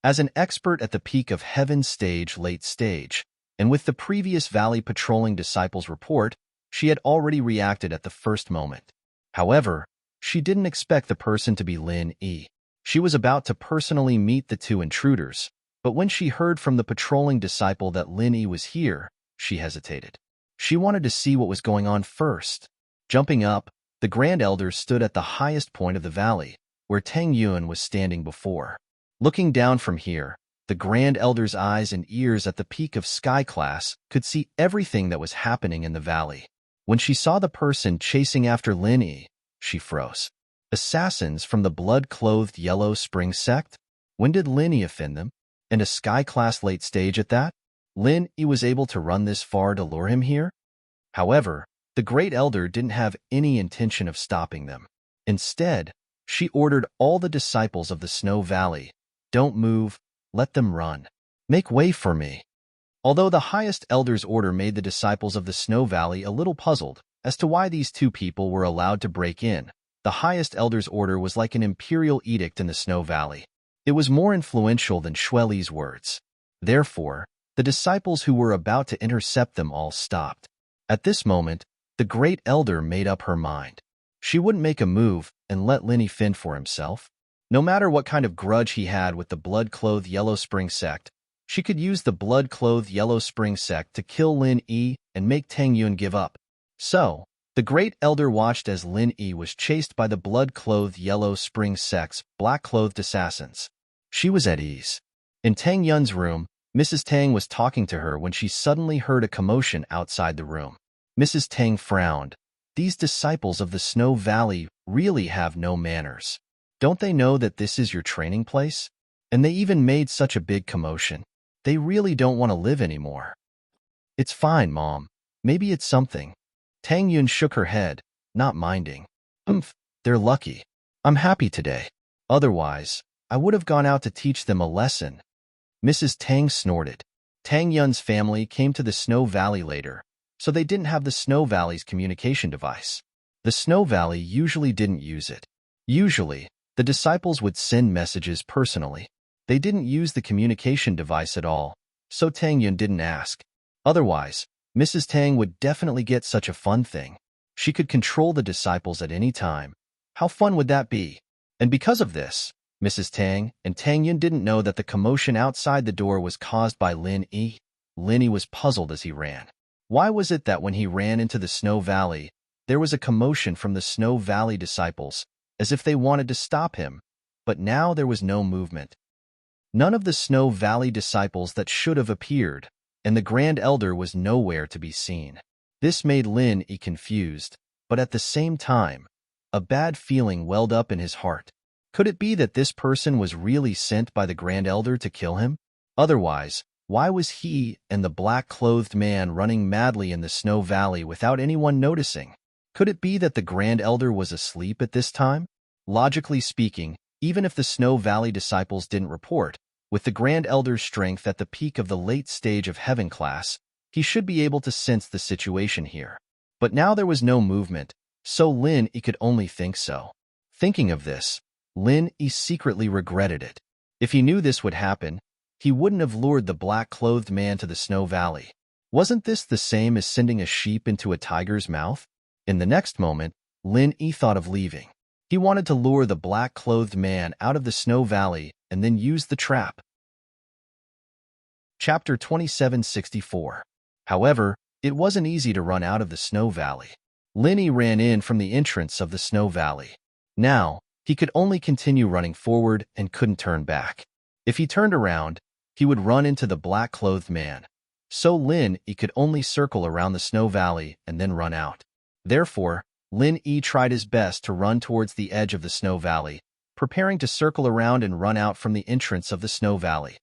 As an expert at the peak of Heaven's stage, late stage, and with the previous Valley patrolling disciples report, she had already reacted at the first moment. However, she didn't expect the person to be Lin Yi. She was about to personally meet the two intruders, but when she heard from the patrolling disciple that Lin Yi was here, she hesitated. She wanted to see what was going on first. Jumping up, the Grand Elder stood at the highest point of the valley, where Tang Yun was standing before. Looking down from here, the Grand Elder's eyes and ears at the peak of sky class could see everything that was happening in the valley. When she saw the person chasing after Lin Yi, she froze. Assassins from the blood-clothed Yellow Spring sect? When did Lin Yi offend them? And a sky class late stage at that? Lin Yi was able to run this far to lure him here? However, the Great Elder didn't have any intention of stopping them. Instead, she ordered all the disciples of the Snow Valley, "Don't move, let them run. Make way for me." Although the highest elder's order made the disciples of the Snow Valley a little puzzled as to why these two people were allowed to break in, the highest elder's order was like an imperial edict in the Snow Valley. It was more influential than Shueli's words. Therefore, the disciples who were about to intercept them all stopped. At this moment, the Great Elder made up her mind. She wouldn't make a move and let Lin Yi fend for himself. No matter what kind of grudge he had with the blood-clothed Yellow Spring sect, she could use the blood-clothed Yellow Spring sect to kill Lin Yi and make Tang Yun give up. So, the Great Elder watched as Lin Yi was chased by the blood-clothed Yellow Spring sect's black-clothed assassins. She was at ease. In Tang Yun's room, Mrs. Tang was talking to her when she suddenly heard a commotion outside the room. Mrs. Tang frowned. These disciples of the Snow Valley really have no manners. Don't they know that this is your training place? And they even made such a big commotion. They really don't want to live anymore. It's fine, Mom. Maybe it's something. Tang Yun shook her head, not minding. They're lucky. I'm happy today. Otherwise, I would have gone out to teach them a lesson. Mrs. Tang snorted. Tang Yun's family came to the Snow Valley later, so they didn't have the Snow Valley's communication device. The Snow Valley usually didn't use it. Usually, the disciples would send messages personally. They didn't use the communication device at all, so Tang Yun didn't ask. Otherwise, Mrs. Tang would definitely get such a fun thing. She could control the disciples at any time. How fun would that be? And because of this, Mrs. Tang and Tang Yun didn't know that the commotion outside the door was caused by Lin Yi. Lin Yi was puzzled as he ran. Why was it that when he ran into the Snow Valley, there was a commotion from the Snow Valley disciples, as if they wanted to stop him, but now there was no movement? None of the Snow Valley disciples that should have appeared, and the Grand Elder was nowhere to be seen. This made Lin Yi confused, but at the same time, a bad feeling welled up in his heart. Could it be that this person was really sent by the Grand Elder to kill him? Otherwise, why was he and the black-clothed man running madly in the Snow Valley without anyone noticing? Could it be that the Grand Elder was asleep at this time? Logically speaking, even if the Snow Valley disciples didn't report, with the Grand Elder's strength at the peak of the late stage of Heaven class, he should be able to sense the situation here. But now there was no movement, so Lin Yi could only think so. Thinking of this, Lin Yi secretly regretted it. If he knew this would happen, he wouldn't have lured the black-clothed man to the Snow Valley. Wasn't this the same as sending a sheep into a tiger's mouth? In the next moment, Lin Yi thought of leaving. He wanted to lure the black-clothed man out of the Snow Valley and then use the trap. Chapter 2764. However, it wasn't easy to run out of the Snow Valley. Lin Yi ran in from the entrance of the Snow Valley. Now, he could only continue running forward and couldn't turn back. If he turned around, he would run into the black-clothed man. So Lin Yi could only circle around the Snow Valley and then run out. Therefore, Lin Yi tried his best to run towards the edge of the Snow Valley, preparing to circle around and run out from the entrance of the Snow Valley.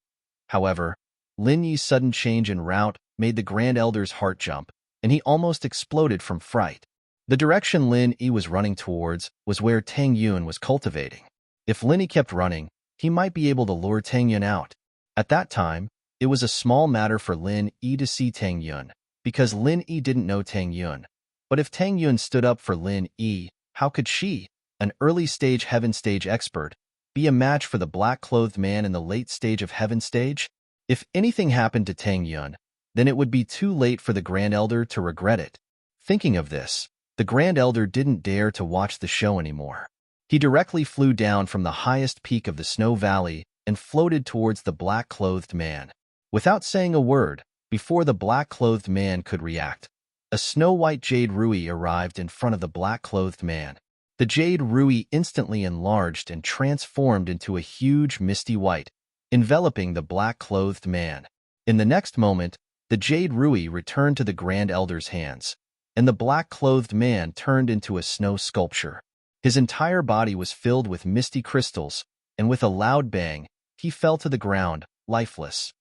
However, Lin Yi's sudden change in route made the Grand Elder's heart jump, and he almost exploded from fright. The direction Lin Yi was running towards was where Tang Yun was cultivating. If Lin Yi kept running, he might be able to lure Tang Yun out. At that time, it was a small matter for Lin Yi to see Tang Yun, because Lin Yi didn't know Tang Yun. But if Tang Yun stood up for Lin Yi, how could she, an early-stage Heaven stage expert, be a match for the black-clothed man in the late stage of heaven stage? If anything happened to Tang Yun, then it would be too late for the Grand Elder to regret it. Thinking of this, the Grand Elder didn't dare to watch the show anymore. He directly flew down from the highest peak of the Snow Valley and floated towards the black-clothed man. Without saying a word, before the black-clothed man could react, a snow-white jade rui arrived in front of the black-clothed man. The jade rui instantly enlarged and transformed into a huge misty white, enveloping the black-clothed man. In the next moment, the jade rui returned to the Grand Elder's hands, and the black-clothed man turned into a snow sculpture. His entire body was filled with misty crystals, and with a loud bang, he fell to the ground, lifeless.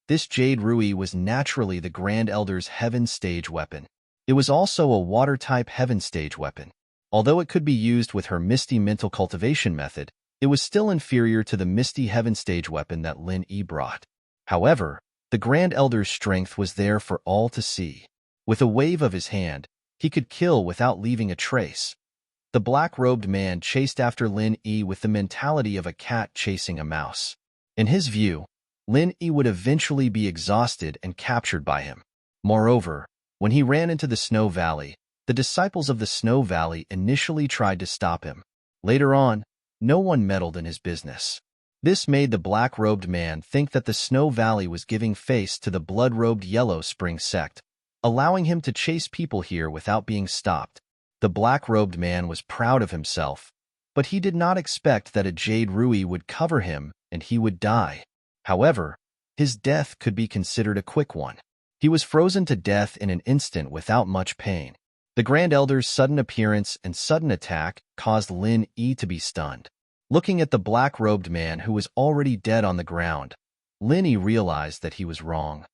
This jade rui was naturally the Grand Elder's heaven stage weapon. It was also a water-type heaven stage weapon. Although it could be used with her misty mental cultivation method, it was still inferior to the misty heaven stage weapon that Lin Yi brought. However, the Grand Elder's strength was there for all to see. With a wave of his hand, he could kill without leaving a trace. The black-robed man chased after Lin Yi with the mentality of a cat chasing a mouse. In his view, Lin Yi would eventually be exhausted and captured by him. Moreover, when he ran into the Snow Valley, the disciples of the Snow Valley initially tried to stop him. Later on, no one meddled in his business. This made the black-robed man think that the Snow Valley was giving face to the blood-robed Yellow Spring sect, allowing him to chase people here without being stopped. The black-robed man was proud of himself, but he did not expect that a jade rui would cover him and he would die. However, his death could be considered a quick one. He was frozen to death in an instant without much pain. The Grand Elder's sudden appearance and sudden attack caused Lin Yi to be stunned. Looking at the black-robed man who was already dead on the ground, Lin Yi realized that he was wrong.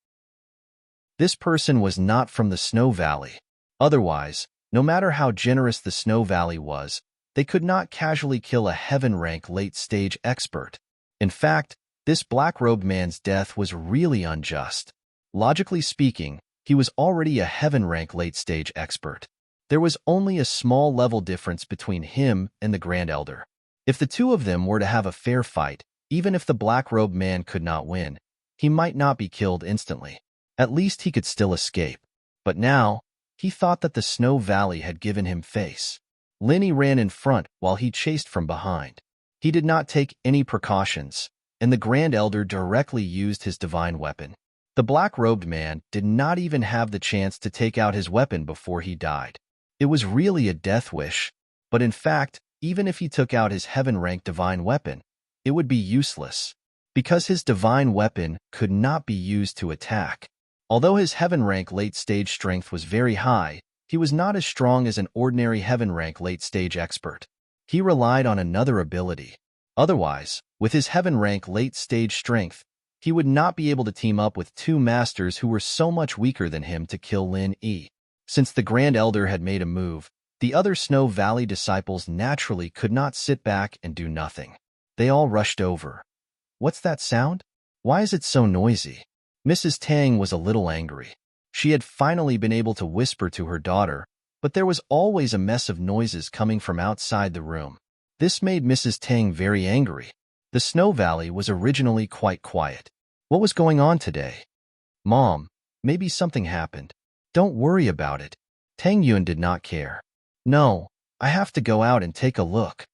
This person was not from the Snow Valley. Otherwise, no matter how generous the Snow Valley was, they could not casually kill a heaven-rank late-stage expert. In fact, this black-robed man's death was really unjust. Logically speaking, he was already a heaven-rank late-stage expert. There was only a small level difference between him and the Grand Elder. If the two of them were to have a fair fight, even if the black-robed man could not win, he might not be killed instantly. At least he could still escape. But now, he thought that the Snow Valley had given him face. Lin Yi ran in front while he chased from behind. He did not take any precautions, and the Grand Elder directly used his divine weapon. The black-robed man did not even have the chance to take out his weapon before he died. It was really a death wish, but in fact, even if he took out his heaven-rank divine weapon, it would be useless, because his divine weapon could not be used to attack. Although his heaven-rank late-stage strength was very high, he was not as strong as an ordinary heaven-rank late-stage expert. He relied on another ability. Otherwise, with his heaven-rank late-stage strength, he would not be able to team up with two masters who were so much weaker than him to kill Lin Yi. Since the Grand Elder had made a move, the other Snow Valley disciples naturally could not sit back and do nothing. They all rushed over. What's that sound? Why is it so noisy? Mrs. Tang was a little angry. She had finally been able to whisper to her daughter, but there was always a mess of noises coming from outside the room. This made Mrs. Tang very angry. The Snow Valley was originally quite quiet. What was going on today? Mom, maybe something happened. Don't worry about it. Tang Yun did not care. No, I have to go out and take a look.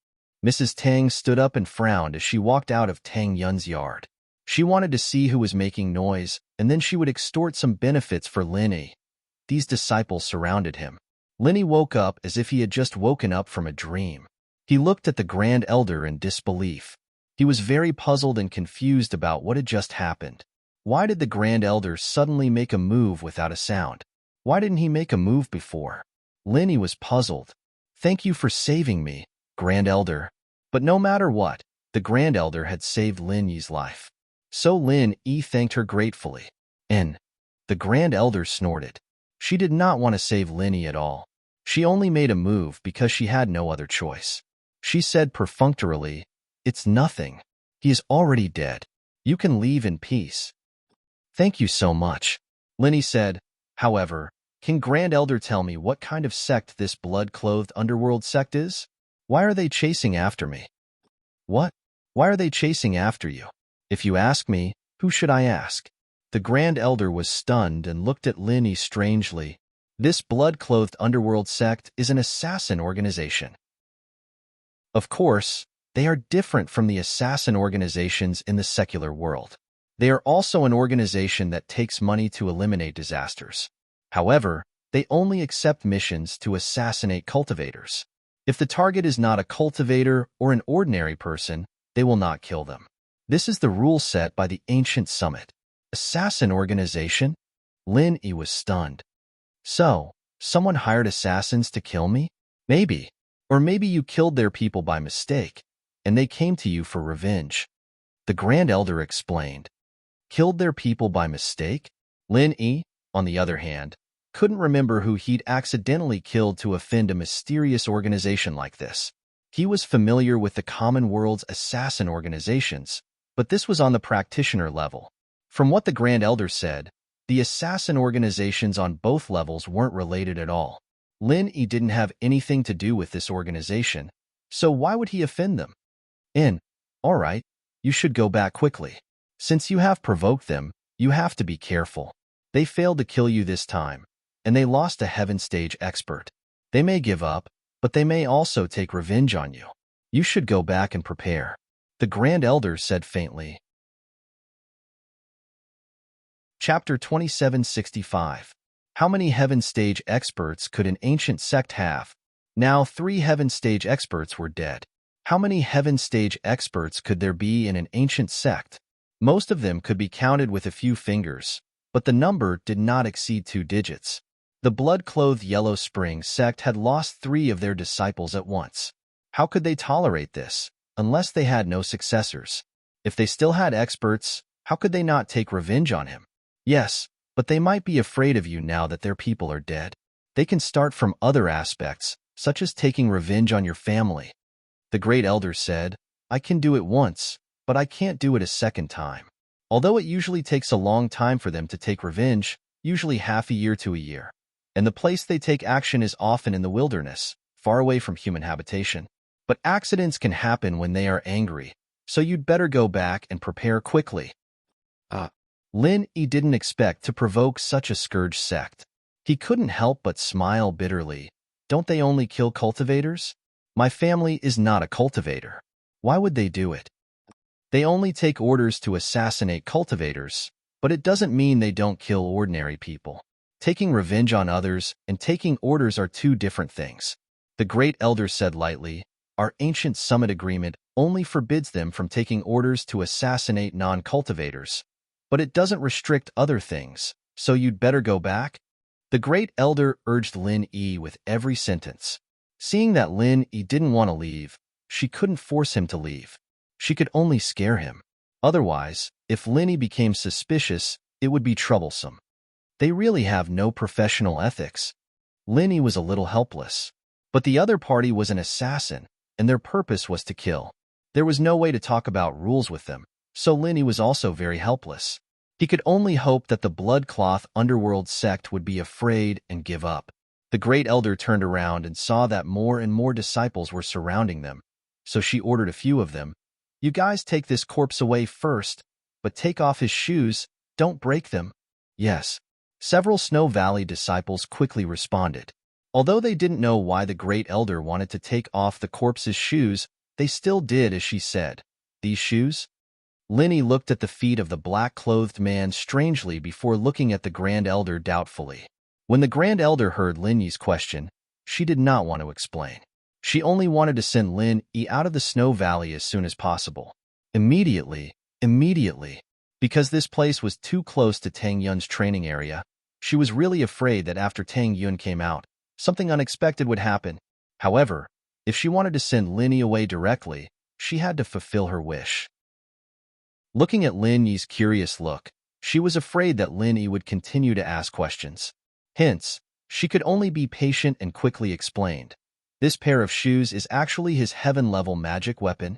Mrs. Tang stood up and frowned as she walked out of Tang Yun's yard. She wanted to see who was making noise, and then she would extort some benefits for Lin Yi. These disciples surrounded him. Lin Yi woke up as if he had just woken up from a dream. He looked at the Grand Elder in disbelief. He was very puzzled and confused about what had just happened. Why did the Grand Elder suddenly make a move without a sound? Why didn't he make a move before? Lin Yi was puzzled. Thank you for saving me, Grand Elder. But no matter what, the Grand Elder had saved Lin Yi's life. So Lin Yi thanked her gratefully. And the Grand Elder snorted. She did not want to save Lin Yi at all. She only made a move because she had no other choice. She said perfunctorily, "It's nothing. He is already dead. You can leave in peace." "Thank you so much," Lin Yi said. However, can Grand Elder tell me what kind of sect this blood-clothed underworld sect is? Why are they chasing after me? What? Why are they chasing after you? If you ask me, who should I ask? The Grand Elder was stunned and looked at Lin Yi strangely. This blood-clothed underworld sect is an assassin organization. Of course, they are different from the assassin organizations in the secular world. They are also an organization that takes money to eliminate disasters. However, they only accept missions to assassinate cultivators. If the target is not a cultivator or an ordinary person, they will not kill them. This is the rule set by the Ancient Summit. Assassin organization? Lin Yi was stunned. So, someone hired assassins to kill me? Maybe. Or maybe you killed their people by mistake, and they came to you for revenge. The Grand Elder explained. Killed their people by mistake? Lin Yi, on the other hand, couldn't remember who he'd accidentally killed to offend a mysterious organization like this. He was familiar with the common world's assassin organizations, but this was on the practitioner level. From what the Grand Elder said, the assassin organizations on both levels weren't related at all. Lin Yi didn't have anything to do with this organization, so why would he offend them? All right, you should go back quickly. Since you have provoked them, you have to be careful. They failed to kill you this time, and they lost a heaven stage expert. They may give up, but they may also take revenge on you. You should go back and prepare. The Grand Elder said faintly. Chapter 2765. How many heaven stage experts could an ancient sect have? Now 3 heaven stage experts were dead. How many heaven stage experts could there be in an ancient sect? Most of them could be counted with a few fingers, but the number did not exceed 2 digits. The blood-clothed Yellow Spring sect had lost 3 of their disciples at once. How could they tolerate this, unless they had no successors? If they still had experts, how could they not take revenge on him? Yes, but they might be afraid of you now that their people are dead. They can start from other aspects, such as taking revenge on your family. The Great Elder said, I can do it once, but I can't do it a second time. Although it usually takes a long time for them to take revenge, usually half a year to a year. And the place they take action is often in the wilderness, far away from human habitation. But accidents can happen when they are angry, so you'd better go back and prepare quickly. Lin Yi didn't expect to provoke such a scourge sect. He couldn't help but smile bitterly. Don't they only kill cultivators? My family is not a cultivator. Why would they do it? They only take orders to assassinate cultivators, but it doesn't mean they don't kill ordinary people. Taking revenge on others and taking orders are 2 different things. The Great Elder said lightly, Our Ancient Summit Agreement only forbids them from taking orders to assassinate non-cultivators, but it doesn't restrict other things, so you'd better go back? The Great Elder urged Lin Yi with every sentence. Seeing that Lin Yi didn't want to leave, she couldn't force him to leave. She could only scare him. Otherwise, if Lin Yi became suspicious, it would be troublesome. They really have no professional ethics. Lin Yi was a little helpless. But the other party was an assassin, and their purpose was to kill. There was no way to talk about rules with them, so Lin Yi was also very helpless. He could only hope that the blood-cloth underworld sect would be afraid and give up. The Great Elder turned around and saw that more and more disciples were surrounding them, so she ordered a few of them. You guys take this corpse away first, but take off his shoes, don't break them. Yes. Several Snow Valley disciples quickly responded. Although they didn't know why the Great Elder wanted to take off the corpse's shoes, they still did as she said. These shoes? Lin Yi looked at the feet of the black-clothed man strangely before looking at the Grand Elder doubtfully. When the Grand Elder heard Lin Yi's question, she did not want to explain. She only wanted to send Lin Yi out of the Snow Valley as soon as possible. Immediately, because this place was too close to Tang Yun's training area. She was really afraid that after Tang Yun came out, something unexpected would happen. However, if she wanted to send Lin Yi away directly, she had to fulfill her wish. Looking at Lin Yi's curious look, she was afraid that Lin Yi would continue to ask questions. Hence, she could only be patient and quickly explained. This pair of shoes is actually his heaven-level magic weapon.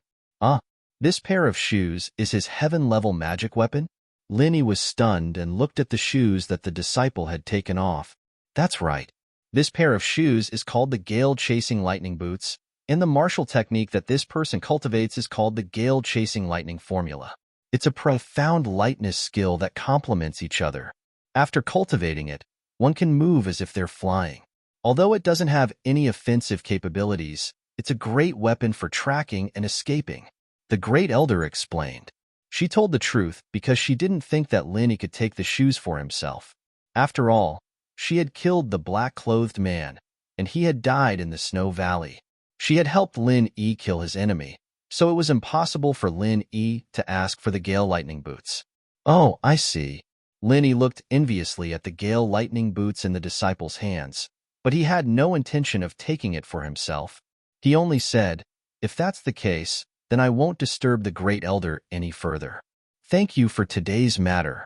This pair of shoes is his heaven-level magic weapon? Lin Yi was stunned and looked at the shoes that the disciple had taken off. That's right. This pair of shoes is called the Gale-Chasing Lightning Boots, And the martial technique that this person cultivates is called the gale-chasing lightning formula. It's a profound lightness skill that complements each other. After cultivating it, one can move as if they're flying. Although it doesn't have any offensive capabilities, it's a great weapon for tracking and escaping. The Great Elder explained. She told the truth because she didn't think that Lin could take the shoes for himself. After all, she had killed the black-clothed man, and he had died in the Snow Valley. She had helped Lin kill his enemy, so it was impossible for Lin to ask for the Gale Lightning Boots. Oh, I see. Lin looked enviously at the Gale Lightning Boots in the disciple's hands, but he had no intention of taking it for himself. He only said, "If that's the case, then I won't disturb the Great Elder any further. Thank you for today's matter."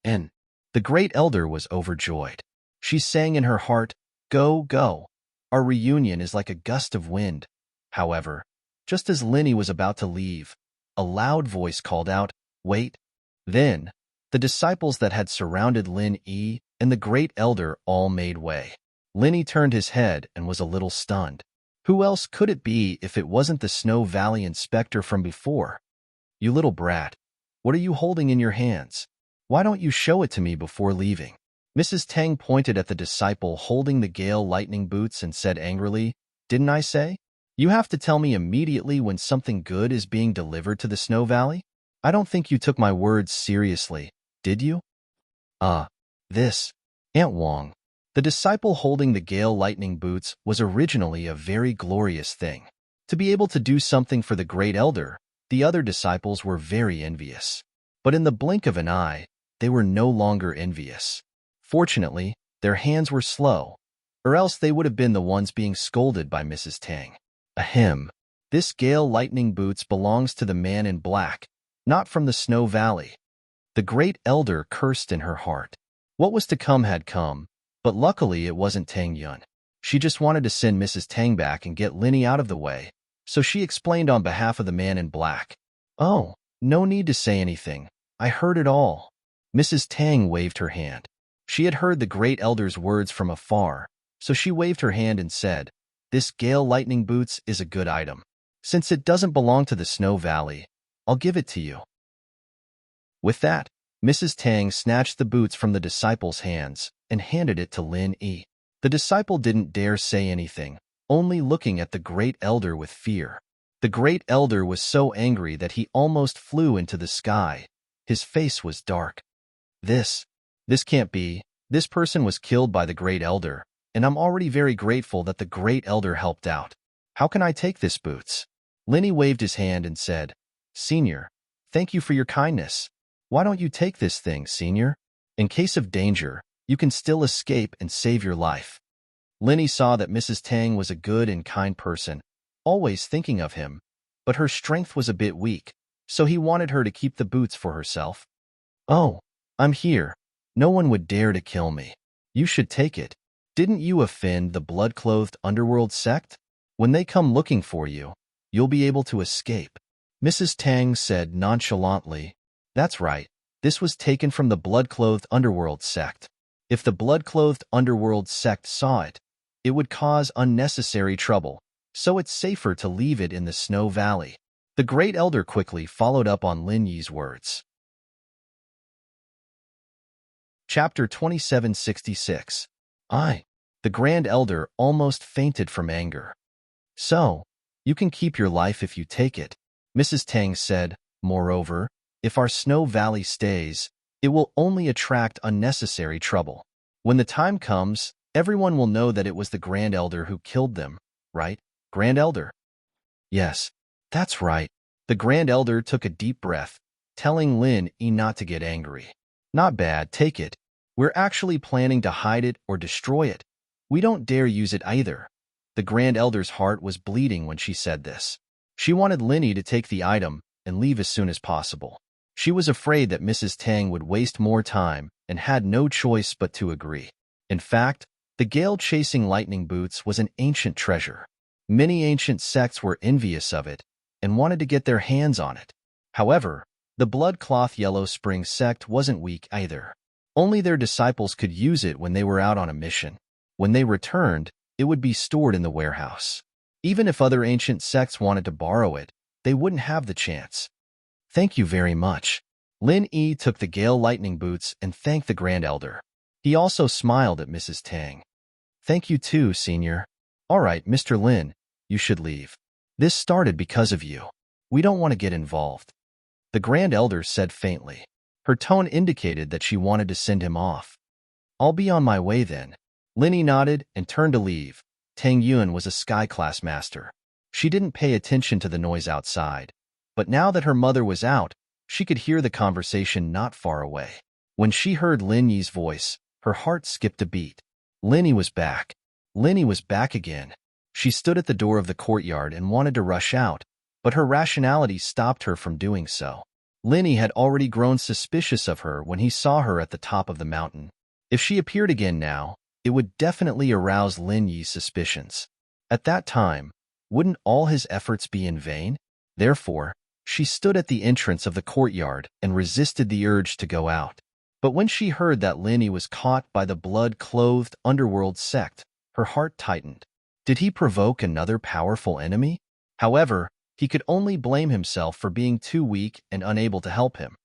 And the Great Elder was overjoyed. She sang in her heart, "Go, go. Our reunion is like a gust of wind." However, just as Lin was about to leave, a loud voice called out, "Wait." Then, the disciples that had surrounded Lin and the Great Elder all made way. Lin turned his head and was a little stunned. Who else could it be if it wasn't the Snow Valley inspector from before? "You little brat, what are you holding in your hands? Why don't you show it to me before leaving?" Mrs. Tang pointed at the disciple holding the Gale Lightning Boots and said angrily, "Didn't I say? You have to tell me immediately when something good is being delivered to the Snow Valley? I don't think you took my words seriously, did you?" This, Aunt Wong. The disciple holding the Gale Lightning Boots was originally a very glorious thing. To be able to do something for the Great Elder, the other disciples were very envious. But in the blink of an eye, they were no longer envious. Fortunately, their hands were slow, or else they would have been the ones being scolded by Mrs. Tang. Ahem. This Gale Lightning Boots belongs to the man in black, not from the Snow Valley. The Great Elder cursed in her heart. What was to come had come, but luckily it wasn't Tang Yun. She just wanted to send Mrs. Tang back and get Lin out of the way, so she explained on behalf of the man in black. "Oh, no need to say anything. I heard it all." Mrs. Tang waved her hand. She had heard the Great Elder's words from afar, so she waved her hand and said, "This Gale Lightning Boots is a good item. Since it doesn't belong to the Snow Valley, I'll give it to you." With that, Mrs. Tang snatched the boots from the disciple's hands and handed it to Lin. The disciple didn't dare say anything, only looking at the Great Elder with fear. The Great Elder was so angry that he almost flew into the sky. His face was dark. This can't be. This person was killed by the Great Elder, and I'm already very grateful that the Great Elder helped out. How can I take this boots?" Lin waved his hand and said, "Senior, thank you for your kindness. Why don't you take this thing, Senior? In case of danger, you can still escape and save your life." Lin saw that Mrs. Tang was a good and kind person, always thinking of him, but her strength was a bit weak, so he wanted her to keep the boots for herself. "Oh, I'm here. No one would dare to kill me. You should take it. Didn't you offend the blood-clothed underworld sect? When they come looking for you, you'll be able to escape." Mrs. Tang said nonchalantly, "That's right. This was taken from the blood-clothed underworld sect. If the blood-clothed underworld sect saw it, it would cause unnecessary trouble, so it's safer to leave it in the Snow Valley." The Great Elder quickly followed up on Lin Yi's words. Chapter 2766. The Grand Elder almost fainted from anger. "So, you can keep your life if you take it," Mrs. Tang said. "Moreover, if our Snow Valley stays, it will only attract unnecessary trouble. When the time comes, everyone will know that it was the Grand Elder who killed them, right, Grand Elder?" "Yes, that's right." The Grand Elder took a deep breath, telling Lin not to get angry. "Not bad, take it. We're actually planning to hide it or destroy it. We don't dare use it either." The Grand Elder's heart was bleeding when she said this. She wanted Lin to take the item and leave as soon as possible. She was afraid that Mrs. Tang would waste more time and had no choice but to agree. In fact, the gale-chasing lightning boots was an ancient treasure. Many ancient sects were envious of it and wanted to get their hands on it. However, the blood-cloth Yellow Spring sect wasn't weak either. Only their disciples could use it when they were out on a mission. When they returned, it would be stored in the warehouse. Even if other ancient sects wanted to borrow it, they wouldn't have the chance. Thank you very much. Lin Yi took the Gale Lightning Boots and thanked the Grand Elder. He also smiled at Mrs. Tang. Thank you too, Senior. All right, Mr. Lin, you should leave. This started because of you. We don't want to get involved. The Grand Elder said faintly. Her tone indicated that she wanted to send him off. I'll be on my way then. Lin Yi nodded and turned to leave. Tang Yun was a sky class master. She didn't pay attention to the noise outside. But now that her mother was out, she could hear the conversation not far away. When she heard Lin Yi's voice, her heart skipped a beat. Lin Yi was back. Lin Yi was back again. She stood at the door of the courtyard and wanted to rush out, but her rationality stopped her from doing so. Lin Yi had already grown suspicious of her when he saw her at the top of the mountain. If she appeared again now, it would definitely arouse Lin Yi's suspicions. At that time, wouldn't all his efforts be in vain? Therefore, she stood at the entrance of the courtyard and resisted the urge to go out. But when she heard that Lin Yi was caught by the blood-clothed underworld sect, her heart tightened. Did he provoke another powerful enemy? However, he could only blame himself for being too weak and unable to help him.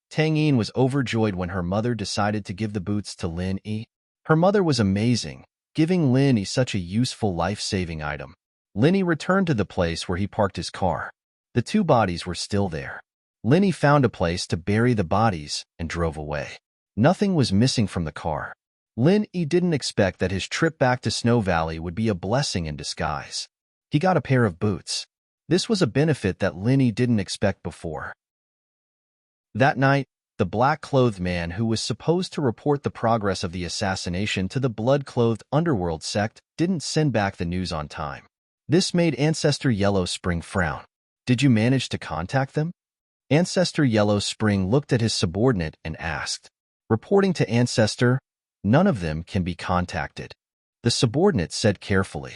Tang Yin was overjoyed when her mother decided to give the boots to Lin Yi. Her mother was amazing, giving Lin Yi such a useful life-saving item. Lin Yi returned to the place where he parked his car. The two bodies were still there. Lin Yi found a place to bury the bodies and drove away. Nothing was missing from the car. Lin Yi didn't expect that his trip back to Snow Valley would be a blessing in disguise. He got a pair of boots. This was a benefit that Lin Yi didn't expect before. That night, the black-clothed man who was supposed to report the progress of the assassination to the blood-clothed underworld sect didn't send back the news on time. This made Ancestor Yellow Spring frown. Did you manage to contact them? Ancestor Yellow Spring looked at his subordinate and asked. Reporting to Ancestor, none of them can be contacted. The subordinate said carefully.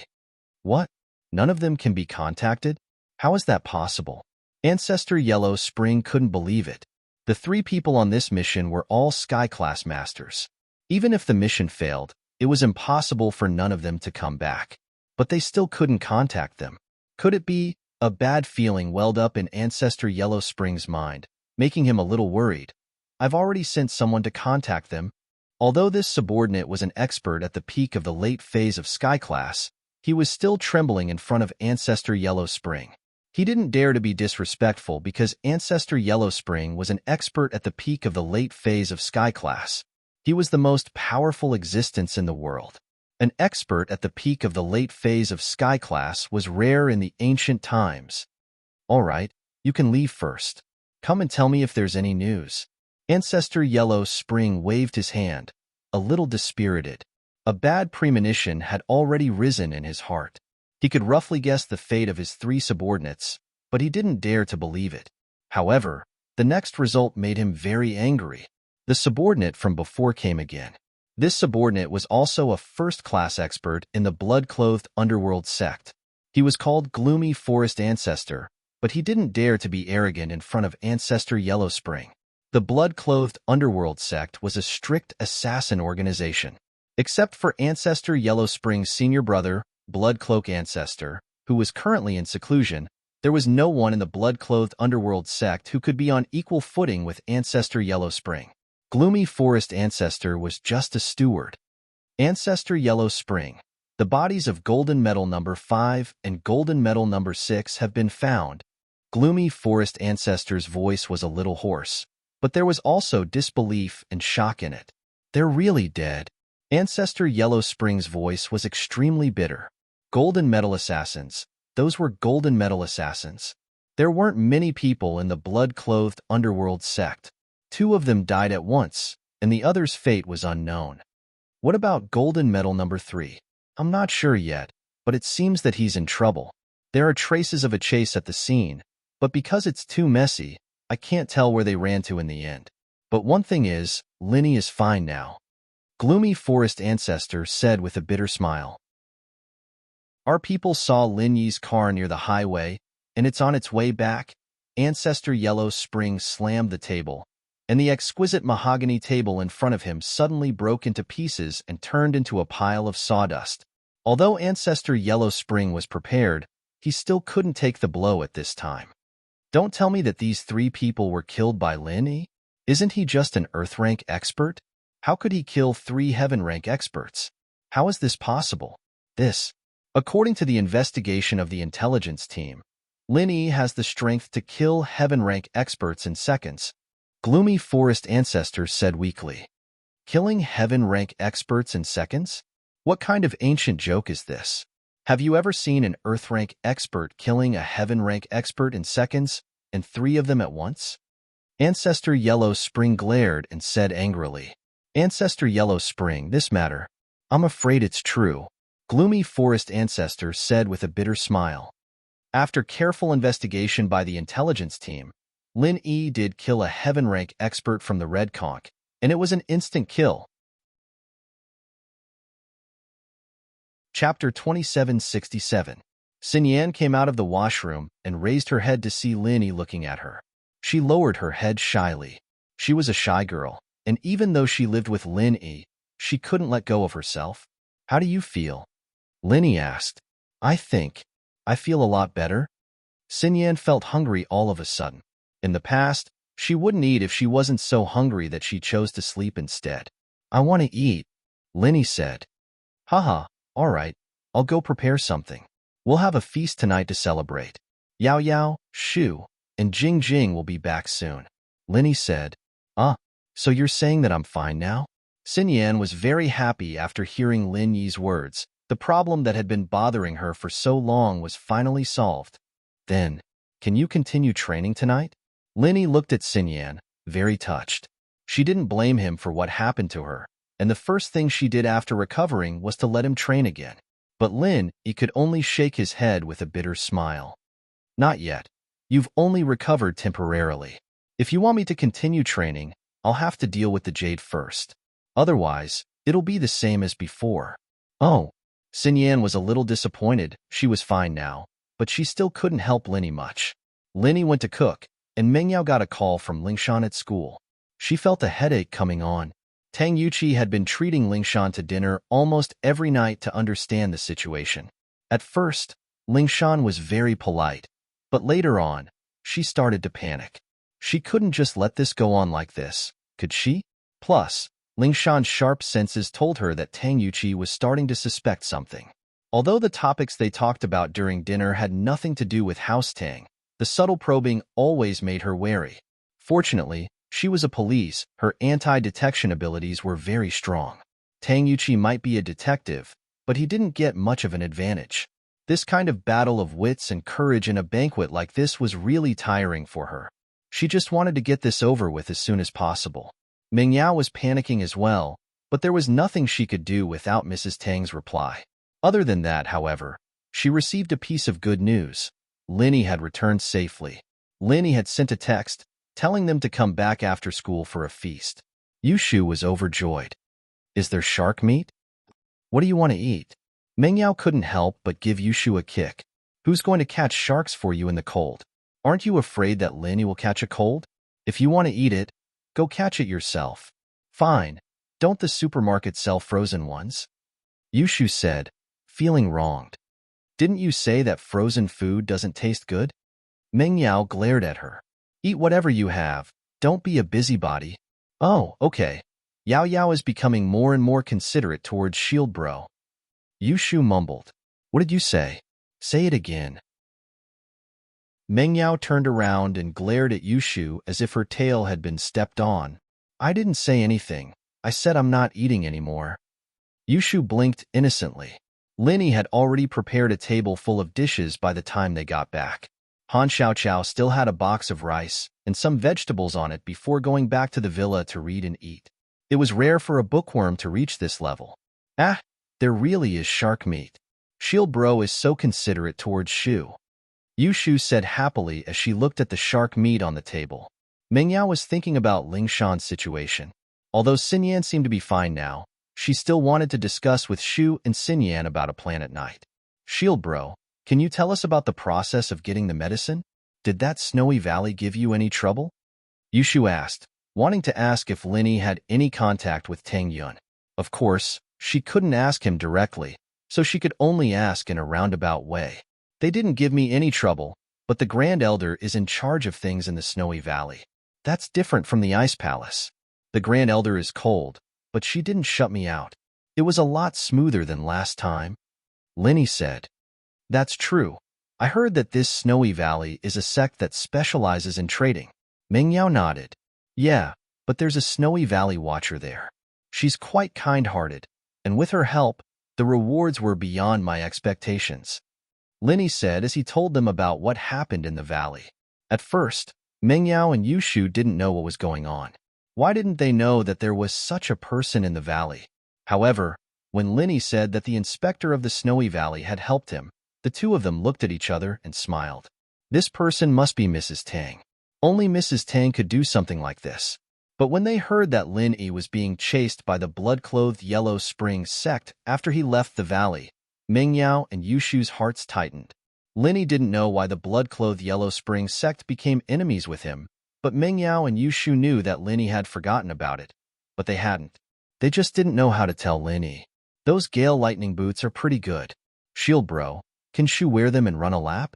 What? None of them can be contacted? How is that possible? Ancestor Yellow Spring couldn't believe it. The three people on this mission were all Sky-class masters. Even if the mission failed, it was impossible for none of them to come back. But they still couldn't contact them. Could it be? A bad feeling welled up in Ancestor Yellow Spring's mind, making him a little worried. I've already sent someone to contact them. Although this subordinate was an expert at the peak of the late phase of Sky Class, he was still trembling in front of Ancestor Yellow Spring. He didn't dare to be disrespectful because Ancestor Yellow Spring was an expert at the peak of the late phase of Sky Class. He was the most powerful existence in the world. An expert at the peak of the late phase of Sky Class was rare in the ancient times. All right, you can leave first. Come and tell me if there's any news. Ancestor Yellow Spring waved his hand, a little dispirited. A bad premonition had already risen in his heart. He could roughly guess the fate of his three subordinates, but he didn't dare to believe it. However, the next result made him very angry. The subordinate from before came again. This subordinate was also a first-class expert in the blood-clothed underworld sect. He was called Gloomy Forest Ancestor, but he didn't dare to be arrogant in front of Ancestor Yellow Spring. The blood-clothed underworld sect was a strict assassin organization. Except for Ancestor Yellow Spring's senior brother, Bloodcloak Ancestor, who was currently in seclusion, there was no one in the blood-clothed underworld sect who could be on equal footing with Ancestor Yellow Spring. Gloomy Forest Ancestor was just a steward. Ancestor Yellow Spring. The bodies of Golden Medal number 5 and Golden Medal number 6 have been found. Gloomy Forest Ancestor's voice was a little hoarse, but there was also disbelief and shock in it. They're really dead. Ancestor Yellow Spring's voice was extremely bitter. Golden Medal assassins. Those were Golden Medal assassins. There weren't many people in the blood-clothed underworld sect. 2 of them died at once, and the other's fate was unknown. What about Golden Medal number 3? I'm not sure yet, but it seems that he's in trouble. There are traces of a chase at the scene, but because it's too messy, I can't tell where they ran to in the end. But one thing is, Lin Yi is fine now. Gloomy Forest Ancestor said with a bitter smile. Our people saw Lin Yi's car near the highway, and it's on its way back. Ancestor Yellow Spring slammed the table, and the exquisite mahogany table in front of him suddenly broke into pieces and turned into a pile of sawdust. Although Ancestor Yellow Spring was prepared, he still couldn't take the blow at this time. Don't tell me that these 3 people were killed by Lin Yi. Isn't he just an Earth rank expert? How could he kill 3 Heaven rank experts? How is this possible? According to the investigation of the intelligence team, Lin Yi has the strength to kill Heaven rank experts in seconds. Gloomy Forest Ancestor said weakly. Killing Heaven rank experts in seconds? What kind of ancient joke is this? Have you ever seen an Earth rank expert killing a Heaven rank expert in seconds, and 3 of them at once? Ancestor Yellow Spring glared and said angrily. Ancestor Yellow Spring, this matter. I'm afraid it's true. Gloomy Forest Ancestor said with a bitter smile. After careful investigation by the intelligence team, Lin Yi did kill a Heaven rank expert from the Red Conch, and it was an instant kill. Chapter 2767. Xin Yan came out of the washroom and raised her head to see Lin Yi looking at her. She lowered her head shyly. She was a shy girl, and even though she lived with Lin Yi, she couldn't let go of herself. How do you feel? Lin Yi asked. I feel a lot better. Xin Yan felt hungry all of a sudden. In the past, she wouldn't eat if she wasn't so hungry that she chose to sleep instead. I want to eat, Lin Yi said. Haha, all right, I'll go prepare something. We'll have a feast tonight to celebrate. Yao Yao, Shu, and Jing Jing will be back soon, Lin Yi said. So you're saying that I'm fine now? Xin Yan was very happy after hearing Lin Yi's words. The problem that had been bothering her for so long was finally solved. Then, can you continue training tonight? Lin Yi looked at Xin Yan, very touched. She didn't blame him for what happened to her, and the first thing she did after recovering was to let him train again. But Lin Yi could only shake his head with a bitter smile. Not yet. You've only recovered temporarily. If you want me to continue training, I'll have to deal with the jade first. Otherwise, it'll be the same as before. Oh. Xin Yan was a little disappointed. She was fine now, but she still couldn't help Lin Yi much. Lin Yi went to cook, and Meng Yao got a call from Lingshan at school. She felt a headache coming on. Tang Yuqi had been treating Lingshan to dinner almost every night to understand the situation. At first, Lingshan was very polite, but later on, she started to panic. She couldn't just let this go on like this, could she? Plus, Lingshan's sharp senses told her that Tang Yuqi was starting to suspect something. Although the topics they talked about during dinner had nothing to do with House Tang, the subtle probing always made her wary. Fortunately, she was a police. Her anti-detection abilities were very strong. Tang Yuqi might be a detective, but he didn't get much of an advantage. This kind of battle of wits and courage in a banquet like this was really tiring for her. She just wanted to get this over with as soon as possible. Meng Yao was panicking as well, but there was nothing she could do without Mrs. Tang's reply. Other than that, however, she received a piece of good news. Lin Yi had returned safely. Lin Yi had sent a text, telling them to come back after school for a feast. Yushu was overjoyed. Is there shark meat? What do you want to eat? Meng Yao couldn't help but give Yushu a kick. Who's going to catch sharks for you in the cold? Aren't you afraid that Lin Yi will catch a cold? If you want to eat it, go catch it yourself. Fine. Don't the supermarket sell frozen ones? Yushu said, feeling wronged. Didn't you say that frozen food doesn't taste good? Meng Yao glared at her. Eat whatever you have. Don't be a busybody. Oh, okay. Yao Yao is becoming more and more considerate towards Shield Bro. Yushu mumbled. What did you say? Say it again. Meng Yao turned around and glared at Yushu as if her tail had been stepped on. I didn't say anything. I said I'm not eating anymore. Yushu blinked innocently. Lin Yi had already prepared a table full of dishes by the time they got back. Han Xiaoqiao still had a box of rice and some vegetables on it before going back to the villa to read and eat. It was rare for a bookworm to reach this level. There really is shark meat. Shield Bro is so considerate towards Shu. Yushu said happily as she looked at the shark meat on the table. Meng Yao was thinking about Lingshan's situation. Although Xin Yan seemed to be fine now, she still wanted to discuss with Shu and Xin Yan about a plan at night. Shield Bro, can you tell us about the process of getting the medicine? Did that snowy valley give you any trouble? Yushu asked, wanting to ask if Lin Yi had any contact with Tang Yun. Of course, she couldn't ask him directly, so she could only ask in a roundabout way. They didn't give me any trouble, but the Grand Elder is in charge of things in the Snowy Valley. That's different from the Ice Palace. The Grand Elder is cold, but she didn't shut me out. It was a lot smoother than last time. Linny said. That's true. I heard that this Snowy Valley is a sect that specializes in trading. Mingyao nodded. Yeah, but there's a Snowy Valley watcher there. She's quite kind-hearted, and with her help, the rewards were beyond my expectations. Linny said as he told them about what happened in the valley. At first, Mingyao and Yushu didn't know what was going on. Why didn't they know that there was such a person in the valley? However, when Linny said that the inspector of the Snowy Valley had helped him, the two of them looked at each other and smiled. This person must be Mrs. Tang. Only Mrs. Tang could do something like this. But when they heard that Lin Yi was being chased by the blood-clothed Yellow Spring sect after he left the valley, Mingyao and Yushu's hearts tightened. Lin Yi didn't know why the blood-clothed Yellow Spring sect became enemies with him, but Mingyao and Yushu knew that Lin Yi had forgotten about it. But they hadn't. They just didn't know how to tell Lin Yi. Those Gale Lightning boots are pretty good. Shield bro, can Shu wear them and run a lap?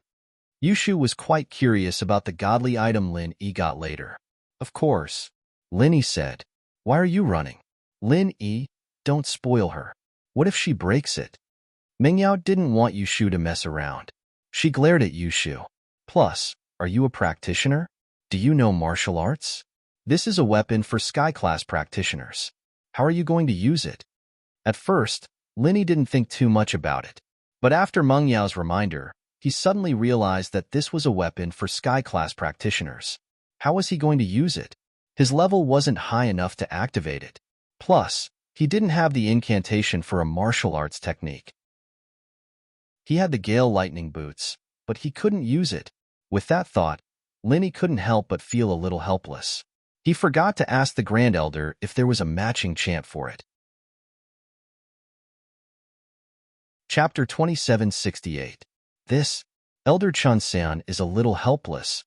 Yushu was quite curious about the godly item Lin Yi got later. Of course. Lin Yi said. Why are you running? Lin Yi, don't spoil her. What if she breaks it? Mingyao didn't want Yushu to mess around. She glared at Yushu. Plus, are you a practitioner? Do you know martial arts? This is a weapon for Sky-class practitioners. How are you going to use it? At first, Lin Yi didn't think too much about it. But after Meng Yao's reminder, he suddenly realized that this was a weapon for Sky-class practitioners. How was he going to use it? His level wasn't high enough to activate it. Plus, he didn't have the incantation for a martial arts technique. He had the Gale Lightning boots, but he couldn't use it. With that thought, Lin Yi couldn't help but feel a little helpless. He forgot to ask the Grand Elder if there was a matching chant for it. Chapter 2768. This, Elder Chunsan is a little helpless.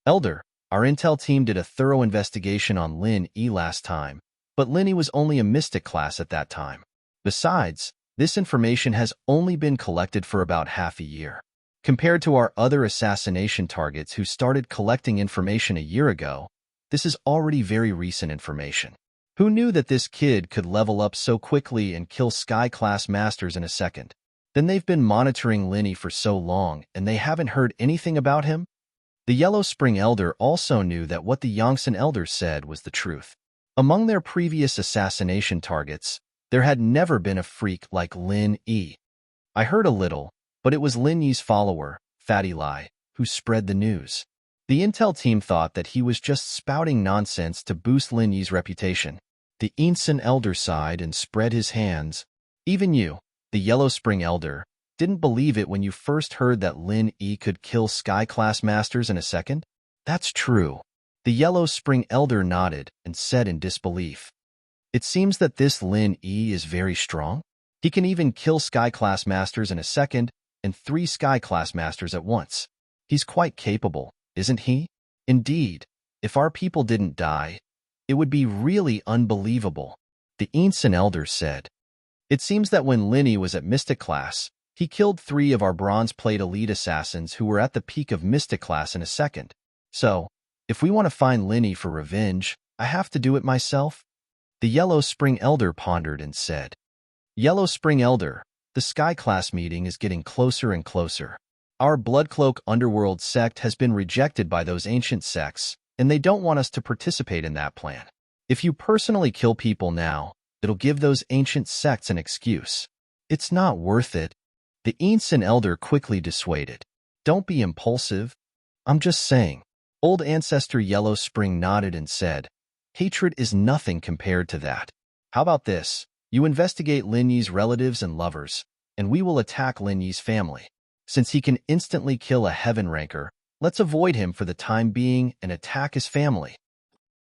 Elder, our intel team did a thorough investigation on Lin Yi last time, but Lin Yi was only a mystic class at that time. Besides, this information has only been collected for about half a year. Compared to our other assassination targets who started collecting information a year ago, this is already very recent information. Who knew that this kid could level up so quickly and kill Sky-class masters in a second? Then they've been monitoring Lin Yi for so long and they haven't heard anything about him? The Yellow Spring Elder also knew that what the Yongsan Elders said was the truth. Among their previous assassination targets, there had never been a freak like Lin Yi. I heard a little, but it was Lin Yi's follower, Fatty Lai, who spread the news. The intel team thought that he was just spouting nonsense to boost Lin Yi's reputation. The Yongsan Elder sighed and spread his hands. Even you, the Yellow Spring Elder, didn't believe it when you first heard that Lin Yi could kill Sky-class masters in a second? That's true. The Yellow Spring Elder nodded and said in disbelief. It seems that this Lin Yi is very strong. He can even kill Sky-class masters in a second and 3 Sky-class masters at once. He's quite capable, isn't he? Indeed, if our people didn't die, it would be really unbelievable, the Yongsan Elder said. It seems that when Lin Yi was at Mystic class, he killed 3 of our Bronze Plate elite assassins who were at the peak of Mystic class in a second. So, if we want to find Lin Yi for revenge, I have to do it myself? The Yellow Spring Elder pondered and said. Yellow Spring Elder, the Sky class meeting is getting closer and closer. Our Bloodcloak Underworld sect has been rejected by those ancient sects, and they don't want us to participate in that plan. If you personally kill people now, it'll give those ancient sects an excuse. It's not worth it. The Yongsan Elder quickly dissuaded. Don't be impulsive. I'm just saying. Old Ancestor Yellow Spring nodded and said, hatred is nothing compared to that. How about this? You investigate Lin Yi's relatives and lovers, and we will attack Lin Yi's family. Since he can instantly kill a heaven ranker, let's avoid him for the time being and attack his family.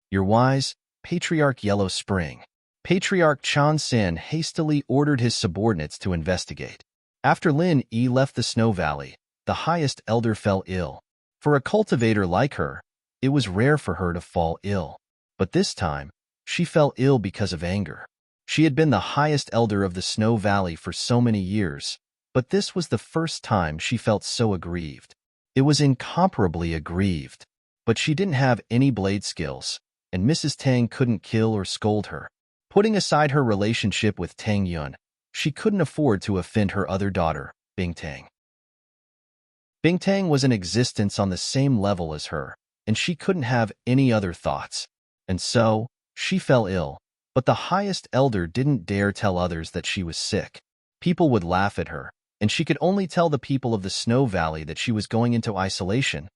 You're wise, Patriarch Yellow Spring. Patriarch Chan Sin hastily ordered his subordinates to investigate. After Lin Yi left the Snow Valley, the highest elder fell ill. For a cultivator like her, it was rare for her to fall ill. But this time, she fell ill because of anger. She had been the highest elder of the Snow Valley for so many years, but this was the first time she felt so aggrieved. It was incomparably aggrieved, but she didn't have any blade skills, and Mrs. Tang couldn't kill or scold her. Putting aside her relationship with Tang Yun, she couldn't afford to offend her other daughter, Bing Tang. Bing Tang was in existence on the same level as her, and she couldn't have any other thoughts. And so, she fell ill, but the highest elder didn't dare tell others that she was sick. People would laugh at her, and she could only tell the people of the Snow Valley that she was going into isolation.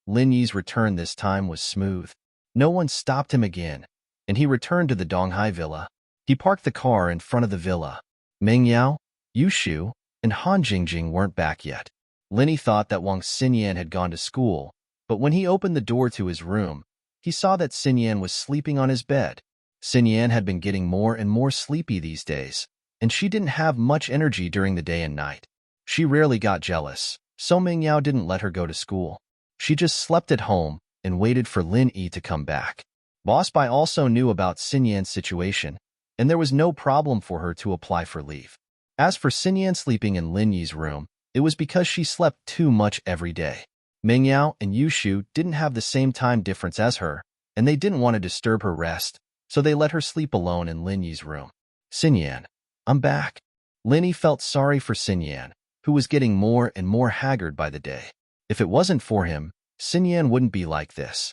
Lin Yi's return this time was smooth. No one stopped him again, and he returned to the Donghai villa. He parked the car in front of the villa. Meng Yao, Yu Shu, and Han Jingjing weren't back yet. Lin Yi thought that Wang Xinyan had gone to school, but when he opened the door to his room, he saw that Xinyan was sleeping on his bed. Xinyan had been getting more and more sleepy these days, and she didn't have much energy during the day and night. She rarely got jealous, so Meng Yao didn't let her go to school. She just slept at home and waited for Lin Yi to come back. Boss Bai also knew about Xinyan's situation, and there was no problem for her to apply for leave. As for Xinyan sleeping in Lin Yi's room, it was because she slept too much every day. Meng Yao and Yu Shu didn't have the same time difference as her, and they didn't want to disturb her rest, so they let her sleep alone in Lin Yi's room. Xinyan, I'm back. Lin Yi felt sorry for Xinyan, who was getting more and more haggard by the day. If it wasn't for him, Xinyan wouldn't be like this.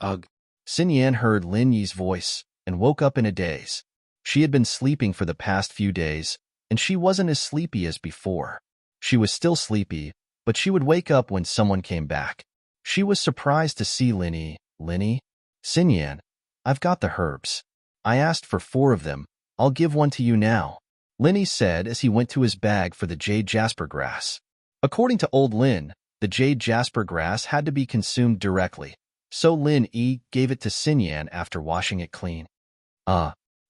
Ugh. Xinyan heard Lin Yi's voice and woke up in a daze. She had been sleeping for the past few days, and she wasn't as sleepy as before. She was still sleepy, but she would wake up when someone came back. She was surprised to see Lin Yi. Lin Yi? Xinyan, I've got the herbs. I asked for 4 of them. I'll give one to you now, Lin Yi said as he went to his bag for the jade jasper grass. According to old Lin, the jade jasper grass had to be consumed directly, so Lin Yi gave it to Xinyan after washing it clean.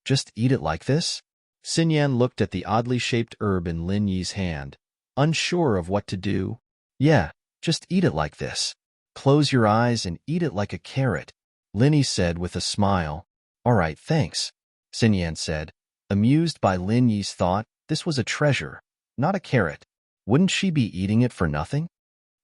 Just eat it like this? Xinyan looked at the oddly shaped herb in Lin Yi's hand, unsure of what to do. Yeah, just eat it like this. Close your eyes and eat it like a carrot, Lin Yi said with a smile. All right, thanks, Xinyan said, amused by Lin Yi's thought this was a treasure, not a carrot. Wouldn't she be eating it for nothing?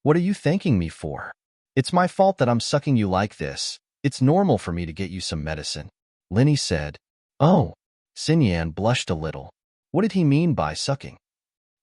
What are you thanking me for? It's my fault that I'm sucking you like this. It's normal for me to get you some medicine, Lin Yi said. Oh, Xinyan blushed a little. What did he mean by sucking?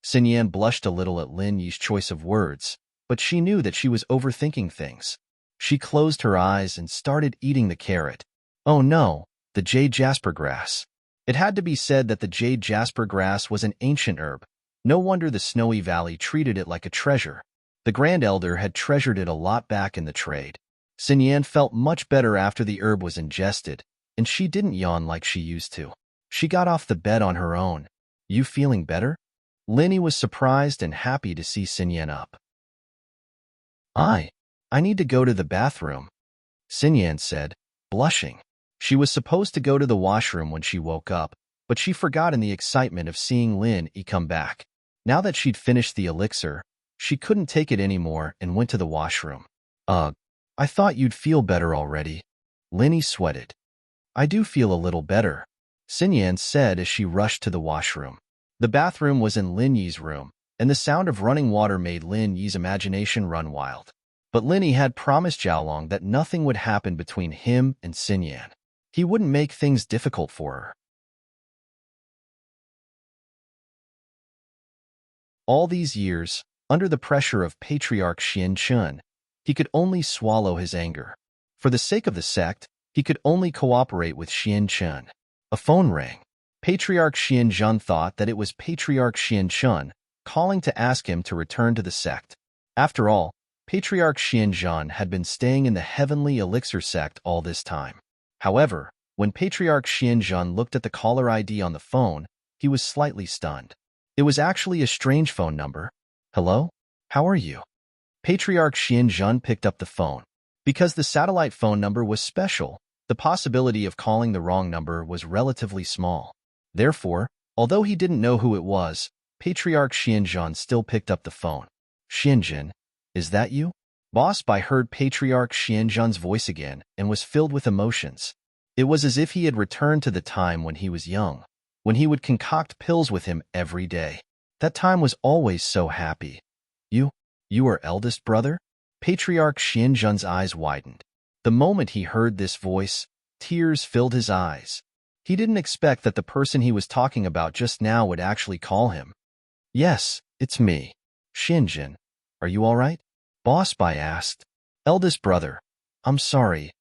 Xinyan blushed a little at Lin Yi's choice of words, but she knew that she was overthinking things. She closed her eyes and started eating the carrot. Oh no, the jade jasper grass. It had to be said that the jade jasper grass was an ancient herb. No wonder the Snowy Valley treated it like a treasure. The Grand Elder had treasured it a lot back in the trade. Xinyan felt much better after the herb was ingested, and she didn't yawn like she used to. She got off the bed on her own. You feeling better? Lin Yi was surprised and happy to see Xinyan up. I need to go to the bathroom, Xinyan said, blushing. She was supposed to go to the washroom when she woke up, but she forgot in the excitement of seeing Lin Yi come back. Now that she'd finished the elixir, she couldn't take it anymore and went to the washroom. I thought you'd feel better already. Lin Yi sweated. I do feel a little better, Xinyan said as she rushed to the washroom. The bathroom was in Lin Yi's room, and the sound of running water made Lin Yi's imagination run wild. But Lin Yi had promised Jiaolong that nothing would happen between him and Xinyan. He wouldn't make things difficult for her. All these years, under the pressure of Patriarch Xian Chun, he could only swallow his anger. For the sake of the sect, he could only cooperate with Xian Chun. A phone rang. Patriarch Xian Jun thought that it was Patriarch Xian Chun calling to ask him to return to the sect. After all, Patriarch Xian Jun had been staying in the Heavenly Elixir sect all this time. However, when Patriarch Xian Jun looked at the caller ID on the phone, he was slightly stunned. It was actually a strange phone number. Hello? How are you? Patriarch Xian Jun picked up the phone. Because the satellite phone number was special, the possibility of calling the wrong number was relatively small. Therefore, although he didn't know who it was, Patriarch Xianzhan still picked up the phone. Xianzhan, is that you? Boss Bai heard Patriarch Xianzhan's voice again and was filled with emotions. It was as if he had returned to the time when he was young. when he would concoct pills with him every day. That time was always so happy. You, you are eldest brother? Patriarch Xianzhen's eyes widened. The moment he heard this voice, tears filled his eyes. He didn't expect that the person he was talking about just now would actually call him. Yes, it's me. Xianzhen, are you all right? Boss Bai asked. Eldest brother, I'm sorry.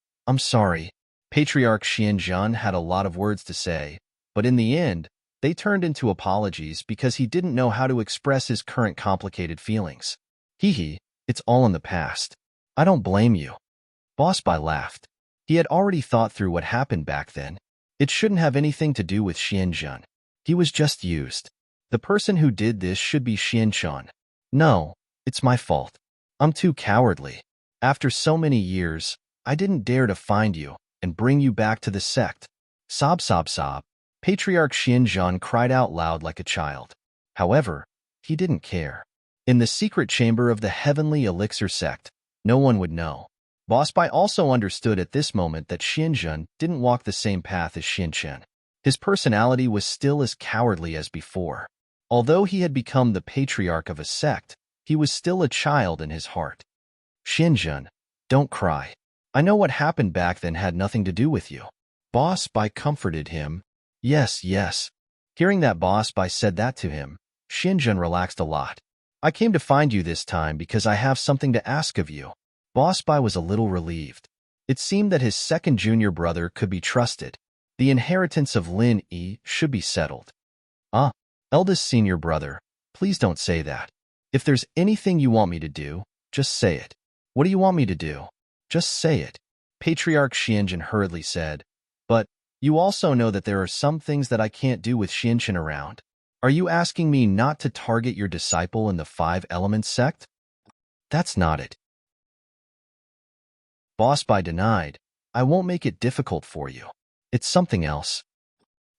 Patriarch Xianzhen had a lot of words to say, but in the end, they turned into apologies because he didn't know how to express his current complicated feelings. Hee, it's all in the past. I don't blame you. Boss Bai laughed. He had already thought through what happened back then. It shouldn't have anything to do with Xianzhen. He was just used. The person who did this should be Xianzhen. No, it's my fault. I'm too cowardly. After so many years, I didn't dare to find you and bring you back to the sect. Sob. Patriarch Xianzhen cried out loud like a child. However, he didn't care. In the secret chamber of the heavenly elixir sect, no one would know. Boss Bai also understood at this moment that Xianzhen didn't walk the same path as Xianzhen. His personality was still as cowardly as before. Although he had become the patriarch of a sect, he was still a child in his heart. Xianzhen, don't cry. I know what happened back then had nothing to do with you. Boss Bai comforted him. Yes. Hearing that Boss Bai said that to him, Xianzhen relaxed a lot. I came to find you this time because I have something to ask of you. Boss Bai was a little relieved. It seemed that his second junior brother could be trusted. The inheritance of Lin Yi should be settled. Eldest senior brother, please don't say that. If there's anything you want me to do, just say it. What do you want me to do? Just say it. Patriarch Xianzhen hurriedly said. But you also know that there are some things that I can't do with Xianzhen around. Are you asking me not to target your disciple in the 5 Elements sect? That's not it. Boss Bai denied. I won't make it difficult for you. It's something else.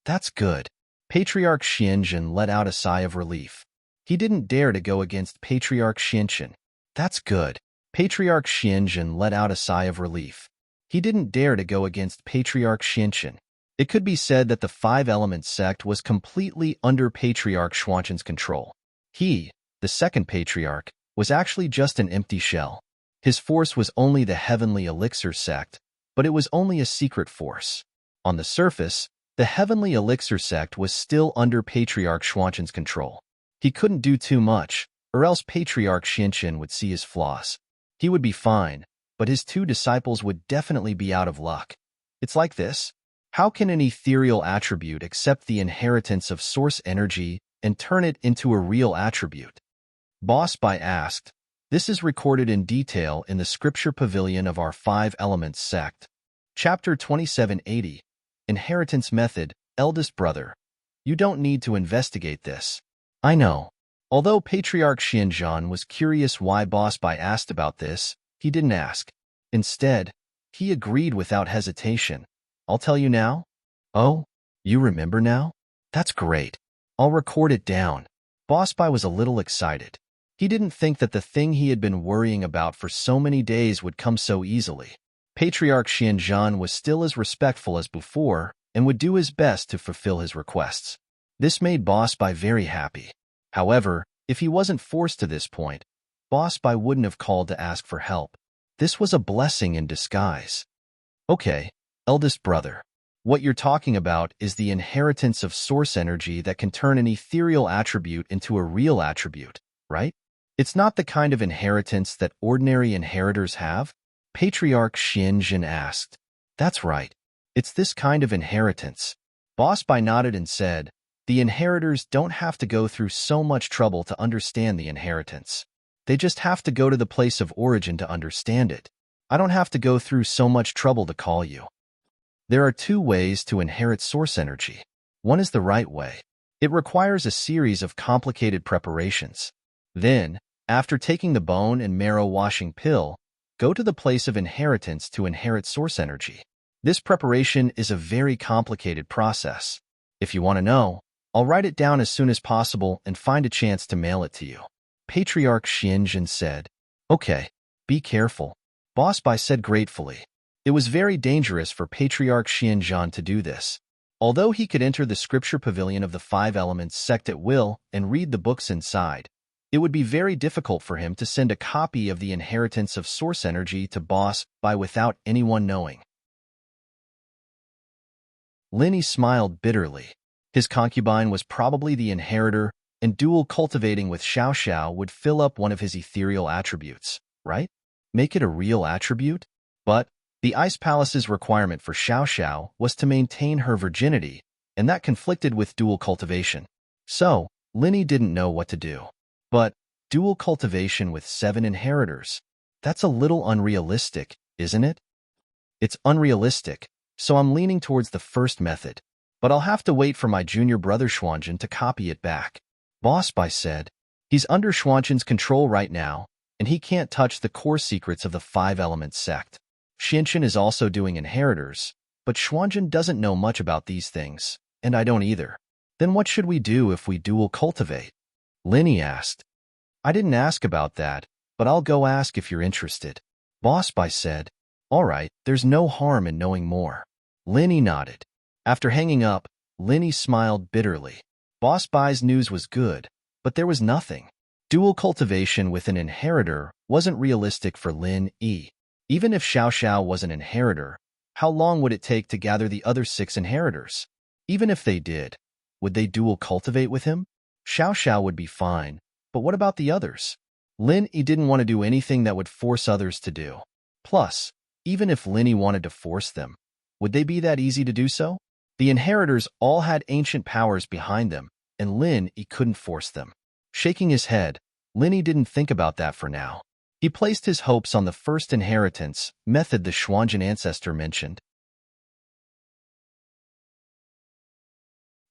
That's good. Patriarch Xianzhen let out a sigh of relief. He didn't dare to go against Patriarch Xianzhen. That's good. Patriarch Xianzhen let out a sigh of relief. He didn't dare to go against Patriarch Xianzhen. It could be said that the 5 Elements sect was completely under Patriarch Xuanzhen's control. He, the second patriarch, was actually just an empty shell. His force was only the heavenly elixir sect, but it was only a secret force. On the surface, the heavenly elixir sect was still under Patriarch Xuanzhen's control. He couldn't do too much, or else Patriarch Xianzhen would see his flaws. He would be fine, but his 2 disciples would definitely be out of luck. It's like this. How can an ethereal attribute accept the inheritance of source energy and turn it into a real attribute? Boss Bai asked. This is recorded in detail in the scripture pavilion of our 5 Elements sect. Chapter 2780. Inheritance Method, Eldest Brother. You don't need to investigate this. I know. Although Patriarch Xianzhen was curious why Boss Bai asked about this, he didn't ask. Instead, he agreed without hesitation. I'll tell you now. Oh, you remember now? That's great. I'll record it down. Boss Bai was a little excited. He didn't think that the thing he had been worrying about for so many days would come so easily. Patriarch Xianzhen was still as respectful as before and would do his best to fulfill his requests. This made Boss Bai very happy. However, if he wasn't forced to this point, Boss Bai wouldn't have called to ask for help. This was a blessing in disguise. Okay, eldest brother. What you're talking about is the inheritance of source energy that can turn an ethereal attribute into a real attribute, right? It's not the kind of inheritance that ordinary inheritors have? Patriarch Xianzhen asked. That's right. It's this kind of inheritance. Boss Bai nodded and said, the inheritors don't have to go through so much trouble to understand the inheritance. They just have to go to the place of origin to understand it. I don't have to go through so much trouble to call you. There are 2 ways to inherit source energy. One is the right way. It requires a series of complicated preparations. Then, after taking the bone and marrow washing pill, go to the place of inheritance to inherit source energy. This preparation is a very complicated process. If you want to know, I'll write it down as soon as possible and find a chance to mail it to you. Patriarch Xianzhen said. Okay, be careful. Boss Bai said gratefully. It was very dangerous for Patriarch Xianzhen to do this. Although he could enter the scripture pavilion of the five elements sect at will and read the books inside, it would be very difficult for him to send a copy of the inheritance of source energy to Boss by without anyone knowing. Linny smiled bitterly. His concubine was probably the inheritor, and dual cultivating with Xiao Xiao would fill up one of his ethereal attributes, right? Make it a real attribute? But the Ice Palace's requirement for Xiao Xiao was to maintain her virginity, and that conflicted with dual cultivation. So, Linny didn't know what to do. But dual cultivation with 7 inheritors, that's a little unrealistic, isn't it? It's unrealistic, so I'm leaning towards the first method. But I'll have to wait for my junior brother Xuanzhen to copy it back. Boss Bai said, he's under Xuanzhen's control right now, and he can't touch the core secrets of the five elements sect. Xianzhen is also doing inheritors, but Xuanzhen doesn't know much about these things, and I don't either. Then what should we do if we dual cultivate? Linny asked. I didn't ask about that, but I'll go ask if you're interested. Boss Bai said, all right, there's no harm in knowing more. Linny nodded. After hanging up, Linny smiled bitterly. Boss Bai's news was good, but there was nothing. Dual cultivation with an inheritor wasn't realistic for Lin Yi. Even if Xiao Xiao was an inheritor, how long would it take to gather the other 6 inheritors? Even if they did, would they dual cultivate with him? Xiao Xiao would be fine, but what about the others? Lin Yi didn't want to do anything that would force others to do. Plus, even if Lin Yi wanted to force them, would they be that easy to do so? The inheritors all had ancient powers behind them, and Lin Yi couldn't force them. Shaking his head, Lin Yi didn't think about that for now. He placed his hopes on the first inheritance method the Xuanzhen ancestor mentioned.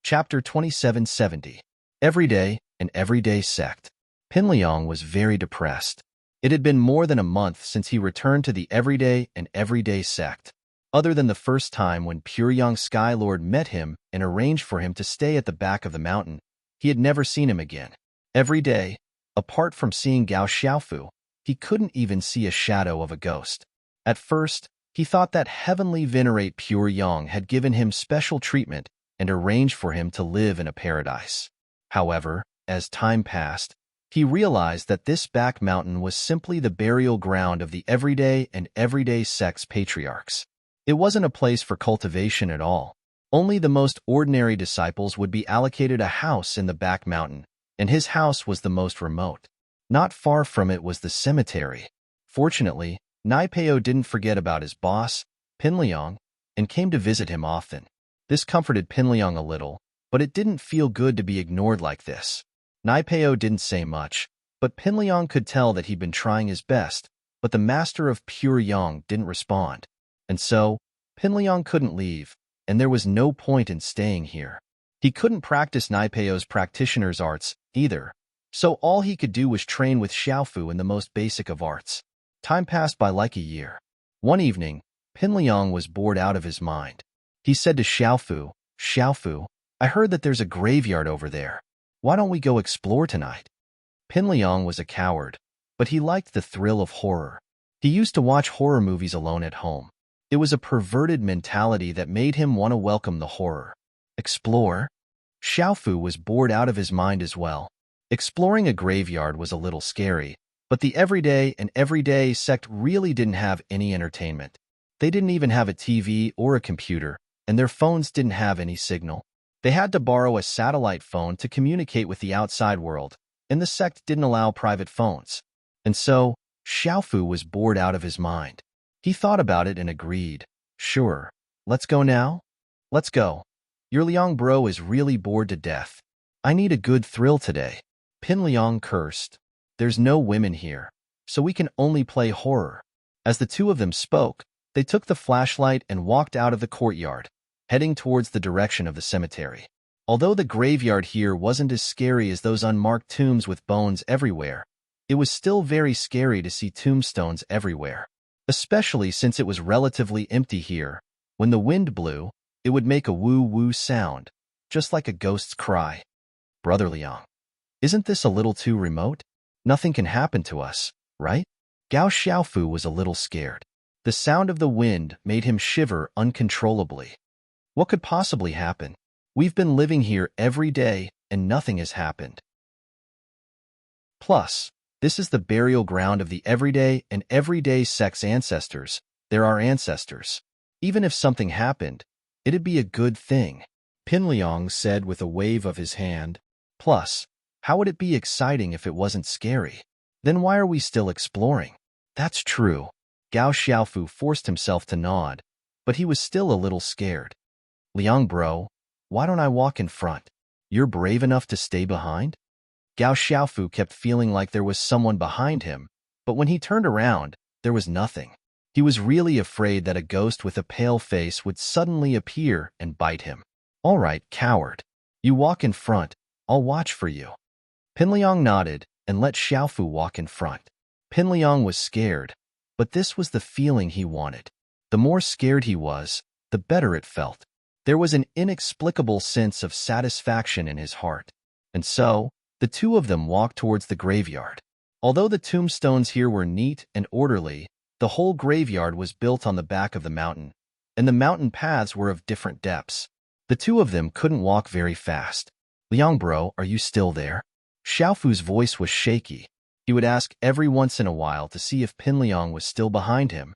Chapter 2770. Everyday, an Everyday Sect. Pinliang was very depressed. It had been more than a month since he returned to the Everyday and Everyday Sect. Other than the first time when Pure Young Sky Lord met him and arranged for him to stay at the back of the mountain, he had never seen him again. Every day, apart from seeing Gao Xiaofu, he couldn't even see a shadow of a ghost. At first, he thought that Heavenly Venerate Pure Yang had given him special treatment and arranged for him to live in a paradise. However, as time passed, he realized that this back mountain was simply the burial ground of the Everyday and Everyday Sect's patriarchs. It wasn't a place for cultivation at all. Only the most ordinary disciples would be allocated a house in the back mountain, and his house was the most remote. Not far from it was the cemetery. Fortunately, Naipeo didn't forget about his boss, Pinliang, and came to visit him often. This comforted Pinliang a little, but it didn't feel good to be ignored like this. Naipeo didn't say much, but Pinliang could tell that he'd been trying his best, but the master of Pure Yang didn't respond. And so, Pinliang couldn't leave, and there was no point in staying here. He couldn't practice Naipeo's practitioner's arts either, so all he could do was train with Xiaofu in the most basic of arts. Time passed by like a year. One evening, Pinliang was bored out of his mind. He said to Xiaofu, Xiaofu, I heard that there's a graveyard over there. Why don't we go explore tonight? Pinliang was a coward, but he liked the thrill of horror. He used to watch horror movies alone at home. It was a perverted mentality that made him want to welcome the horror. Explore? Xiaofu was bored out of his mind as well. Exploring a graveyard was a little scary, but the Everyday and Everyday Sect really didn't have any entertainment. They didn't even have a TV or a computer, and their phones didn't have any signal. They had to borrow a satellite phone to communicate with the outside world, and the sect didn't allow private phones. And so, Xiaofu was bored out of his mind. He thought about it and agreed. Sure, let's go now? Let's go. Your Liang bro is really bored to death. I need a good thrill today. Pinliang cursed. There's no women here, so we can only play horror. As the two of them spoke, they took the flashlight and walked out of the courtyard, heading towards the direction of the cemetery. Although the graveyard here wasn't as scary as those unmarked tombs with bones everywhere, it was still very scary to see tombstones everywhere. Especially since it was relatively empty here. When the wind blew, it would make a woo-woo sound, just like a ghost's cry. Brother Liang, isn't this a little too remote? Nothing can happen to us, right? Gao Xiaofu was a little scared. The sound of the wind made him shiver uncontrollably. What could possibly happen? We've been living here every day, and nothing has happened. Plus, this is the burial ground of the everyday and everyday sex ancestors. They're our ancestors. Even if something happened, it'd be a good thing, Pinliang said with a wave of his hand. Plus, how would it be exciting if it wasn't scary? Then why are we still exploring? That's true. Gao Xiaofu forced himself to nod, but he was still a little scared. Liang bro, why don't I walk in front? You're brave enough to stay behind? Gao Xiaofu kept feeling like there was someone behind him, but when he turned around, there was nothing. He was really afraid that a ghost with a pale face would suddenly appear and bite him. All right, coward. You walk in front. I'll watch for you. Pinliang nodded and let Xiaofu walk in front. Pinliang was scared, but this was the feeling he wanted. The more scared he was, the better it felt. There was an inexplicable sense of satisfaction in his heart. And so, the two of them walked towards the graveyard. Although the tombstones here were neat and orderly, the whole graveyard was built on the back of the mountain, and the mountain paths were of different depths. The two of them couldn't walk very fast. Liang bro, are you still there? Xiaofu's voice was shaky. He would ask every once in a while to see if Pinliang was still behind him.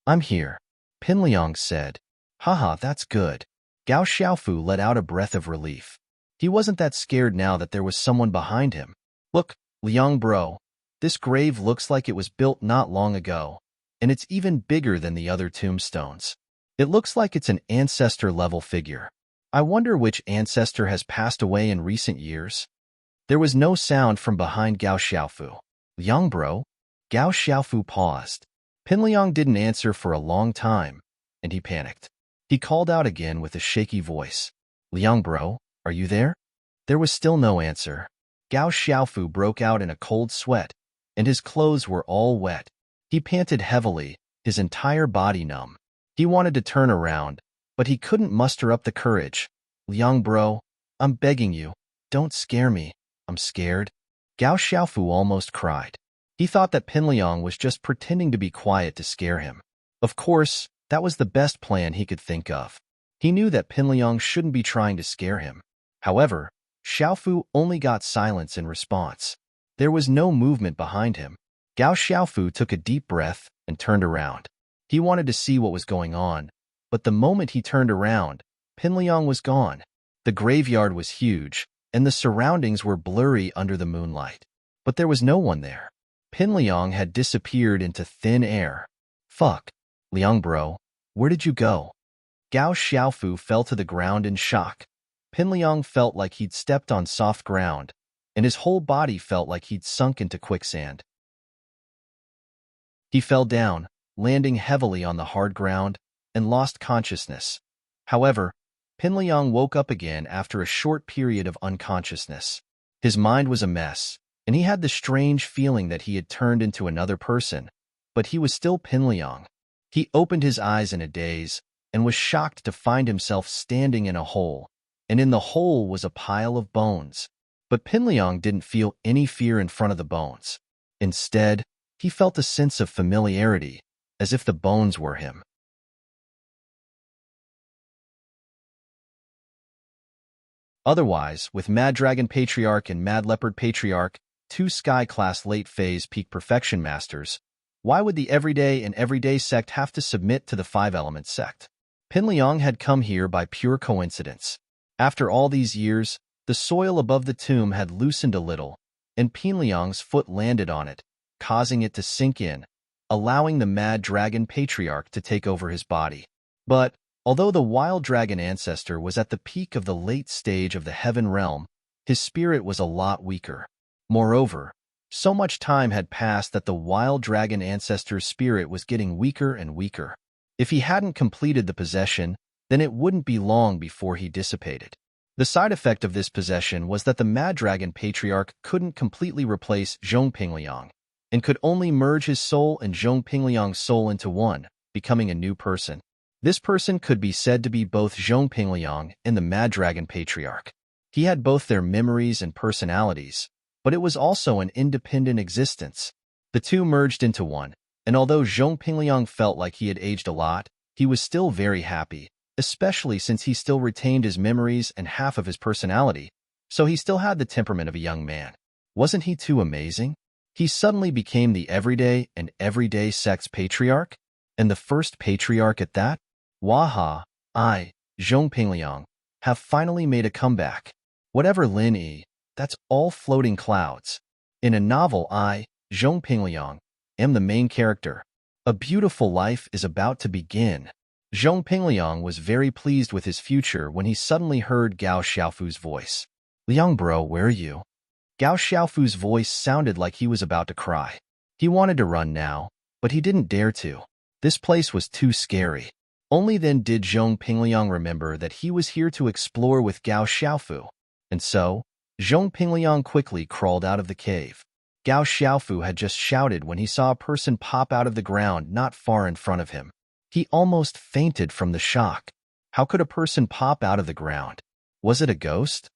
I'm here, Pinliang said. Haha, that's good. Gao Xiaofu let out a breath of relief. He wasn't that scared now that there was someone behind him. Look, Liang bro, this grave looks like it was built not long ago, and it's even bigger than the other tombstones. It looks like it's an ancestor-level figure. I wonder which ancestor has passed away in recent years. There was no sound from behind Gao Xiaofu. Liang bro? Gao Xiaofu paused. Pinliang didn't answer for a long time, and he panicked. He called out again with a shaky voice. Liang bro, are you there? There was still no answer. Gao Xiaofu broke out in a cold sweat, and his clothes were all wet. He panted heavily, his entire body numb. He wanted to turn around, but he couldn't muster up the courage. Liang bro, I'm begging you, don't scare me. I'm scared. Gao Xiaofu almost cried. He thought that Pinliang was just pretending to be quiet to scare him. Of course, that was the best plan he could think of. He knew that Pinliang shouldn't be trying to scare him. However, Xiaofu only got silence in response. There was no movement behind him. Gao Xiaofu took a deep breath and turned around. He wanted to see what was going on, but the moment he turned around, Pinliang was gone. The graveyard was huge, and the surroundings were blurry under the moonlight. But there was no one there. Pinliang had disappeared into thin air. Fuck. Liang bro, where did you go? Gao Xiaofu fell to the ground in shock. Pinliang felt like he'd stepped on soft ground, and his whole body felt like he'd sunk into quicksand. He fell down, landing heavily on the hard ground, and lost consciousness. However, Pinliang woke up again after a short period of unconsciousness. His mind was a mess, and he had the strange feeling that he had turned into another person, but he was still Pinliang. He opened his eyes in a daze and was shocked to find himself standing in a hole, and in the hole was a pile of bones. But Pinliang didn't feel any fear in front of the bones. Instead, he felt a sense of familiarity, as if the bones were him. Otherwise, with Mad Dragon Patriarch and Mad Leopard Patriarch, two Sky-class late-phase peak perfection masters, why would the everyday and everyday sect have to submit to the five-element sect? Pinliang had come here by pure coincidence. After all these years, the soil above the tomb had loosened a little, and Pinliang's foot landed on it, causing it to sink in, allowing the Mad Dragon Patriarch to take over his body. But, although the Wild Dragon ancestor was at the peak of the late stage of the Heaven Realm, his spirit was a lot weaker. Moreover, so much time had passed that the Wild Dragon ancestor's spirit was getting weaker and weaker. If he hadn't completed the possession, then it wouldn't be long before he dissipated. The side effect of this possession was that the Mad Dragon Patriarch couldn't completely replace Zhong Pingliang, and could only merge his soul and Zhong Pingliang's soul into one, becoming a new person. This person could be said to be both Zhong Pingliang and the Mad Dragon Patriarch. He had both their memories and personalities, but it was also an independent existence. The two merged into one, and although Zhong Pingliang felt like he had aged a lot, he was still very happy, especially since he still retained his memories and half of his personality, so he still had the temperament of a young man. Wasn't he too amazing? He suddenly became the everyday sex patriarch, and the first patriarch at that. Waha, I, Zhong Pingliang, have finally made a comeback. Whatever Lin Yi, that's all floating clouds. In a novel, I, Zhong Pingliang, am the main character. A beautiful life is about to begin. Zhong Pingliang was very pleased with his future when he suddenly heard Gao Xiaofu's voice. Liang bro, where are you? Gao Xiaofu's voice sounded like he was about to cry. He wanted to run now, but he didn't dare to. This place was too scary. Only then did Zhong Pingliang remember that he was here to explore with Gao Xiaofu. And so, Zhong Pingliang quickly crawled out of the cave. Gao Xiaofu had just shouted when he saw a person pop out of the ground not far in front of him. He almost fainted from the shock. How could a person pop out of the ground? Was it a ghost?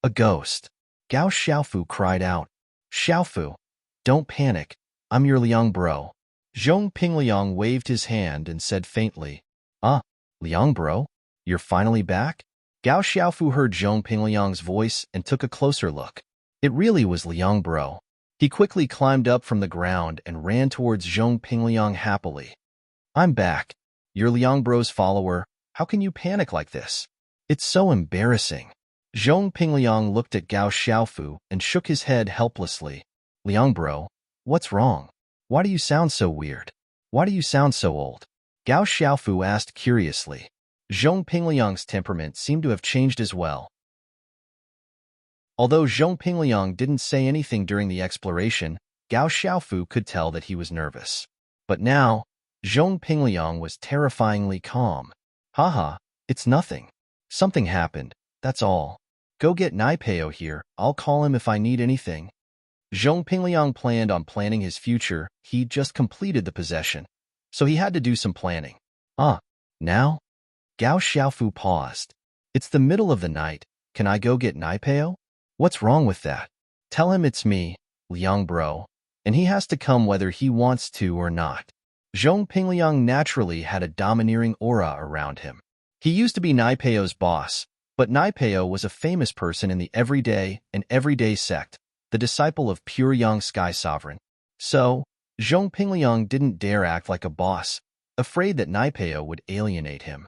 A ghost. Gao Xiaofu cried out. Xiaofu, don't panic. I'm your Liang bro. Zhong Pingliang waved his hand and said faintly, Liang bro, you're finally back? Gao Xiaofu heard Zhong Pingliang's voice and took a closer look. It really was Liang bro. He quickly climbed up from the ground and ran towards Zhong Pingliang happily. I'm back. You're Liang bro's follower. How can you panic like this? It's so embarrassing. Zhong Pingliang looked at Gao Xiaofu and shook his head helplessly. Liang bro, what's wrong? Why do you sound so weird? Why do you sound so old? Gao Xiaofu asked curiously. Zhong Pingliang's temperament seemed to have changed as well. Although Zhong Pingliang didn't say anything during the exploration, Gao Xiaofu could tell that he was nervous. But now, Zhong Pingliang was terrifyingly calm. Haha, it's nothing. Something happened, that's all. Go get Naipeo here, I'll call him if I need anything. Zhong Pingliang planned on planning his future. He'd just completed the possession, so he had to do some planning. Now? Gao Xiaofu paused. It's the middle of the night. Can I go get Naipeo? What's wrong with that? Tell him it's me, Liang bro, and he has to come whether he wants to or not. Zhong Pingliang naturally had a domineering aura around him. He used to be Naipeo's boss, but Naipeo was a famous person in the everyday sect, the disciple of pure young sky sovereign. So, Zhong Pingliang didn't dare act like a boss, afraid that Naipeo would alienate him.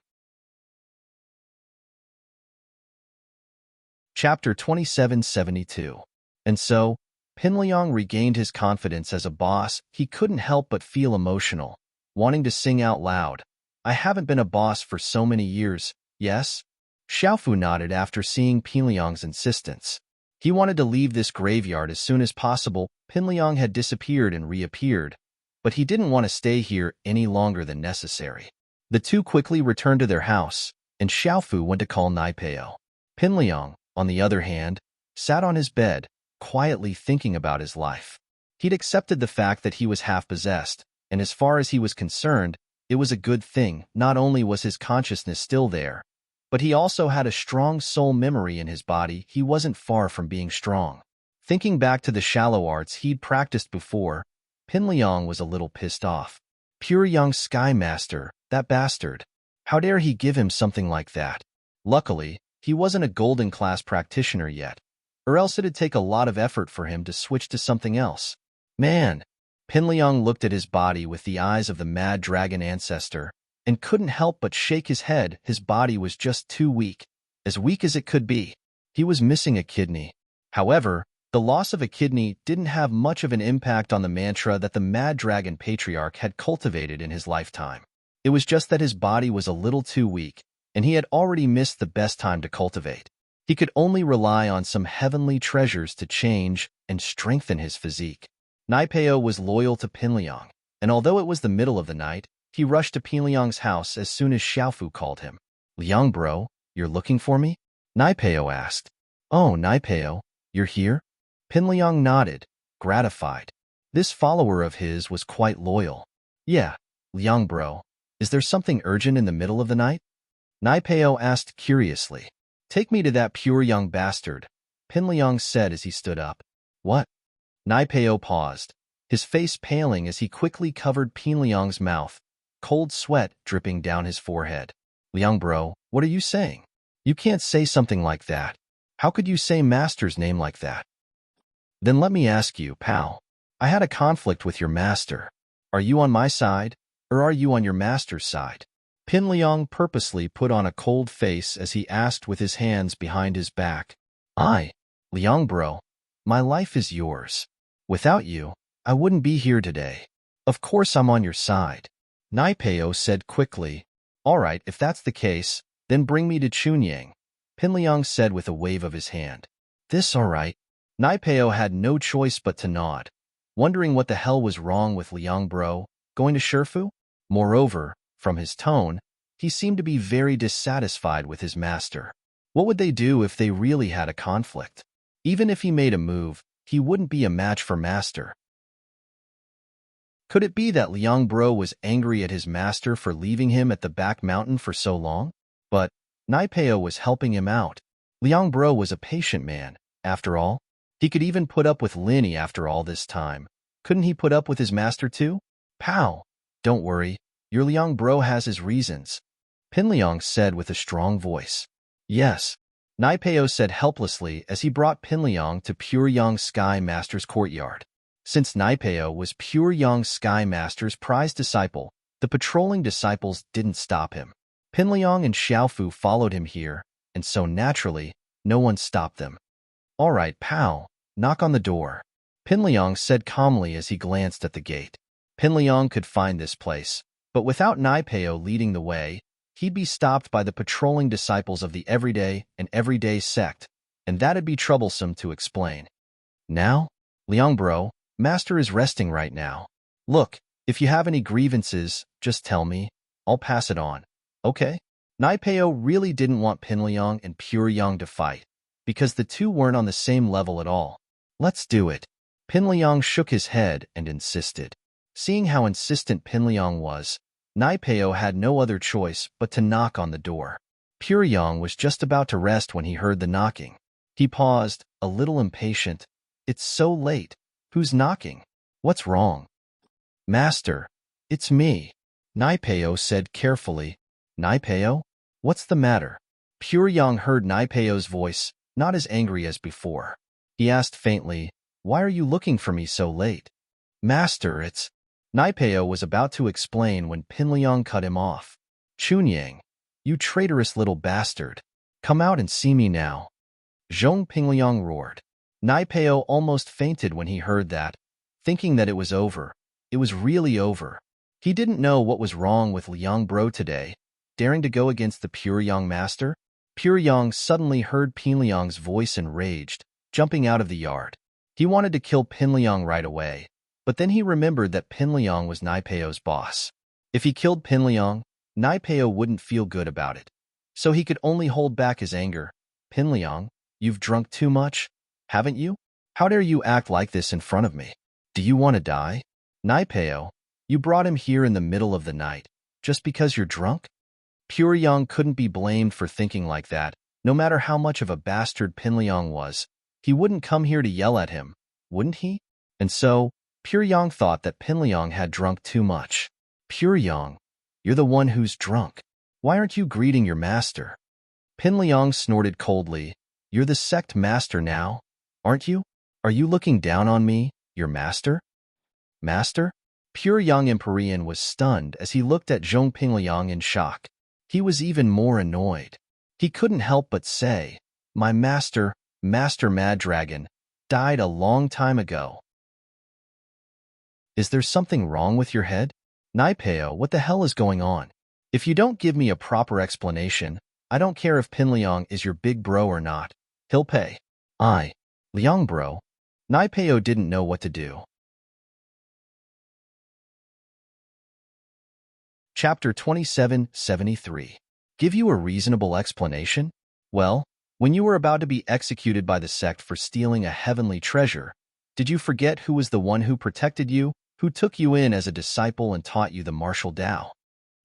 Chapter 2772. And so, Pingliang regained his confidence as a boss. He couldn't help but feel emotional, wanting to sing out loud. I haven't been a boss for so many years, yes? Xiaofu nodded after seeing Pingliang's insistence. He wanted to leave this graveyard as soon as possible. Pingliang had disappeared and reappeared, but he didn't want to stay here any longer than necessary. The two quickly returned to their house, and Xiaofu went to call Naipeo. Pingliang, on the other hand, sat on his bed, quietly thinking about his life. He'd accepted the fact that he was half-possessed, and as far as he was concerned, it was a good thing. Not only was his consciousness still there, but he also had a strong soul memory in his body. He wasn't far from being strong. Thinking back to the shallow arts he'd practiced before, Pingliang was a little pissed off. Pure young Sky Master, that bastard. How dare he give him something like that? Luckily, he wasn't a golden class practitioner yet, or else it'd take a lot of effort for him to switch to something else. Man! Pingliang looked at his body with the eyes of the mad dragon ancestor, and couldn't help but shake his head. His body was just too weak, as weak as it could be. He was missing a kidney. However, the loss of a kidney didn't have much of an impact on the mantra that the Mad Dragon Patriarch had cultivated in his lifetime. It was just that his body was a little too weak, and he had already missed the best time to cultivate. He could only rely on some heavenly treasures to change and strengthen his physique. Naipeo was loyal to Pingliang, and although it was the middle of the night, he rushed to Pingliang's house as soon as Xiaofu called him. Liang bro, you're looking for me? Naipeo asked. Oh, Naipeo, you're here? Pingliang nodded, gratified. This follower of his was quite loyal. Yeah, Liang bro, is there something urgent in the middle of the night? Naipeo asked curiously. Take me to that pure young bastard, Pingliang said as he stood up. What? Naipeo paused, his face paling as he quickly covered Pingliang's mouth, cold sweat dripping down his forehead. Liang bro, what are you saying? You can't say something like that. How could you say master's name like that? Then let me ask you, pal. I had a conflict with your master. Are you on my side, or are you on your master's side? Pin Liang purposely put on a cold face as he asked with his hands behind his back. Liang bro, my life is yours. Without you, I wouldn't be here today. Of course I'm on your side. Naipeo said quickly. All right, if that's the case, then bring me to Chunyang, Pin Liang said with a wave of his hand. This all right? Naipeo had no choice but to nod, wondering what the hell was wrong with Liang bro, going to Shifu? Moreover, from his tone, he seemed to be very dissatisfied with his master. What would they do if they really had a conflict? Even if he made a move, he wouldn't be a match for master. Could it be that Liang bro was angry at his master for leaving him at the back mountain for so long? But Naipeo was helping him out. Liang bro was a patient man, after all. He could even put up with Linny after all this time. Couldn't he put up with his master too? Pow! Don't worry, your Liang bro has his reasons, Pin Liang said with a strong voice. Yes, Naipeo said helplessly as he brought Pin Liang to Pure Yang Sky Master's courtyard. Since Naipeo was Pure Yang Sky Master's prized disciple, the patrolling disciples didn't stop him. Pin Liang and Xiaofu followed him here, and so naturally, no one stopped them. All right, pal, knock on the door, Pin Liang said calmly as he glanced at the gate. Pin Liang could find this place, but without Naipeo leading the way, he'd be stopped by the patrolling disciples of the Everyday and Everyday sect, and that'd be troublesome to explain. Now? Liang bro, master is resting right now. Look, if you have any grievances, just tell me. I'll pass it on. Okay? Naipeo really didn't want Pin Liang and Pure Yang to fight, because the two weren't on the same level at all. Let's do it. Pin Liang shook his head and insisted. Seeing how insistent Pin Liang was, Naipeo had no other choice but to knock on the door. Pure Yang was just about to rest when he heard the knocking. He paused, a little impatient. It's so late. Who's knocking? What's wrong? Master, it's me, Naipeo said carefully. Naipeo? What's the matter? Pure Yang heard Naipeo's voice, not as angry as before. He asked faintly, why are you looking for me so late? Master, it's... Naipeo was about to explain when Pin Liang cut him off. Chunyang, you traitorous little bastard. Come out and see me now. Zhong Pin Liang roared. Naipeo almost fainted when he heard that, thinking that it was over. It was really over. He didn't know what was wrong with Liang bro today, daring to go against the Pure Yang master. Pure Yang suddenly heard Pin Liang's voice and raged, jumping out of the yard. He wanted to kill Pin Liang right away, but then he remembered that Pin Liang was Naipeo's boss. If he killed Pin Liang, Naipeo wouldn't feel good about it. So he could only hold back his anger. Pin Liang, you've drunk too much, haven't you? How dare you act like this in front of me? Do you want to die? Naipeo, you brought him here in the middle of the night, just because you're drunk? Pure Yang couldn't be blamed for thinking like that. No matter how much of a bastard Pin Liang was, he wouldn't come here to yell at him, wouldn't he? And so, Pure Yang thought that Pin Liang had drunk too much. Pure Yang, you're the one who's drunk. Why aren't you greeting your master? Pin Liang snorted coldly. You're the sect master now, aren't you? Are you looking down on me, your master? Master? Pure Yang Empyrean was stunned as he looked at Zhong Pin Liang in shock. He was even more annoyed. He couldn't help but say, my master, Master Mad Dragon, died a long time ago. Is there something wrong with your head? Naipeo, what the hell is going on? If you don't give me a proper explanation, I don't care if Pin Liang is your big bro or not. He'll pay. Liang bro. Naipeo didn't know what to do. Chapter 2773. Give you a reasonable explanation? Well, when you were about to be executed by the sect for stealing a heavenly treasure, did you forget who was the one who protected you, who took you in as a disciple and taught you the martial Tao?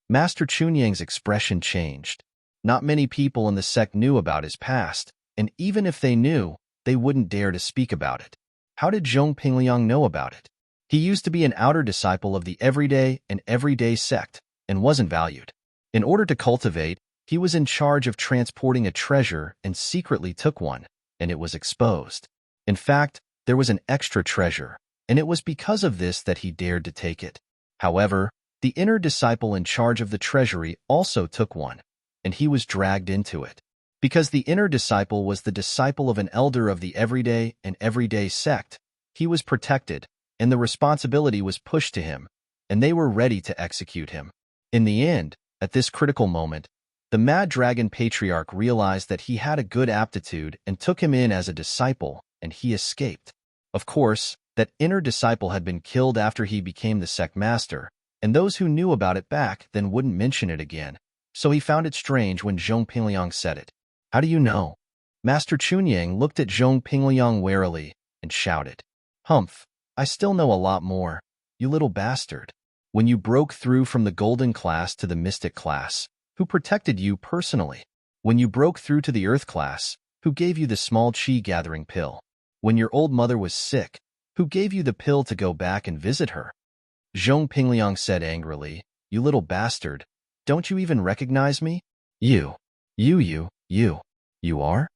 Master Chunyang's expression changed. Not many people in the sect knew about his past, and even if they knew, they wouldn't dare to speak about it. How did Zhong Pin Liang know about it? He used to be an outer disciple of the Everyday and Everyday sect, and wasn't valued. In order to cultivate, He was in charge of transporting a treasure and secretly took one, and it was exposed. In fact, there was an extra treasure, and it was because of this that he dared to take it. However, the inner disciple in charge of the treasury also took one, and he was dragged into it. Because the inner disciple was the disciple of an elder of the everyday sect, he was protected, and the responsibility was pushed to him, and they were ready to execute him. In the end, at this critical moment, the Mad Dragon Patriarch realized that he had a good aptitude and took him in as a disciple, and he escaped. Of course, that inner disciple had been killed after he became the sect master, and those who knew about it back then wouldn't mention it again, so he found it strange when Zhong Pingliang said it. "How do you know?" Master Chunyang looked at Zhong Pingliang warily and shouted, "Humph, I still know a lot more, you little bastard. When you broke through from the golden class to the mystic class, who protected you personally? When you broke through to the earth class, who gave you the small chi-gathering pill? When your old mother was sick, who gave you the pill to go back and visit her?" Zhong Pingliang said angrily, "You little bastard, don't you even recognize me? You are?"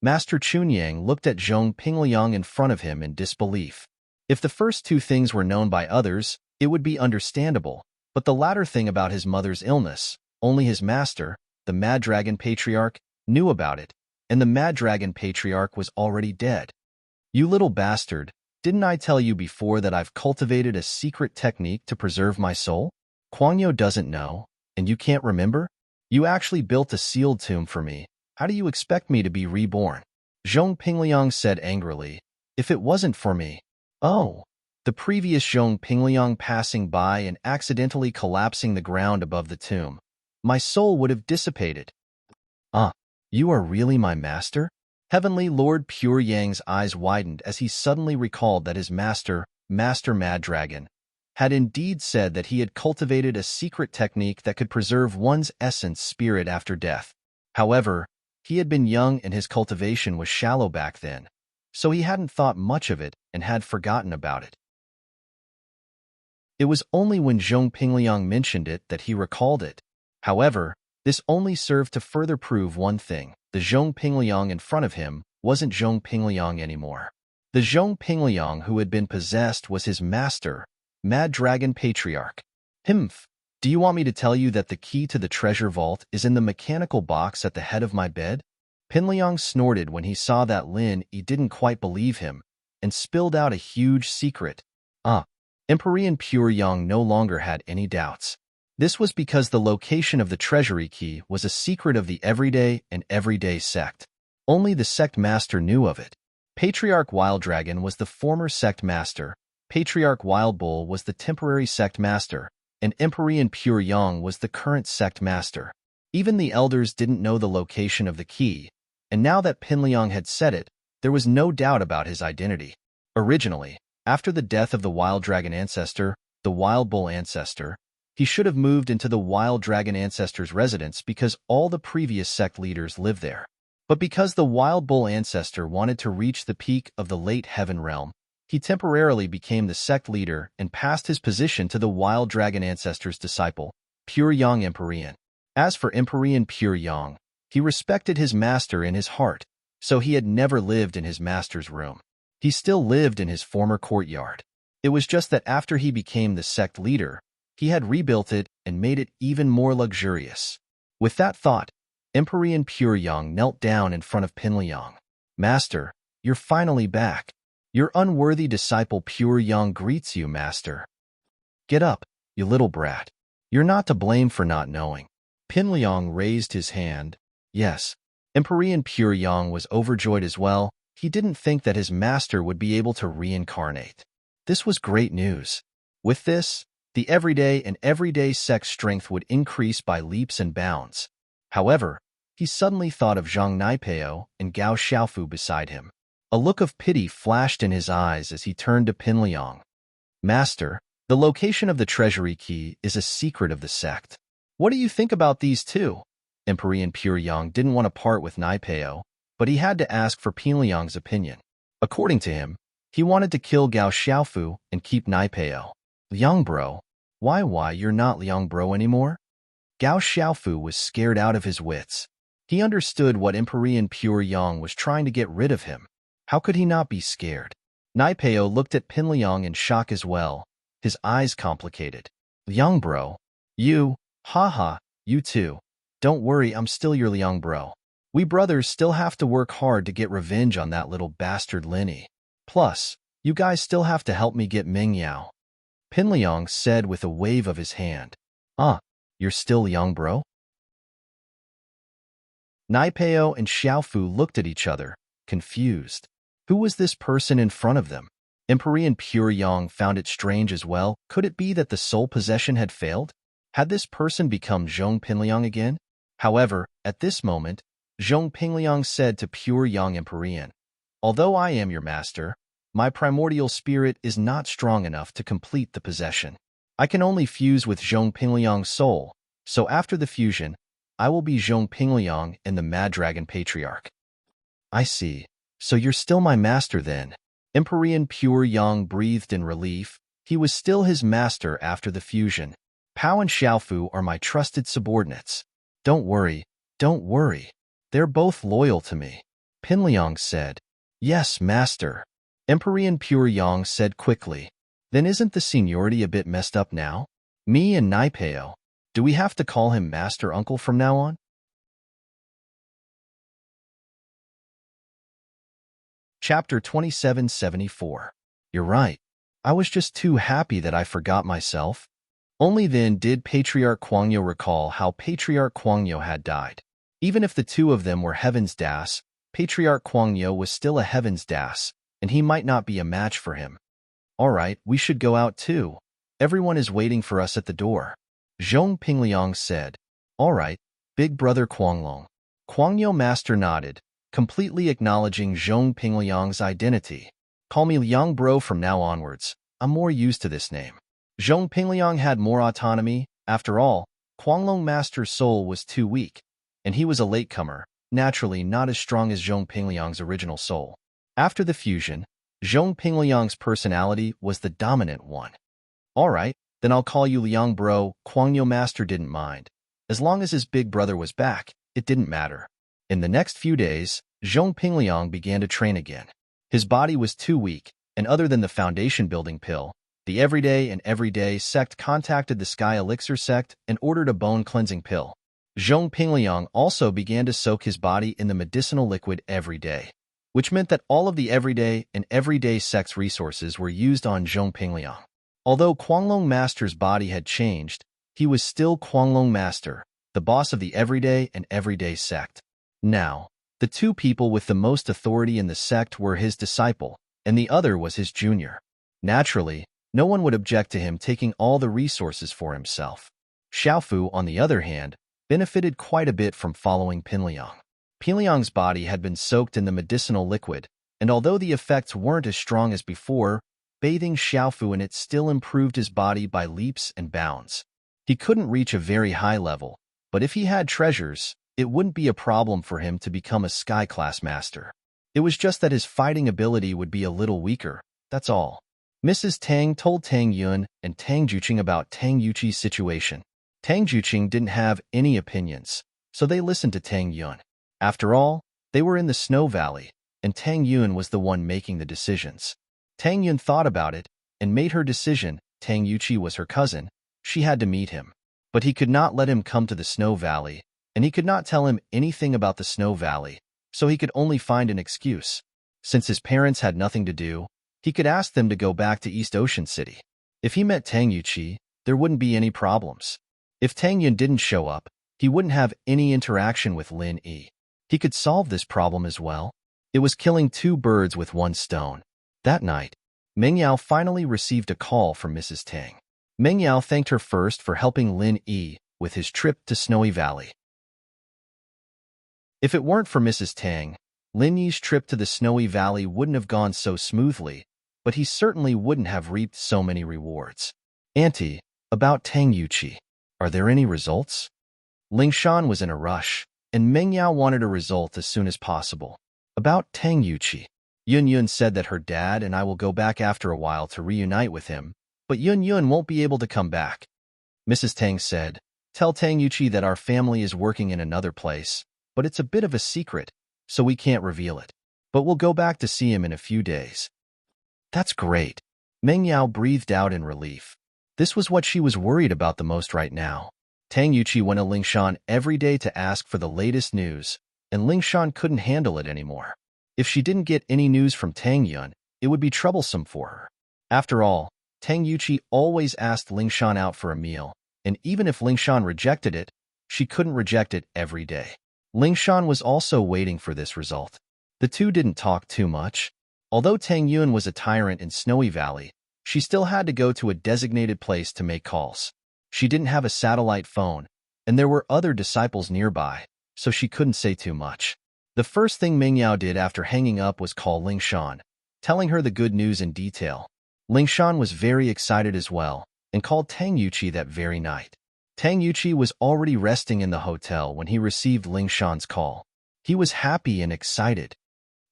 Master Chunyang looked at Zhong Pingliang in front of him in disbelief. If the first two things were known by others, it would be understandable, but the latter thing about his mother's illness, only his master, the Mad Dragon Patriarch, knew about it, and the Mad Dragon Patriarch was already dead. "You little bastard, didn't I tell you before that I've cultivated a secret technique to preserve my soul? Guangyo doesn't know, and you can't remember? You actually built a sealed tomb for me. How do you expect me to be reborn?" Zhong Pingliang said angrily, "If it wasn't for me." Oh, the previous Zhong Pingliang passing by and accidentally collapsing the ground above the tomb. "My soul would have dissipated." You are really my master?" Heavenly Lord Pure Yang's eyes widened as he suddenly recalled that his Master Mad Dragon, had indeed said that he had cultivated a secret technique that could preserve one's essence spirit after death. However, he had been young and his cultivation was shallow back then, so he hadn't thought much of it and had forgotten about it. It was only when Zhong Pingliang mentioned it that he recalled it. However, this only served to further prove one thing: the Zhong Pingliang in front of him wasn't Zhong Pingliang anymore. The Zhong Pingliang who had been possessed was his master, Mad Dragon Patriarch. "Humph, do you want me to tell you that the key to the treasure vault is in the mechanical box at the head of my bed?" Pingliang snorted when he saw that Lin Yi didn't quite believe him, and spilled out a huge secret. Empyrean Pure Yang no longer had any doubts. This was because the location of the treasury key was a secret of the everyday sect. Only the sect master knew of it. Patriarch Wild Dragon was the former sect master, Patriarch Wild Bull was the temporary sect master, and Empyrean Pure Yang was the current sect master. Even the elders didn't know the location of the key, and now that Pingliang had said it, there was no doubt about his identity. Originally, after the death of the Wild Dragon ancestor, the Wild Bull ancestor, he should have moved into the Wild Dragon ancestor's residence because all the previous sect leaders lived there. But because the Wild Bull ancestor wanted to reach the peak of the late heaven realm, he temporarily became the sect leader and passed his position to the Wild Dragon ancestor's disciple, Pure Yang Empyrean. As for Empyrean Pure Yang, he respected his master in his heart, so he had never lived in his master's room. He still lived in his former courtyard. It was just that after he became the sect leader, he had rebuilt it and made it even more luxurious. With that thought, Empyrean Pure Yang knelt down in front of Pingliang. "Master, you're finally back. Your unworthy disciple Pure Yang greets you, Master." "Get up, you little brat. You're not to blame for not knowing." Pingliang raised his hand. Yes, Empyrean Pure Yang was overjoyed as well. He didn't think that his master would be able to reincarnate. This was great news. With this, the everyday sect's strength would increase by leaps and bounds. However, he suddenly thought of Zhang Naipeo and Gao Xiaofu beside him. A look of pity flashed in his eyes as he turned to Pingliang. "Master, the location of the treasury key is a secret of the sect. What do you think about these two?" Empyrean Pure Yang didn't want to part with Naipeo, but he had to ask for Pingliang's opinion. According to him, he wanted to kill Gao Xiaofu and keep Naipeo. "Liang bro, why you're not Liang bro anymore?" Gao Xiaofu was scared out of his wits. He understood what Empyrean Pure Yang was trying to get rid of him. How could he not be scared? Naipeo looked at Pinliang in shock as well, his eyes complicated. Liang bro. You, haha, you too. Don't worry, I'm still your Liang bro. We brothers still have to work hard to get revenge on that little bastard Linny. Plus, you guys still have to help me get Ming Yao. Pinliang said with a wave of his hand. You're still Liang bro? Naipeo and Xiaofu looked at each other, confused. Who was this person in front of them? Empyrean Pure Yang found it strange as well. Could it be that the soul possession had failed? Had this person become Zhong Pinliang again? However, at this moment, Zhong Pinliang said to Pure Yang Empyrean, although I am your master, my primordial spirit is not strong enough to complete the possession. I can only fuse with Zhong Pingliang's soul, so after the fusion, I will be Zhong Pingliang and the Mad Dragon Patriarch. I see. So you're still my master then. Empyrean Pure Yang breathed in relief. He was still his master after the fusion. Pao and Xiaofu are my trusted subordinates. Don't worry. They're both loyal to me. Pinliang said. Yes, master. Empyrean Pure Yang said quickly. Then isn't the seniority a bit messed up now? Me and Naipeo. Do we have to call him Master Uncle from now on? Chapter 2774. You're right. I was just too happy that I forgot myself. Only then did Patriarch Kuangyo recall how Patriarch Kuangyo had died. Even if the two of them were Heaven's Das, Patriarch Kuangyo was still a Heaven's Das, and he might not be a match for him. All right, we should go out too. Everyone is waiting for us at the door. Zhong Pingliang said. All right, big brother Kuanglong. Kuangyo master nodded, completely acknowledging Zhong Pingliang's identity. Call me Liang bro from now onwards. I'm more used to this name. Zhong Pingliang had more autonomy. After all, Kuanglong master's soul was too weak, and he was a latecomer, naturally not as strong as Zhong Pingliang's original soul. After the fusion, Zhong Pingliang's personality was the dominant one. All right, then I'll call you Liang bro. Kuangyo master didn't mind. As long as his big brother was back, it didn't matter. In the next few days, Zhong Pingliang began to train again. His body was too weak, and other than the foundation building pill, the Everyday sect contacted the Sky Elixir sect and ordered a bone cleansing pill. Zhong Pingliang also began to soak his body in the medicinal liquid every day, which meant that all of the Everyday sect's resources were used on Zhong Pingliang. Although Kuanglong Master's body had changed, he was still Kuanglong Master, the boss of the Everyday sect. Now, the two people with the most authority in the sect were his disciple, and the other was his junior. Naturally, no one would object to him taking all the resources for himself. Xiaofu, on the other hand, benefited quite a bit from following Pinliang. Pinliang's body had been soaked in the medicinal liquid, and although the effects weren't as strong as before, bathing Xiaofu in it still improved his body by leaps and bounds. He couldn't reach a very high level, but if he had treasures, it wouldn't be a problem for him to become a sky-class master. It was just that his fighting ability would be a little weaker, that's all. Mrs. Tang told Tang Yun and Tang Juqing about Tang Yuqi's situation. Tang Juqing didn't have any opinions, so they listened to Tang Yun. After all, they were in the Snow Valley, and Tang Yun was the one making the decisions. Tang Yun thought about it and made her decision. Tang Yuqi was her cousin. She had to meet him. But he could not let him come to the Snow Valley, and he could not tell him anything about the Snow Valley, so he could only find an excuse. Since his parents had nothing to do, he could ask them to go back to East Ocean City. If he met Tang Yuqi, there wouldn't be any problems. If Tang Yun didn't show up, he wouldn't have any interaction with Lin Yi. He could solve this problem as well. It was killing two birds with one stone. That night, Meng Yao finally received a call from Mrs. Tang. Meng Yao thanked her first for helping Lin Yi with his trip to Snowy Valley. If it weren't for Mrs. Tang, Lin Yi's trip to the Snowy Valley wouldn't have gone so smoothly, but he certainly wouldn't have reaped so many rewards. Auntie, about Tang Yuqi, are there any results? Ling Shan was in a rush, and Meng Yao wanted a result as soon as possible. About Tang Yuqi, Yun Yun said that her dad and I will go back after a while to reunite with him, but Yun Yun won't be able to come back. Mrs. Tang said, Tell Tang Yuqi that our family is working in another place, but it's a bit of a secret, so we can't reveal it. But we'll go back to see him in a few days. That's great. Meng Yao breathed out in relief. This was what she was worried about the most right now. Tang Yuqi went to Lingshan every day to ask for the latest news, and Lingshan couldn't handle it anymore. If she didn't get any news from Tang Yun, it would be troublesome for her. After all, Tang Yuqi always asked Lingshan out for a meal, and even if Lingshan rejected it, she couldn't reject it every day. Lingshan was also waiting for this result. The two didn't talk too much. Although Tang Yun was a tyrant in Snowy Valley, she still had to go to a designated place to make calls. She didn't have a satellite phone, and there were other disciples nearby, so she couldn't say too much. The first thing Meng Yao did after hanging up was call Lingshan, telling her the good news in detail. Lingshan was very excited as well, and called Tang Yuqi that very night. Tang Yuqi was already resting in the hotel when he received Lingshan's call. He was happy and excited.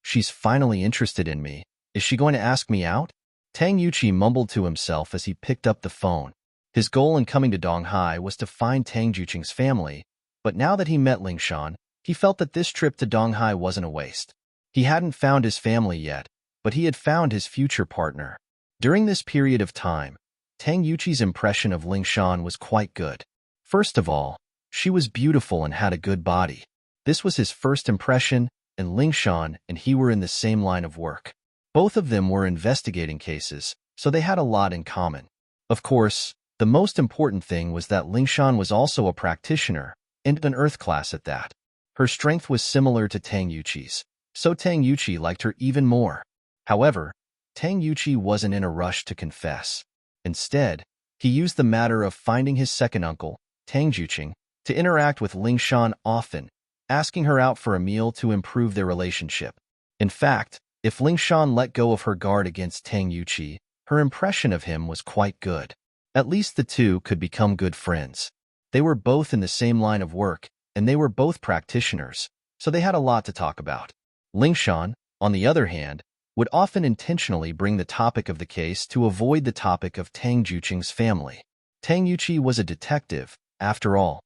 She's finally interested in me. Is she going to ask me out? Tang Yuqi mumbled to himself as he picked up the phone. His goal in coming to Donghai was to find Tang Juqing's family, but now that he met Lingshan, he felt that this trip to Donghai wasn't a waste. He hadn't found his family yet, but he had found his future partner. During this period of time, Tang Yuqi's impression of Lingshan was quite good. First of all, she was beautiful and had a good body. This was his first impression, and Lingshan and he were in the same line of work. Both of them were investigating cases, so they had a lot in common. Of course, the most important thing was that Lingshan was also a practitioner, and an earth class at that. Her strength was similar to Tang Yuqi's, so Tang Yuqi liked her even more. However, Tang Yuqi wasn't in a rush to confess. Instead, he used the matter of finding his second uncle, Tang Juqing, to interact with Lingshan often, asking her out for a meal to improve their relationship. In fact, if Lingshan let go of her guard against Tang Yuqi, her impression of him was quite good. At least the two could become good friends. They were both in the same line of work, and they were both practitioners, so they had a lot to talk about. Lingshan, on the other hand, would often intentionally bring the topic of the case to avoid the topic of Tang Juqing's family. Tang Yuqi was a detective, after all.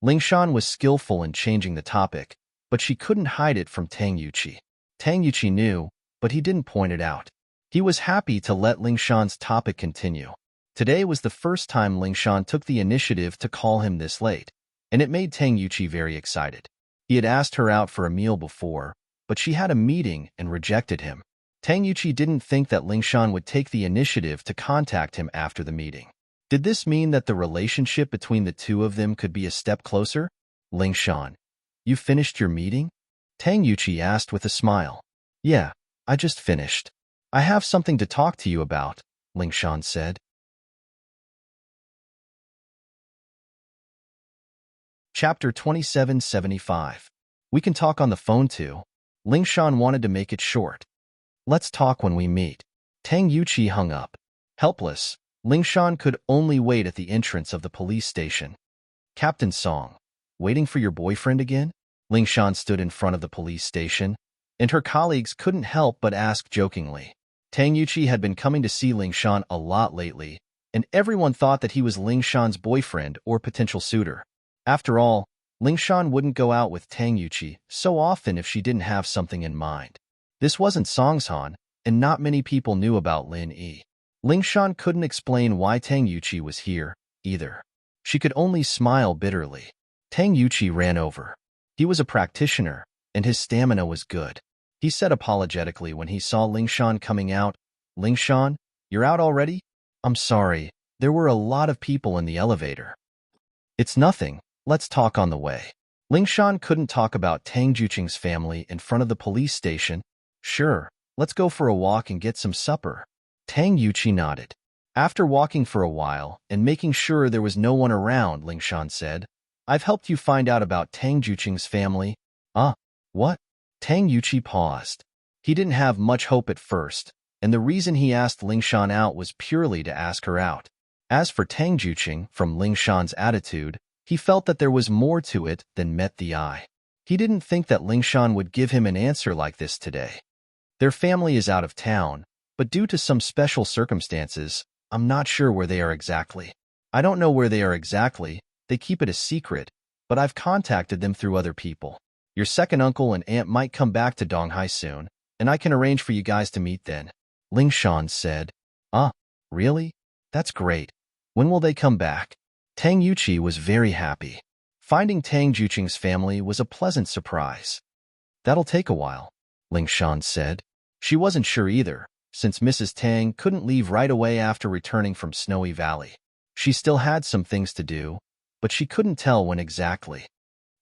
Lingshan was skillful in changing the topic, but she couldn't hide it from Tang Yuqi. Tang Yuqi knew, but he didn't point it out. He was happy to let Lingshan's topic continue. Today was the first time Lingshan took the initiative to call him this late, and it made Tang Yuqi very excited. He had asked her out for a meal before, but she had a meeting and rejected him. Tang Yuqi didn't think that Lingshan would take the initiative to contact him after the meeting. Did this mean that the relationship between the two of them could be a step closer? Lingshan, you finished your meeting? Tang Yuqi asked with a smile. Yeah, I just finished. I have something to talk to you about, Lingshan said. Chapter 2775. We can talk on the phone too. Lingshan wanted to make it short. Let's talk when we meet. Tang Yuqi hung up. Helpless, Lingshan could only wait at the entrance of the police station. Captain Song, waiting for your boyfriend again? Lingshan stood in front of the police station, and her colleagues couldn't help but ask jokingly. Tang Yuqi had been coming to see Lingshan a lot lately, and everyone thought that he was Lingshan's boyfriend or potential suitor. After all, Lingshan wouldn't go out with Tang Yuqi so often if she didn't have something in mind. This wasn't Songshan, and not many people knew about Lin Yi. Lingshan couldn't explain why Tang Yuqi was here, either. She could only smile bitterly. Tang Yuqi ran over. He was a practitioner, and his stamina was good. He said apologetically when he saw Lingshan coming out, Lingshan, you're out already? I'm sorry, there were a lot of people in the elevator. It's nothing, let's talk on the way. Lingshan couldn't talk about Tang Juqing's family in front of the police station. Sure, let's go for a walk and get some supper. Tang Yuqi nodded. After walking for a while and making sure there was no one around, Lingshan said, I've helped you find out about Tang Juqing's family. What? Tang Yuqi paused. He didn't have much hope at first, and the reason he asked Lingshan out was purely to ask her out. As for Tang Juqing, from Lingshan's attitude, he felt that there was more to it than met the eye. He didn't think that Lingshan would give him an answer like this today. Their family is out of town, but due to some special circumstances, I'm not sure where they are exactly. I don't know where they are exactly. They keep it a secret, but I've contacted them through other people. Your second uncle and aunt might come back to Donghai soon, and I can arrange for you guys to meet then. Ling Shan said. Ah, really? That's great. When will they come back? Tang Yuqi was very happy. Finding Tang Juqing's family was a pleasant surprise. That'll take a while, Ling Shan said. She wasn't sure either, since Mrs. Tang couldn't leave right away after returning from Snowy Valley. She still had some things to do, but she couldn't tell when exactly.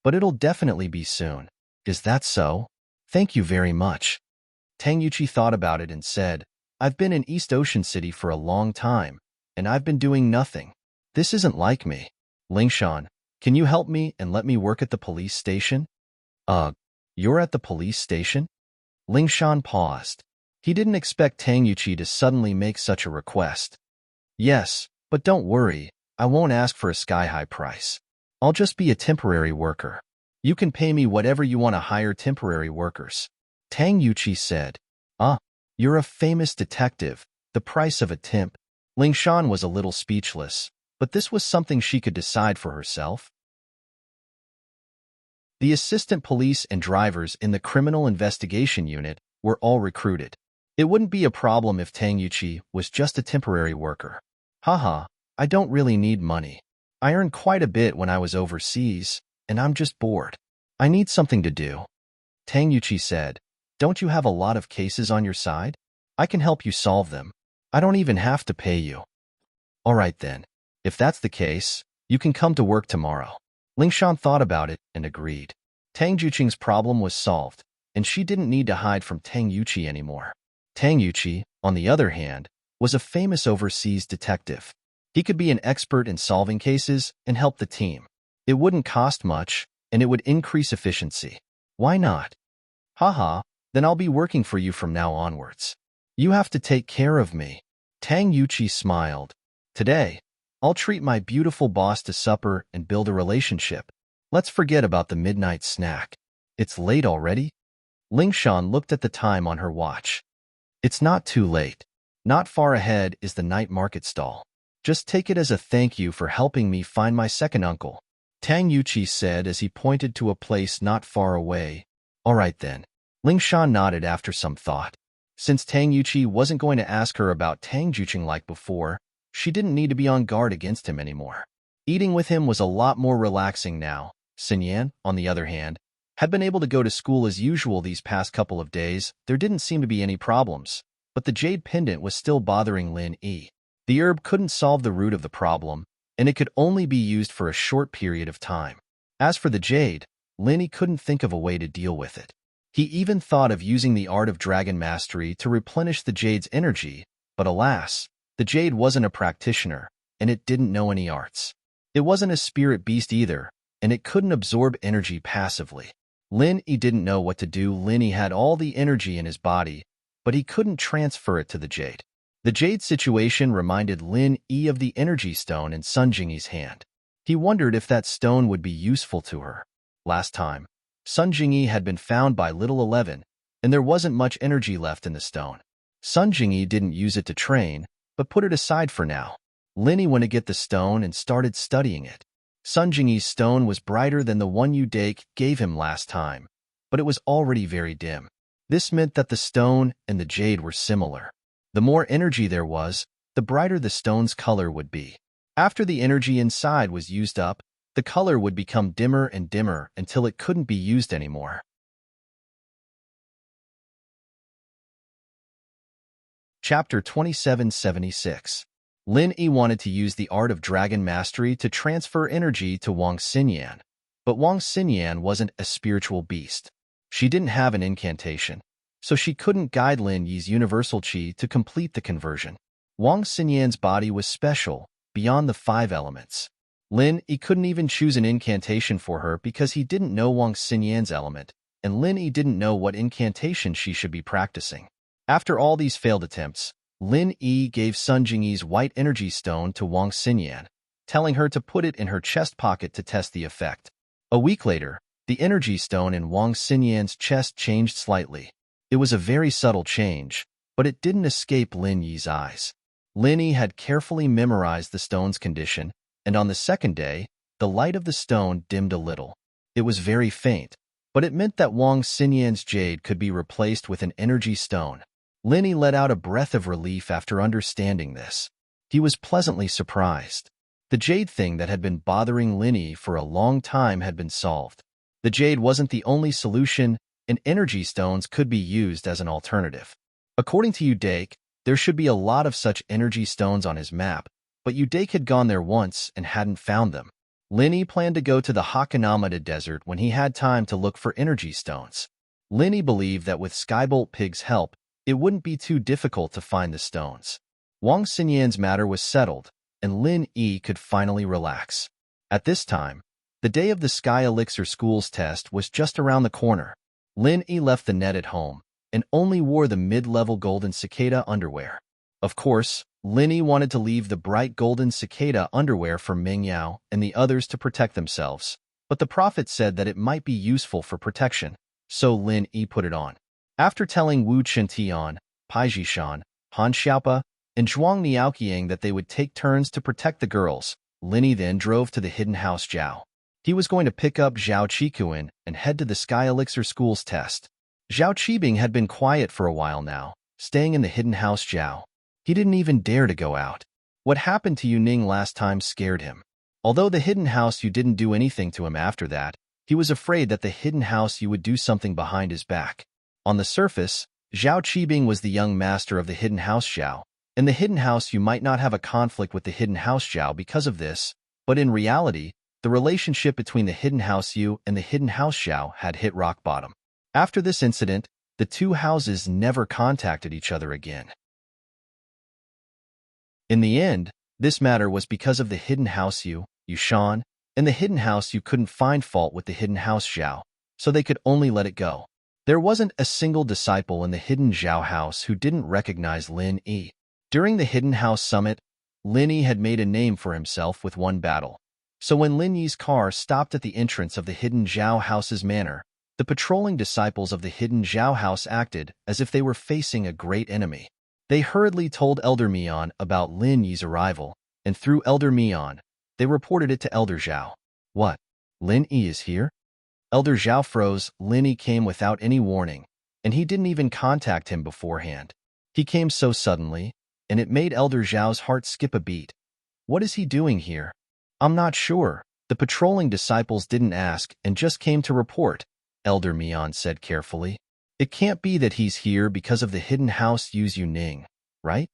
But it'll definitely be soon. Is that so? Thank you very much. Tang Yuqi thought about it and said, I've been in East Ocean City for a long time, and I've been doing nothing. This isn't like me. Ling Shan, can you help me and let me work at the police station? You're at the police station? Ling Shan paused. He didn't expect Tang Yuqi to suddenly make such a request. Yes, but don't worry, I won't ask for a sky-high price. I'll just be a temporary worker. You can pay me whatever you want to hire temporary workers. Tang Yuqi said. You're a famous detective. The price of a temp. Ling Shan was a little speechless, but this was something she could decide for herself. The assistant police and drivers in the criminal investigation unit were all recruited. It wouldn't be a problem if Tang Yuqi was just a temporary worker. Haha, I don't really need money. I earned quite a bit when I was overseas, and I'm just bored. I need something to do. Tang Yuqi said, Don't you have a lot of cases on your side? I can help you solve them. I don't even have to pay you. All right then. If that's the case, you can come to work tomorrow. Ling Shan thought about it and agreed. Tang Juqing's problem was solved, and she didn't need to hide from Tang Yuqi anymore. Tang Yuqi, on the other hand, was a famous overseas detective. He could be an expert in solving cases and help the team. It wouldn't cost much, and it would increase efficiency. Why not? Haha, then I'll be working for you from now onwards. You have to take care of me. Tang Yuqi smiled. Today, I'll treat my beautiful boss to supper and build a relationship. Let's forget about the midnight snack. It's late already? Ling Shan looked at the time on her watch. It's not too late. Not far ahead is the night market stall. Just take it as a thank you for helping me find my second uncle. Tang Yuqi said as he pointed to a place not far away. All right then. Ling Shan nodded after some thought. Since Tang Yuqi wasn't going to ask her about Tang Juqing like before, she didn't need to be on guard against him anymore. Eating with him was a lot more relaxing now. Sun Yan, on the other hand, had been able to go to school as usual these past couple of days. There didn't seem to be any problems, but the jade pendant was still bothering Lin Yi. The herb couldn't solve the root of the problem, and it could only be used for a short period of time. As for the jade, Lin Yi couldn't think of a way to deal with it. He even thought of using the art of dragon mastery to replenish the jade's energy, but alas, the jade wasn't a practitioner, and it didn't know any arts. It wasn't a spirit beast either, and it couldn't absorb energy passively. Lin Yi didn't know what to do. Lin Yi had all the energy in his body, but he couldn't transfer it to the jade. The jade situation reminded Lin Yi of the energy stone in Sun Jingyi's hand. He wondered if that stone would be useful to her. Last time, Sun Jingyi had been found by Little 11, and there wasn't much energy left in the stone. Sun Jingyi didn't use it to train, but put it aside for now. Lin Yi went to get the stone and started studying it. Sun Jingyi's stone was brighter than the one Yu Dake gave him last time, but it was already very dim. This meant that the stone and the jade were similar. The more energy there was, the brighter the stone's color would be. After the energy inside was used up, the color would become dimmer and dimmer until it couldn't be used anymore. Chapter 2776. Lin Yi wanted to use the art of dragon mastery to transfer energy to Wang Xinyan, but Wang Xinyan wasn't a spiritual beast. She didn't have an incantation, so she couldn't guide Lin Yi's universal qi to complete the conversion. Wang Xinyan's body was special, beyond the 5 elements. Lin Yi couldn't even choose an incantation for her because he didn't know Wang Xinyan's element, and Lin Yi didn't know what incantation she should be practicing. After all these failed attempts, Lin Yi gave Sun Jingyi's white energy stone to Wang Xinyan, telling her to put it in her chest pocket to test the effect. A week later, the energy stone in Wang Xinyan's chest changed slightly. It was a very subtle change, but it didn't escape Lin Yi's eyes. Lin Yi had carefully memorized the stone's condition, and on the second day, the light of the stone dimmed a little. It was very faint, but it meant that Wang Xinyan's jade could be replaced with an energy stone. Lin Yi let out a breath of relief after understanding this. He was pleasantly surprised. The jade thing that had been bothering Lin Yi for a long time had been solved. The jade wasn't the only solution, and energy stones could be used as an alternative. According to Udake, there should be a lot of such energy stones on his map, but Udake had gone there once and hadn't found them. Lin Yi planned to go to the Hakanamada Desert when he had time to look for energy stones. Lin Yi believed that with Skybolt Pig's help, it wouldn't be too difficult to find the stones. Wang Xinyan's matter was settled, and Lin Yi could finally relax. At this time, the day of the Sky Elixir School's test was just around the corner. Lin Yi left the net at home and only wore the mid-level golden cicada underwear. Of course, Lin Yi wanted to leave the bright golden cicada underwear for Ming Yao and the others to protect themselves, but the prophet said that it might be useful for protection, so Lin Yi put it on. After telling Wu Chintian, Pai Jishan, Han Xiaopa, and Zhuang Niaoqiang that they would take turns to protect the girls, Lin Yi then drove to the hidden house Zhao. He was going to pick up Zhao Qikuan and head to the Sky Elixir School's test. Zhao Qibing had been quiet for a while now, staying in the hidden house Zhao. He didn't even dare to go out. What happened to Yuning last time scared him. Although the hidden house Yu didn't do anything to him after that, he was afraid that the hidden house Yu would do something behind his back. On the surface, Zhao Qibing was the young master of the hidden house Zhao, and the hidden house Yu might not have a conflict with the hidden house Zhao because of this, but in reality, the relationship between the hidden house Yu and the hidden house Zhao had hit rock bottom. After this incident, the two houses never contacted each other again. In the end, this matter was because of the hidden house Yu, Yushan, and the hidden house Yu couldn't find fault with the hidden house Zhao, so they could only let it go. There wasn't a single disciple in the hidden Zhao house who didn't recognize Lin Yi. During the hidden house summit, Lin Yi had made a name for himself with one battle. So when Lin Yi's car stopped at the entrance of the hidden Zhao house's manor, the patrolling disciples of the hidden Zhao house acted as if they were facing a great enemy. They hurriedly told Elder Mian about Lin Yi's arrival, and through Elder Mian, they reported it to Elder Zhao. What? Lin Yi is here? Elder Zhao froze. Lin Yi came without any warning, and he didn't even contact him beforehand. He came so suddenly, and it made Elder Zhao's heart skip a beat. What is he doing here? I'm not sure. The patrolling disciples didn't ask and just came to report, Elder Mian said carefully. It can't be that he's here because of the hidden house Yu's Yuning, right?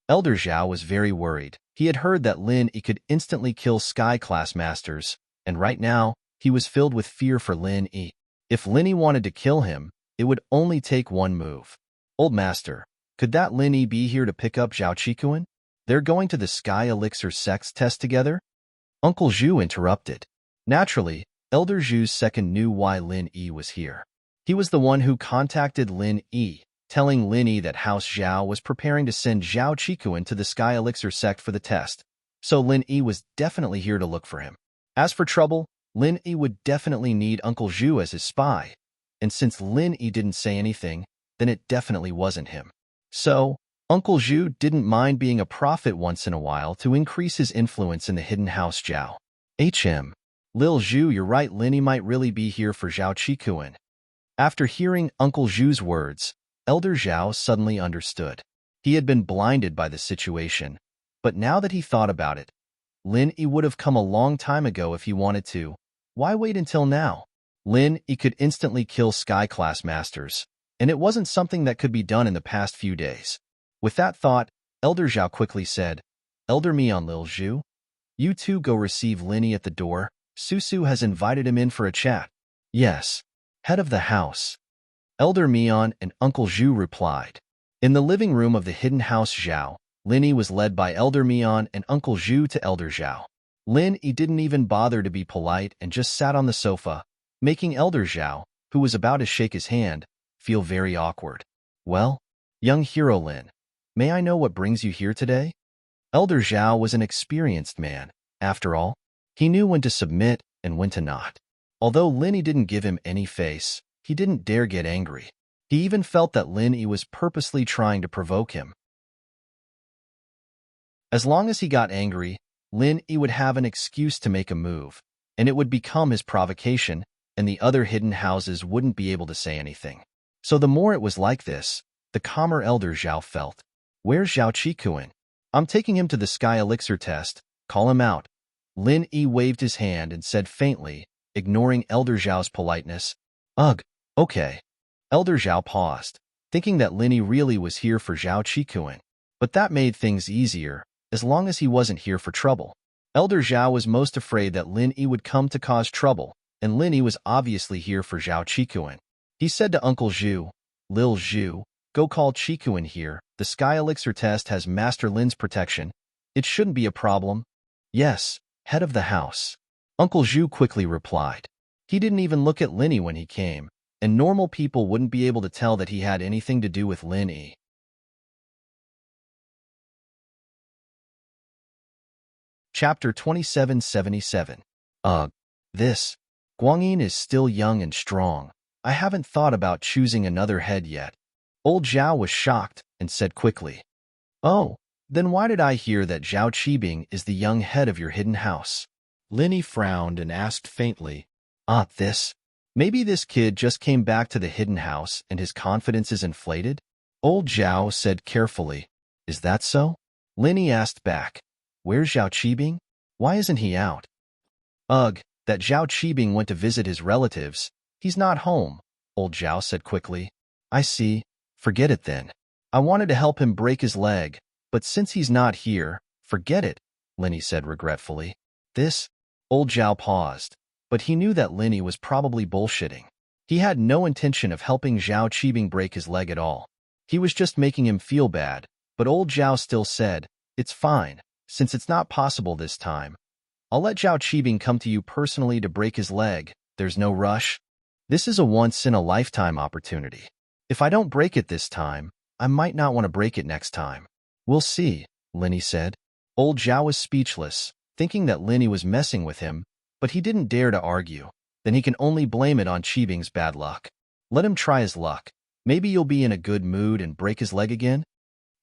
Elder Zhao was very worried. He had heard that Lin Yi could instantly kill Sky-class masters, and right now, he was filled with fear for Lin Yi. If Lin Yi wanted to kill him, it would only take one move. Old Master, could that Lin Yi be here to pick up Zhao Qikuan? They're going to the Sky Elixir sex test together? Uncle Zhu interrupted. Naturally, Elder Zhu's second knew why Lin Yi was here. He was the one who contacted Lin Yi, telling Lin Yi that House Zhao was preparing to send Zhao Qikuan to the Sky Elixir sect for the test, so Lin Yi was definitely here to look for him. As for trouble, Lin Yi would definitely need Uncle Zhu as his spy, and since Lin Yi didn't say anything, then it definitely wasn't him. So, Uncle Zhu didn't mind being a prophet once in a while to increase his influence in the hidden house Zhao. Lil Zhu, you're right, Lin Yi might really be here for Zhao Qikuan. After hearing Uncle Zhu's words, Elder Zhao suddenly understood. He had been blinded by the situation, but now that he thought about it, Lin Yi would have come a long time ago if he wanted to. Why wait until now? Lin Yi could instantly kill Sky-class masters, and it wasn't something that could be done in the past few days. With that thought, Elder Zhao quickly said, Elder Mian Lil Zhu, you two go receive Lin Yi at the door. Susu has invited him in for a chat. Yes. Head of the house. Elder Mian and Uncle Zhu replied. In the living room of the hidden house Zhao, Lin Yi was led by Elder Mian and Uncle Zhu to Elder Zhao. Lin Yi didn't even bother to be polite and just sat on the sofa, making Elder Zhao, who was about to shake his hand, feel very awkward. Well, young hero Lin, may I know what brings you here today? Elder Zhao was an experienced man. After all, he knew when to submit and when to not. Although Lin Yi didn't give him any face, he didn't dare get angry. He even felt that Lin Yi was purposely trying to provoke him. As long as he got angry, Lin Yi would have an excuse to make a move, and it would become his provocation, and the other hidden houses wouldn't be able to say anything. So the more it was like this, the calmer Elder Zhao felt. Where's Zhao Qikuan? I'm taking him to the Sky Elixir test. Call him out. Lin Yi waved his hand and said faintly, ignoring Elder Zhao's politeness. Ugh, okay. Elder Zhao paused, thinking that Lin Yi really was here for Zhao Qikuan. But that made things easier, as long as he wasn't here for trouble. Elder Zhao was most afraid that Lin Yi would come to cause trouble, and Lin Yi was obviously here for Zhao Qikuan. He said to Uncle Zhu, Lil Zhu, go call Qikuan here. The Sky Elixir test has Master Lin's protection. It shouldn't be a problem. Yes, head of the house. Uncle Zhu quickly replied. He didn't even look at Lin Yi when he came, and normal people wouldn't be able to tell that he had anything to do with Lin Yi. Chapter 2777. This. Guangyin is still young and strong. I haven't thought about choosing another head yet. Old Zhao was shocked and said quickly. Oh, then why did I hear that Zhao Qibing is the young head of your hidden house? Lin Yi frowned and asked faintly. This. Maybe this kid just came back to the hidden house and his confidence is inflated? Old Zhao said carefully. Is that so? Lin Yi asked back. Where's Zhao Qibing? Why isn't he out? That Zhao Qibing went to visit his relatives. He's not home, Old Zhao said quickly. I see. Forget it then. I wanted to help him break his leg, but since he's not here, forget it, Lin Yi said regretfully. This? Old Zhao paused, but he knew that Lin Yi was probably bullshitting. He had no intention of helping Zhao Qibing break his leg at all. He was just making him feel bad, but Old Zhao still said, It's fine, since it's not possible this time. I'll let Zhao Qibing come to you personally to break his leg. There's no rush. This is a once-in-a-lifetime opportunity. If I don't break it this time, I might not want to break it next time. We'll see, Lin Yi said. Old Zhao was speechless, thinking that Lin Yi was messing with him, but he didn't dare to argue. Then he can only blame it on Qibing's bad luck. Let him try his luck. Maybe you'll be in a good mood and break his leg again?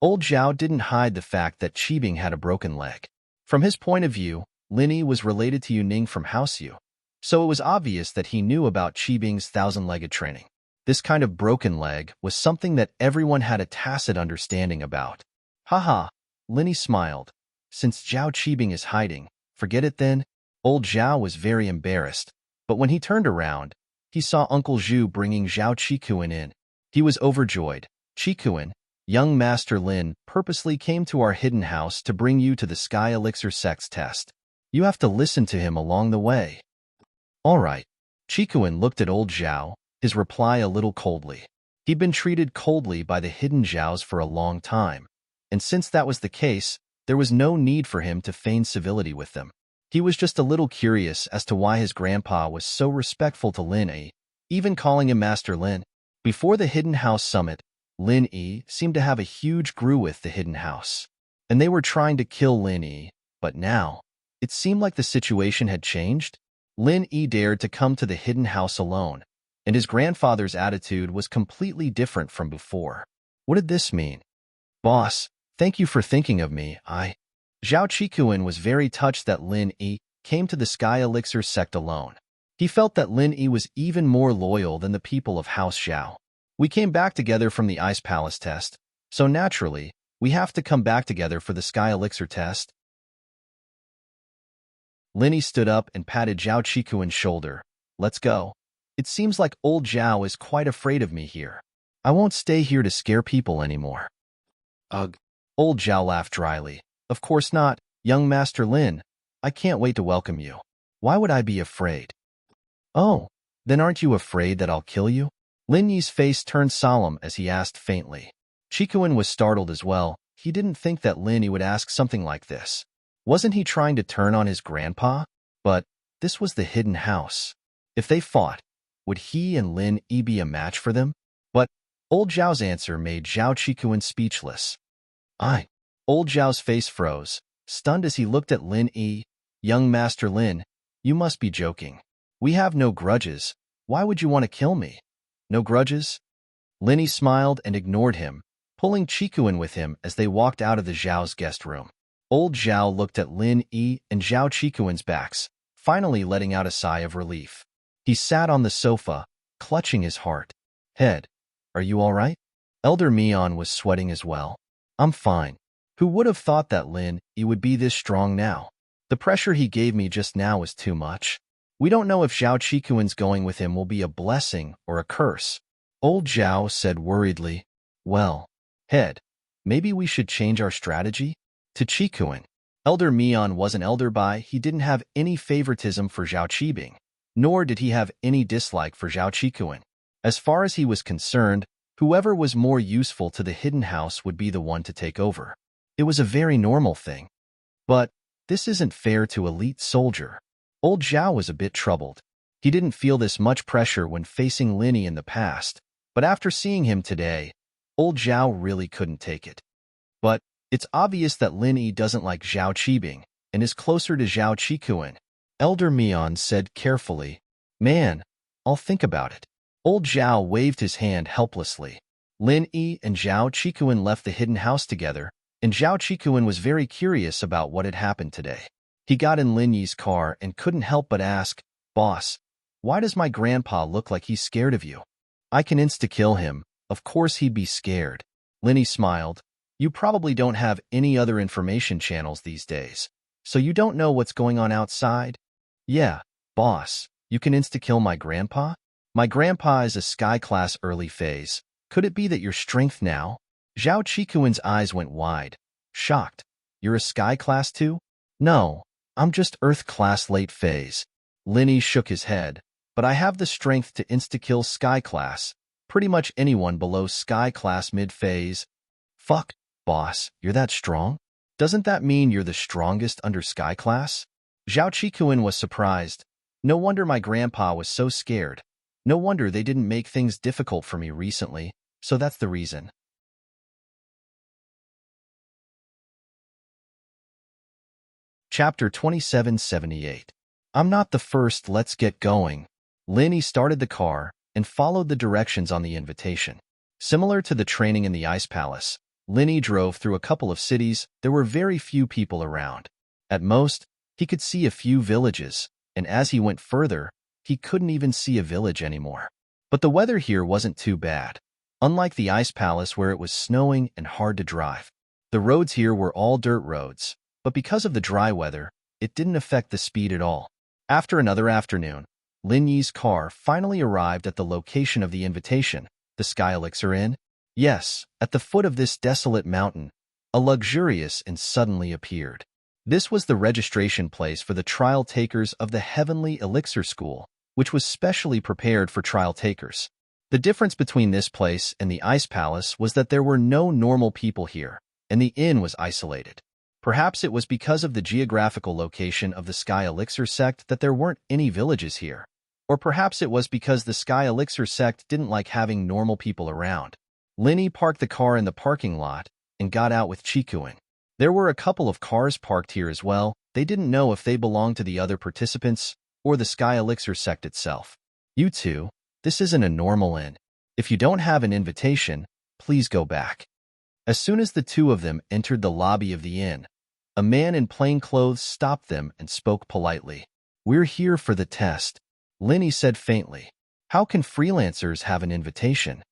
Old Zhao didn't hide the fact that Qibing had a broken leg. From his point of view, Lin Yi was related to Yu Ning from House Yu, so it was obvious that he knew about Qibing's thousand-legged training. This kind of broken leg was something that everyone had a tacit understanding about. Haha, Lin Yi smiled. Since Zhao Qibing is hiding, forget it then. Old Zhao was very embarrassed, but when he turned around, he saw Uncle Zhu bringing Zhao Qikuan in. He was overjoyed. Qikuan, young Master Lin purposely came to our hidden house to bring you to the Sky Elixir Sex test. You have to listen to him along the way. All right. Qikuan looked at Old Zhao, his reply a little coldly. He'd been treated coldly by the hidden Zhaos for a long time, and since that was the case, there was no need for him to feign civility with them. He was just a little curious as to why his grandpa was so respectful to Lin Yi, even calling him Master Lin. Before the Hidden House Summit, Lin Yi seemed to have a huge grudge with the Hidden House, and they were trying to kill Lin Yi, but now, it seemed like the situation had changed. Lin Yi dared to come to the Hidden House alone, and his grandfather's attitude was completely different from before. What did this mean? Boss, thank you for thinking of me. Zhao Qikuan was very touched that Lin Yi came to the Sky Elixir sect alone. He felt that Lin Yi was even more loyal than the people of House Zhao. We came back together from the Ice Palace test, so naturally, we have to come back together for the Sky Elixir test. Lin Yi stood up and patted Zhao Qikuan's shoulder. Let's go. It seems like old Zhao is quite afraid of me here. I won't stay here to scare people anymore. Ugh. Old Zhao laughed dryly. Of course not, young Master Lin. I can't wait to welcome you. Why would I be afraid? Oh, then aren't you afraid that I'll kill you? Lin Yi's face turned solemn as he asked faintly. Qikuan was startled as well. He didn't think that Lin Yi would ask something like this. Wasn't he trying to turn on his grandpa? But this was the hidden house. If they fought, would he and Lin Yi be a match for them? But old Zhao's answer made Zhao Qikuan speechless. Old Zhao's face froze, stunned as he looked at Lin Yi. Young Master Lin, you must be joking. We have no grudges. Why would you want to kill me? No grudges? Lin Yi smiled and ignored him, pulling Qikuan with him as they walked out of the Zhao's guest room. Old Zhao looked at Lin Yi and Zhao Qikuan's backs, finally letting out a sigh of relief. He sat on the sofa, clutching his heart. Head, are you all right? Elder Mian was sweating as well. I'm fine. Who would have thought that Lin Yi would be this strong now? The pressure he gave me just now was too much. We don't know if Zhao Qikuan's going with him will be a blessing or a curse. Old Zhao said worriedly. Well, Head, maybe we should change our strategy? To Qikuan. Elder Mian wasn't elder by, he didn't have any favoritism for Zhao Qibing, nor did he have any dislike for Zhao Qikuan. As far as he was concerned, whoever was more useful to the hidden house would be the one to take over. It was a very normal thing. But this isn't fair to elite soldier. Old Zhao was a bit troubled. He didn't feel this much pressure when facing Lin Yi in the past, but after seeing him today, Old Zhao really couldn't take it. But it's obvious that Lin Yi doesn't like Zhao Qibing and is closer to Zhao Qikuan. Elder Mian said carefully, Man, I'll think about it. Old Zhao waved his hand helplessly. Lin Yi and Zhao Qikuan left the hidden house together, and Zhao Qikuan was very curious about what had happened today. He got in Lin Yi's car and couldn't help but ask, Boss, why does my grandpa look like he's scared of you? I can insta-kill him. Of course he'd be scared. Lin Yi smiled. You probably don't have any other information channels these days, so you don't know what's going on outside? Yeah, boss, you can insta-kill my grandpa? My grandpa is a sky class early phase. Could it be that your strength now? Zhao Qikuan's eyes went wide, shocked. You're a sky class too? No, I'm just earth class late phase. Lin Yi shook his head, but I have the strength to insta-kill sky class, pretty much anyone below sky class mid phase. Fuck. Boss, you're that strong? Doesn't that mean you're the strongest under sky class? Zhao Qikuan was surprised. No wonder my grandpa was so scared. No wonder they didn't make things difficult for me recently, so that's the reason. Chapter 2778. I'm not the first, let's get going. Lin Yi started the car and followed the directions on the invitation. Similar to the training in the Ice Palace, Lin Yi drove through a couple of cities. There were very few people around. At most, he could see a few villages, and as he went further, he couldn't even see a village anymore. But the weather here wasn't too bad. Unlike the Ice Palace where it was snowing and hard to drive. The roads here were all dirt roads, but because of the dry weather, it didn't affect the speed at all. After another afternoon, Lin Yi's car finally arrived at the location of the invitation, the Sky Elixir Inn. Yes, at the foot of this desolate mountain, a luxurious inn suddenly appeared. This was the registration place for the trial takers of the Heavenly Elixir School, which was specially prepared for trial takers. The difference between this place and the Ice Palace was that there were no normal people here, and the inn was isolated. Perhaps it was because of the geographical location of the Sky Elixir sect that there weren't any villages here. Or perhaps it was because the Sky Elixir sect didn't like having normal people around. Lin Yi parked the car in the parking lot and got out with Qikuan. There were a couple of cars parked here as well. They didn't know if they belonged to the other participants or the Sky Elixir sect itself. You two, this isn't a normal inn. If you don't have an invitation, please go back. As soon as the two of them entered the lobby of the inn, a man in plain clothes stopped them and spoke politely. We're here for the test, Lin Yi said faintly. How can freelancers have an invitation?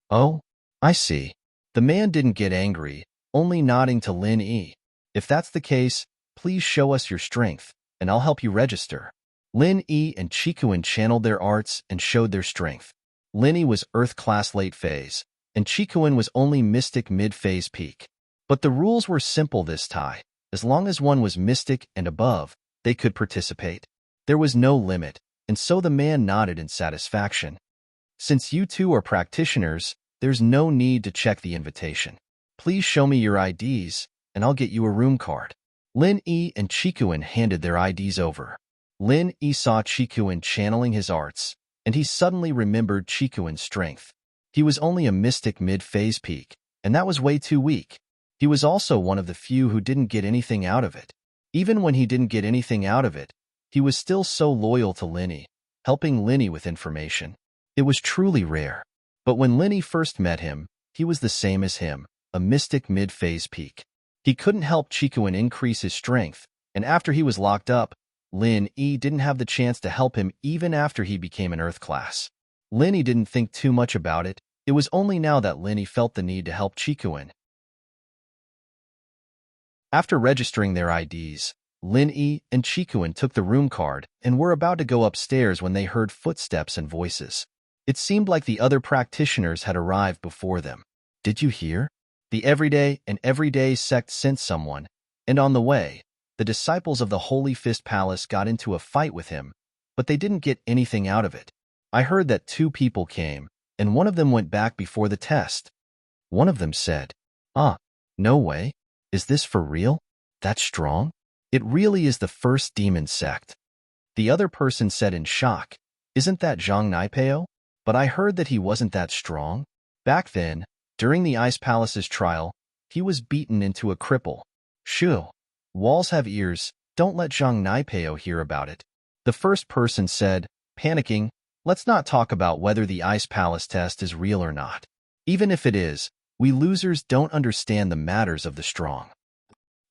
Oh, I see. The man didn't get angry, only nodding to Lin Yi. If that's the case, please show us your strength, and I'll help you register. Lin Yi and Qikuan channeled their arts and showed their strength. Lin Yi was Earth Class Late Phase, and Qikuan was only Mystic Mid-Phase Peak. But the rules were simple this time. As long as one was Mystic and above, they could participate. There was no limit, and so the man nodded in satisfaction. Since you two are practitioners, there's no need to check the invitation. Please show me your IDs, and I'll get you a room card. Lin Yi and Qikuan handed their IDs over. Lin Yi saw Qikuan channeling his arts, and he suddenly remembered Qikuan's strength. He was only a Mystic Mid-Phase Peak, and that was way too weak. He was also one of the few who didn't get anything out of it. Even when he didn't get anything out of it, he was still so loyal to Lin Yi, helping Lin Yi with information. It was truly rare. But when Lin Yi first met him, he was the same as him, a Mystic Mid-Phase Peak. He couldn't help Chikuin increase his strength, and after he was locked up, Lin Yi didn't have the chance to help him even after he became an Earth class. Lin Yi didn't think too much about it. It was only now that Lin Yi felt the need to help Chikuin. After registering their IDs, Lin Yi and Chikuin took the room card and were about to go upstairs when they heard footsteps and voices. It seemed like the other practitioners had arrived before them. Did you hear? The everyday sect sent someone, and on the way, the disciples of the Holy Fist Palace got into a fight with him, but they didn't get anything out of it. I heard that 2 people came, and one of them went back before the test. One of them said, no way. Is this for real? That's strong? It really is the first demon sect. The other person said in shock, isn't that Zhang Naipeo? But I heard that he wasn't that strong. Back then, during the Ice Palace's trial, he was beaten into a cripple. Shoo. Walls have ears, don't let Zhang Naipeo hear about it. The first person said, panicking, let's not talk about whether the Ice Palace test is real or not. Even if it is, we losers don't understand the matters of the strong.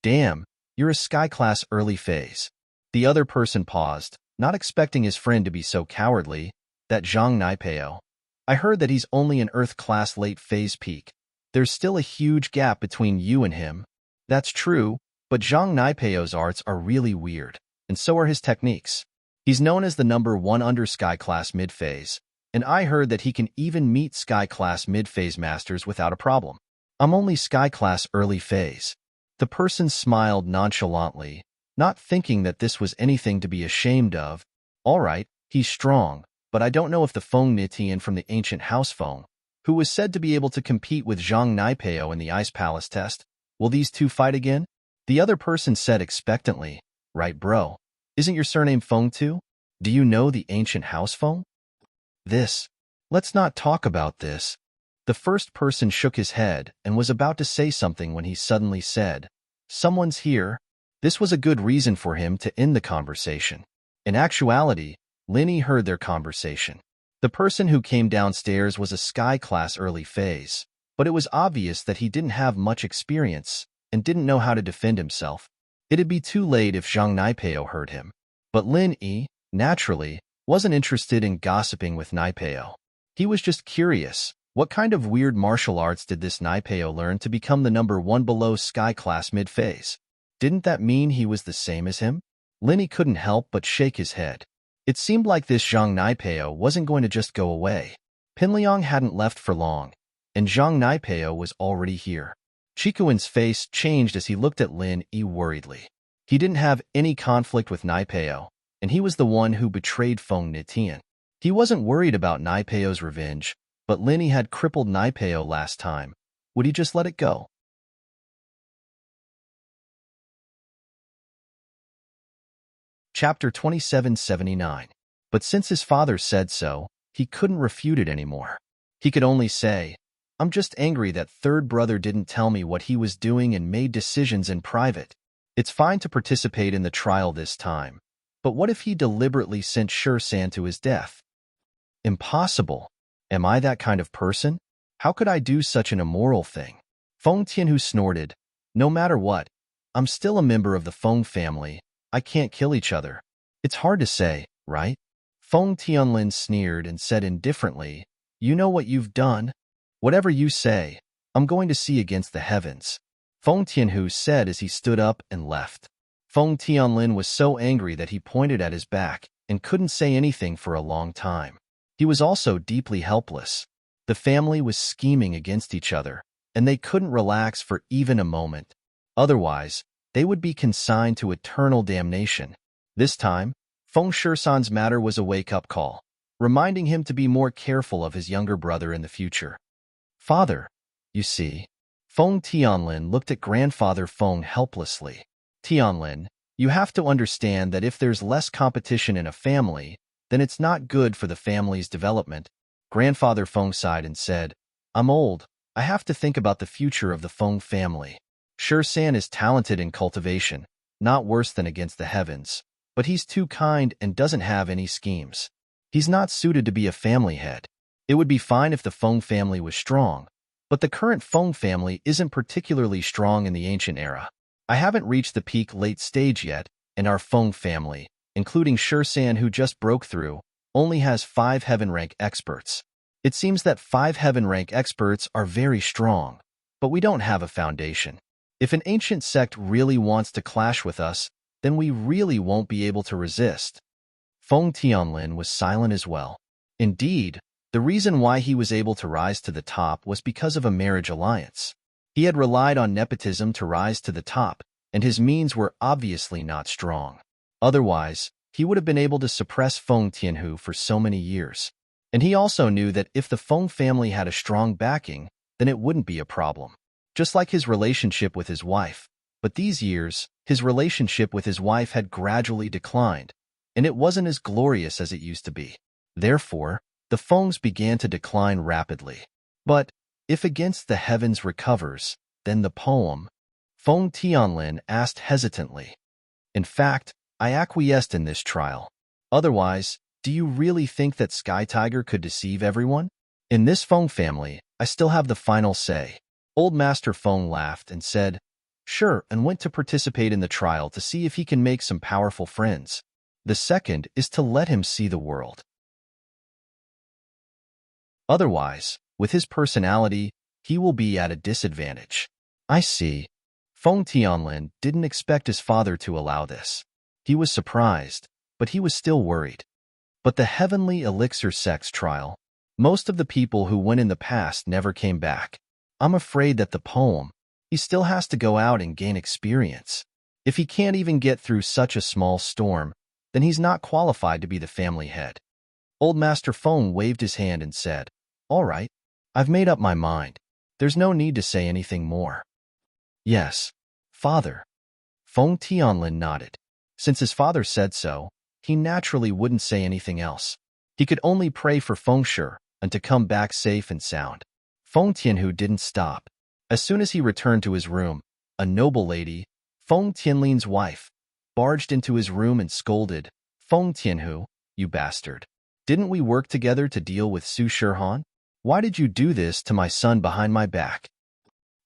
Damn, you're a sky class early phase. The other person paused, not expecting his friend to be so cowardly. That Zhang Naipeo. I heard that he's only an Earth class late phase peak. There's still a huge gap between you and him. That's true, but Zhang Naipeo's arts are really weird, and so are his techniques. He's known as the #1 under Sky Class mid-phase, and I heard that he can even meet Sky Class mid-phase masters without a problem. I'm only Sky Class early phase. The person smiled nonchalantly, not thinking that this was anything to be ashamed of. All right, he's strong, but I don't know if the Feng Nitian from the ancient House Feng, who was said to be able to compete with Zhang Naipeo in the Ice Palace test, will these 2 fight again? The other person said expectantly, right bro, isn't your surname Feng too? Do you know the ancient House Feng? Let's not talk about this. The first person shook his head and was about to say something when he suddenly said, someone's here. This was a good reason for him to end the conversation. In actuality, Lin Yi heard their conversation. The person who came downstairs was a Sky Class early phase, but it was obvious that he didn't have much experience and didn't know how to defend himself. It'd be too late if Zhang Naipeo heard him. But Lin Yi, naturally, wasn't interested in gossiping with Naipeo. He was just curious, what kind of weird martial arts did this Naipeo learn to become the #1 below Sky Class mid-phase? Didn't that mean he was the same as him? Lin Yi couldn't help but shake his head. It seemed like this Zhang Naipeo wasn't going to just go away. Pinliang hadn't left for long, and Zhang Naipeo was already here. Chikuin's face changed as he looked at Lin Yi worriedly. He didn't have any conflict with Naipeo, and he was the one who betrayed Feng Nitian. He wasn't worried about Naipeo's revenge, but Lin Yi had crippled Naipeo last time. Would he just let it go? Chapter 2779. But since his father said so, he couldn't refute it anymore. He could only say, I'm just angry that third brother didn't tell me what he was doing and made decisions in private. It's fine to participate in the trial this time, but what if he deliberately sent Shur-san to his death? Impossible. Am I that kind of person? How could I do such an immoral thing? Feng Tianhu snorted, no matter what, I'm still a member of the Feng family. I can't kill each other. It's hard to say, right? Feng Tianlin sneered and said indifferently, you know what you've done? Whatever you say, I'm going to see against the heavens. Feng Tianhu said as he stood up and left. Feng Tianlin was so angry that he pointed at his back and couldn't say anything for a long time. He was also deeply helpless. The family was scheming against each other, and they couldn't relax for even a moment. Otherwise, they would be consigned to eternal damnation. This time, Feng Shursan's matter was a wake-up call, reminding him to be more careful of his younger brother in the future. Father, you see. Feng Tianlin looked at grandfather Feng helplessly. Tianlin, you have to understand that if there's less competition in a family, then it's not good for the family's development. Grandfather Feng sighed and said, I'm old. I have to think about the future of the Feng family. Shur-san is talented in cultivation, not worse than against the heavens, but he's too kind and doesn't have any schemes. He's not suited to be a family head. It would be fine if the Feng family was strong, But the current Feng family isn't particularly strong in the ancient era. I haven't reached the peak late stage yet, and our Feng family, including Shursan who just broke through, only has 5 heaven rank experts. It seems that 5 heaven rank experts are very strong, but we don't have a foundation. If an ancient sect really wants to clash with us, then we really won't be able to resist. Feng Tianlin was silent as well. Indeed, the reason why he was able to rise to the top was because of a marriage alliance. He had relied on nepotism to rise to the top, and his means were obviously not strong. Otherwise, he would have been able to suppress Feng Tianhu for so many years. And he also knew that if the Feng family had a strong backing, then it wouldn't be a problem. Just like his relationship with his wife. But these years, his relationship with his wife had gradually declined, and it wasn't as glorious as it used to be. Therefore, the Fengs began to decline rapidly. But, if Against the Heavens recovers, then the poem, Feng Tianlin asked hesitantly. In fact, I acquiesced in this trial. Otherwise, do you really think that Sky Tiger could deceive everyone? In this Feng family, I still have the final say. Old Master Feng laughed and said, sure, and went to participate in the trial to see if he can make some powerful friends. The second is to let him see the world. Otherwise, with his personality, he will be at a disadvantage. I see. Feng Tianlin didn't expect his father to allow this. He was surprised, but he was still worried. But the Heavenly Elixir Sex trial, most of the people who went in the past never came back. I'm afraid that the poem, he still has to go out and gain experience. If he can't even get through such a small storm, then he's not qualified to be the family head. Old Master Feng waved his hand and said, all right, I've made up my mind. There's no need to say anything more. Yes, father. Feng Tianlin nodded. Since his father said so, he naturally wouldn't say anything else. He could only pray for Feng Shi and to come back safe and sound. Feng Tianhu didn't stop. As soon as he returned to his room, a noble lady, Feng Tianlin's wife, barged into his room and scolded, Feng Tianhu, you bastard. Didn't we work together to deal with Su Shihan? Why did you do this to my son behind my back?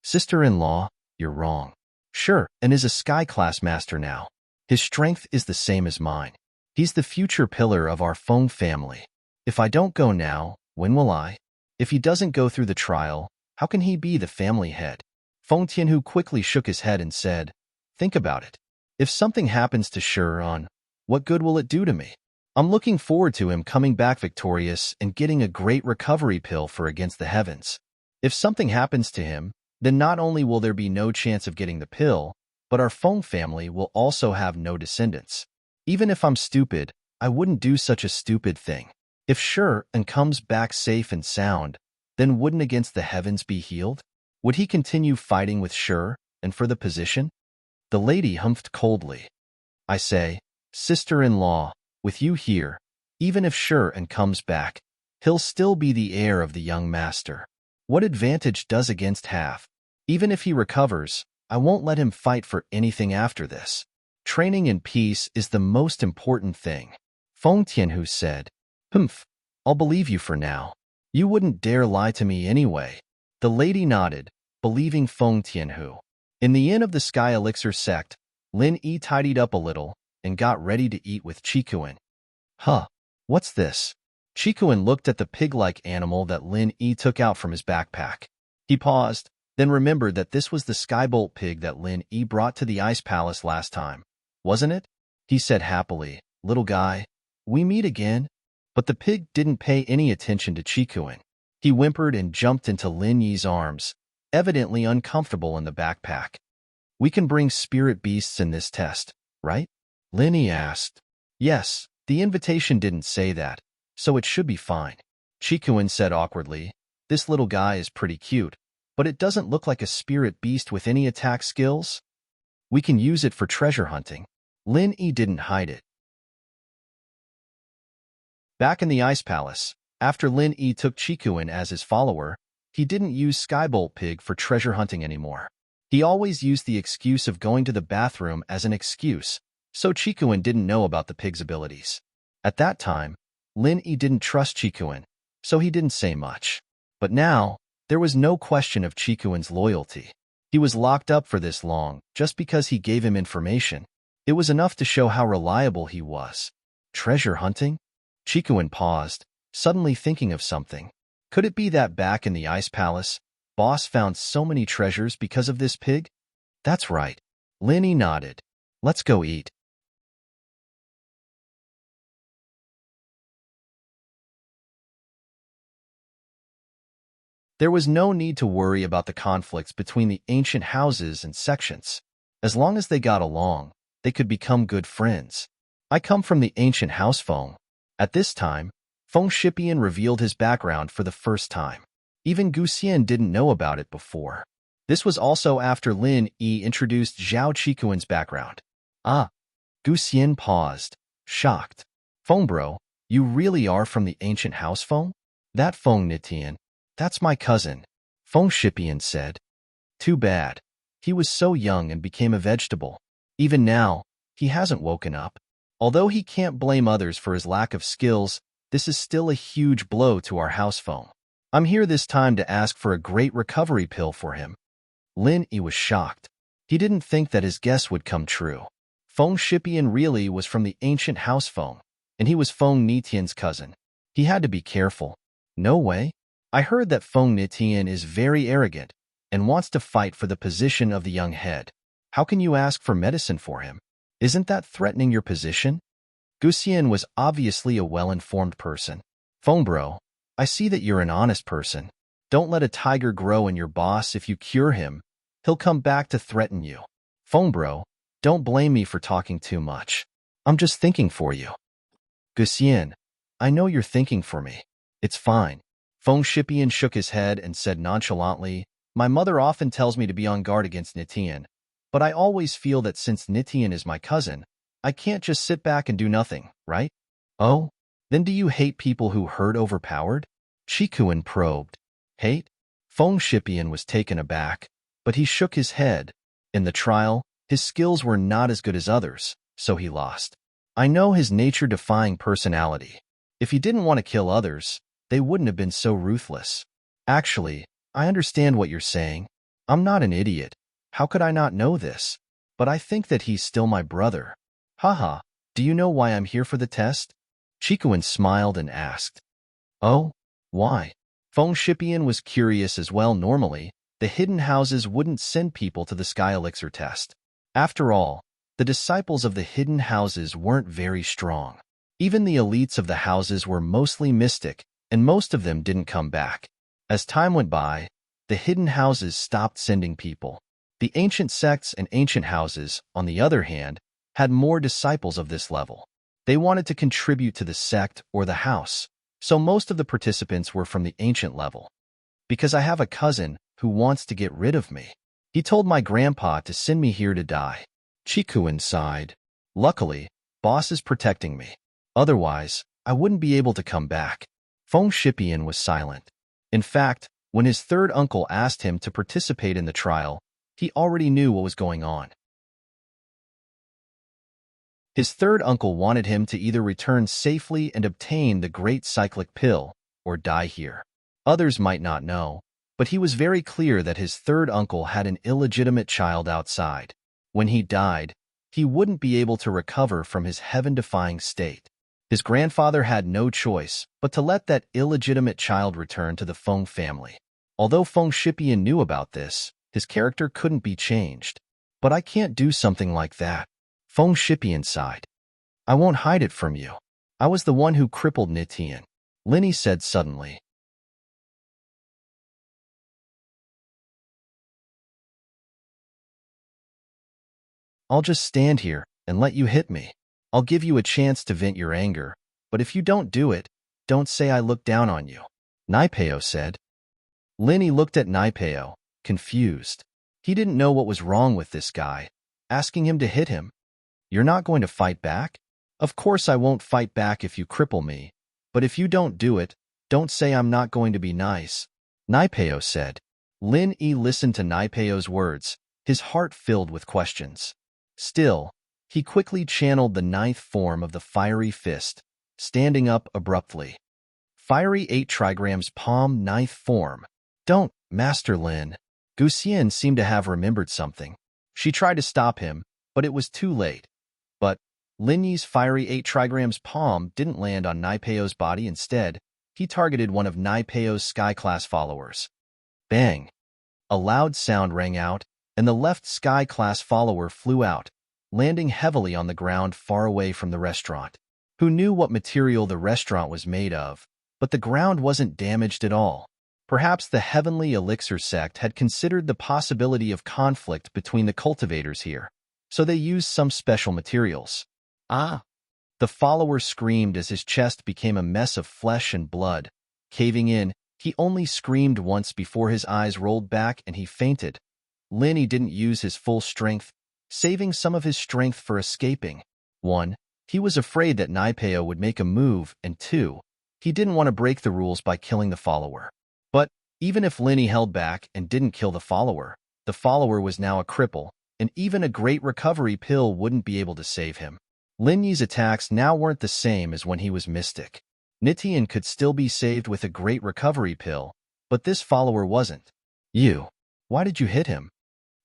Sister-in-law, you're wrong. Sure, and is a sky class master now. His strength is the same as mine. He's the future pillar of our Feng family. If I don't go now, when will I? If he doesn't go through the trial, how can he be the family head? Feng Tianhu quickly shook his head and said, think about it. If something happens to Shihan, what good will it do to me? I'm looking forward to him coming back victorious and getting a great recovery pill for Against the Heavens. If something happens to him, then not only will there be no chance of getting the pill, but our Feng family will also have no descendants. Even if I'm stupid, I wouldn't do such a stupid thing. If Shihan comes back safe and sound, then wouldn't Against the Heavens be healed? Would he continue fighting with Shihan for the position? The lady humphed coldly. I say, sister-in-law, with you here, even if Shihan comes back, he'll still be the heir of the young master. What advantage does Against have? Even if he recovers, I won't let him fight for anything after this. Training in peace is the most important thing. Feng Tianhu said, Humph, I'll believe you for now. You wouldn't dare lie to me anyway. The lady nodded, believing Feng Tianhu. In the inn of the Sky Elixir sect, Lin Yi tidied up a little and got ready to eat with Chikuan. Huh, what's this? Chikuan looked at the pig-like animal that Lin Yi took out from his backpack. He paused, then remembered that this was the skybolt pig that Lin Yi brought to the ice palace last time. Wasn't it? He said happily, little guy, we meet again? But the pig didn't pay any attention to Chikuan. He whimpered and jumped into Lin Yi's arms, evidently uncomfortable in the backpack. We can bring spirit beasts in this test, right? Lin Yi asked. Yes, the invitation didn't say that, so it should be fine. Chikuan said awkwardly, this little guy is pretty cute, but it doesn't look like a spirit beast with any attack skills. We can use it for treasure hunting. Lin Yi didn't hide it. Back in the ice palace, after Lin Yi took Chikuan as his follower, he didn't use Skybolt Pig for treasure hunting anymore. He always used the excuse of going to the bathroom as an excuse, so Chikuan didn't know about the pig's abilities. At that time, Lin Yi didn't trust Chikuan, so he didn't say much. But now, There was no question of Chikuin's loyalty. He was locked up for this long just because he gave him information. It was enough to show how reliable he was. Treasure hunting? Chikuin paused, suddenly thinking of something. Could it be that back in the Ice Palace, Boss found so many treasures because of this pig? That's right. Linny nodded. Let's go eat. There was no need to worry about the conflicts between the ancient houses and sections. As long as they got along, they could become good friends. I come from the ancient house Feng. At this time, Feng Shipian revealed his background for the first time. Even Gu Xian didn't know about it before. This was also after Lin Yi introduced Zhao Chikuin's background. Ah, Gu Xian paused, shocked. Feng bro, you really are from the ancient house Feng? That Feng Nitian. That's my cousin, Feng Shipian said. Too bad. He was so young and became a vegetable. Even now, he hasn't woken up. Although he can't blame others for his lack of skills, this is still a huge blow to our house Feng. I'm here this time to ask for a great recovery pill for him. Lin Yi was shocked. He didn't think that his guess would come true. Feng Shipian really was from the ancient house Feng, and he was Feng Nitian's cousin. He had to be careful. No way. I heard that Feng Nitian is very arrogant and wants to fight for the position of the young head. How can you ask for medicine for him? Isn't that threatening your position? Gu Xian was obviously a well-informed person. Feng bro, I see that you're an honest person. Don't let a tiger grow in your boss. If you cure him, he'll come back to threaten you. Feng bro, don't blame me for talking too much. I'm just thinking for you. Gu Xian, I know you're thinking for me. It's fine. Feng Shipian shook his head and said nonchalantly, my mother often tells me to be on guard against Nitian, but I always feel that since Nitian is my cousin, I can't just sit back and do nothing, right? Oh? Then do you hate people who hurt overpowered? Chikuin probed. Hate? Feng Shipian was taken aback, but he shook his head. In the trial, his skills were not as good as others, so he lost. I know his nature-defying personality. If he didn't want to kill others, they wouldn't have been so ruthless. Actually, I understand what you're saying. I'm not an idiot. How could I not know this? But I think that he's still my brother. Haha, do you know why I'm here for the test? Chikuin smiled and asked. Oh? Why? Feng Shipian was curious as well. Normally, the hidden houses wouldn't send people to the Sky Elixir test. After all, the disciples of the hidden houses weren't very strong. Even the elites of the houses were mostly mystic, and most of them didn't come back. As time went by, the hidden houses stopped sending people. The ancient sects and ancient houses, on the other hand, had more disciples of this level. They wanted to contribute to the sect or the house, so most of the participants were from the ancient level. Because I have a cousin who wants to get rid of me. He told my grandpa to send me here to die. Chikuin sighed. Luckily, boss is protecting me. Otherwise, I wouldn't be able to come back. Feng Shipian was silent. In fact, when his third uncle asked him to participate in the trial, he already knew what was going on. His third uncle wanted him to either return safely and obtain the great cyclic pill, or die here. Others might not know, but he was very clear that his third uncle had an illegitimate child outside. When he died, he wouldn't be able to recover from his heaven-defying state. His grandfather had no choice but to let that illegitimate child return to the Feng family. Although Feng Shipian knew about this, his character couldn't be changed. But I can't do something like that. Feng Shipian sighed. I won't hide it from you. I was the one who crippled Nitian, Linny said suddenly. I'll just stand here and let you hit me. I'll give you a chance to vent your anger, but if you don't do it, don't say I look down on you, Naipeo said. Linny looked at Naipeo, confused. He didn't know what was wrong with this guy, asking him to hit him. You're not going to fight back? Of course I won't fight back if you cripple me, but if you don't do it, don't say I'm not going to be nice, Naipeo said. Lin Yi listened to Naipeo's words, his heart filled with questions. Still, he quickly channeled the ninth form of the fiery fist, standing up abruptly. Fiery 8 trigrams palm ninth form. Don't, Master Lin. Gu Xian seemed to have remembered something. She tried to stop him, but it was too late. But Lin Yi's fiery 8 trigrams palm didn't land on Nai Peio's body. Instead, he targeted one of Nai Peio's sky-class followers. Bang! A loud sound rang out, and the left sky-class follower flew out, landing heavily on the ground far away from the restaurant. Who knew what material the restaurant was made of? But the ground wasn't damaged at all. Perhaps the Heavenly Elixir sect had considered the possibility of conflict between the cultivators here, so they used some special materials. Ah! The follower screamed as his chest became a mess of flesh and blood. Caving in, he only screamed once before his eyes rolled back and he fainted. Lin Yi didn't use his full strength, saving some of his strength for escaping. 1. He was afraid that Nai Peio would make a move, and 2. He didn't want to break the rules by killing the follower. But even if Lin Yi held back and didn't kill the follower was now a cripple, and even a great recovery pill wouldn't be able to save him. Lin Yi's attacks now weren't the same as when he was mystic. Nitian could still be saved with a great recovery pill, but this follower wasn't. You. Why did you hit him?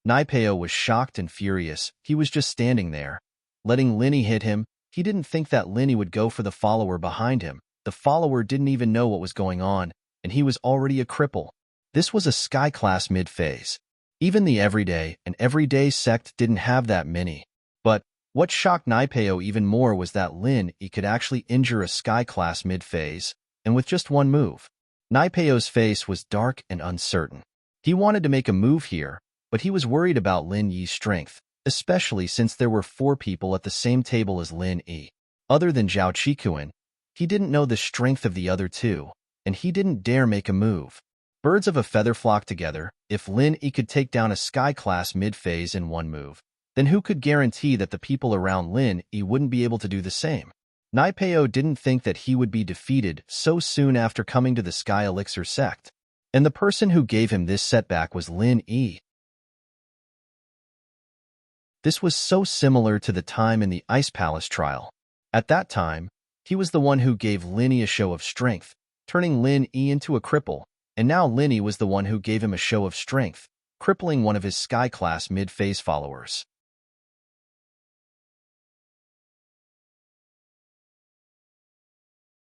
Nai Peio was shocked and furious. He was just standing there. Letting Lin Yi hit him, he didn't think that Lin Yi would go for the follower behind him. The follower didn't even know what was going on, and he was already a cripple. This was a sky-class mid-phase. Even the everyday sect didn't have that many. But what shocked Nai Peio even more was that Lin Yi could actually injure a sky-class mid-phase, and with just one move. Nai Peio's face was dark and uncertain. He wanted to make a move here, but he was worried about Lin Yi's strength, especially since there were 4 people at the same table as Lin Yi. Other than Zhao Qikuan, he didn't know the strength of the other 2, and he didn't dare make a move. Birds of a feather flock together. If Lin Yi could take down a sky-class mid-phase in one move, then who could guarantee that the people around Lin Yi wouldn't be able to do the same? Nai Peio didn't think that he would be defeated so soon after coming to the Sky Elixir sect. And the person who gave him this setback was Lin Yi. This was so similar to the time in the Ice Palace trial. At that time, he was the one who gave Lin Yi a show of strength, turning Lin Yi into a cripple, and now Lin Yi was the one who gave him a show of strength, crippling one of his sky-class mid-phase followers.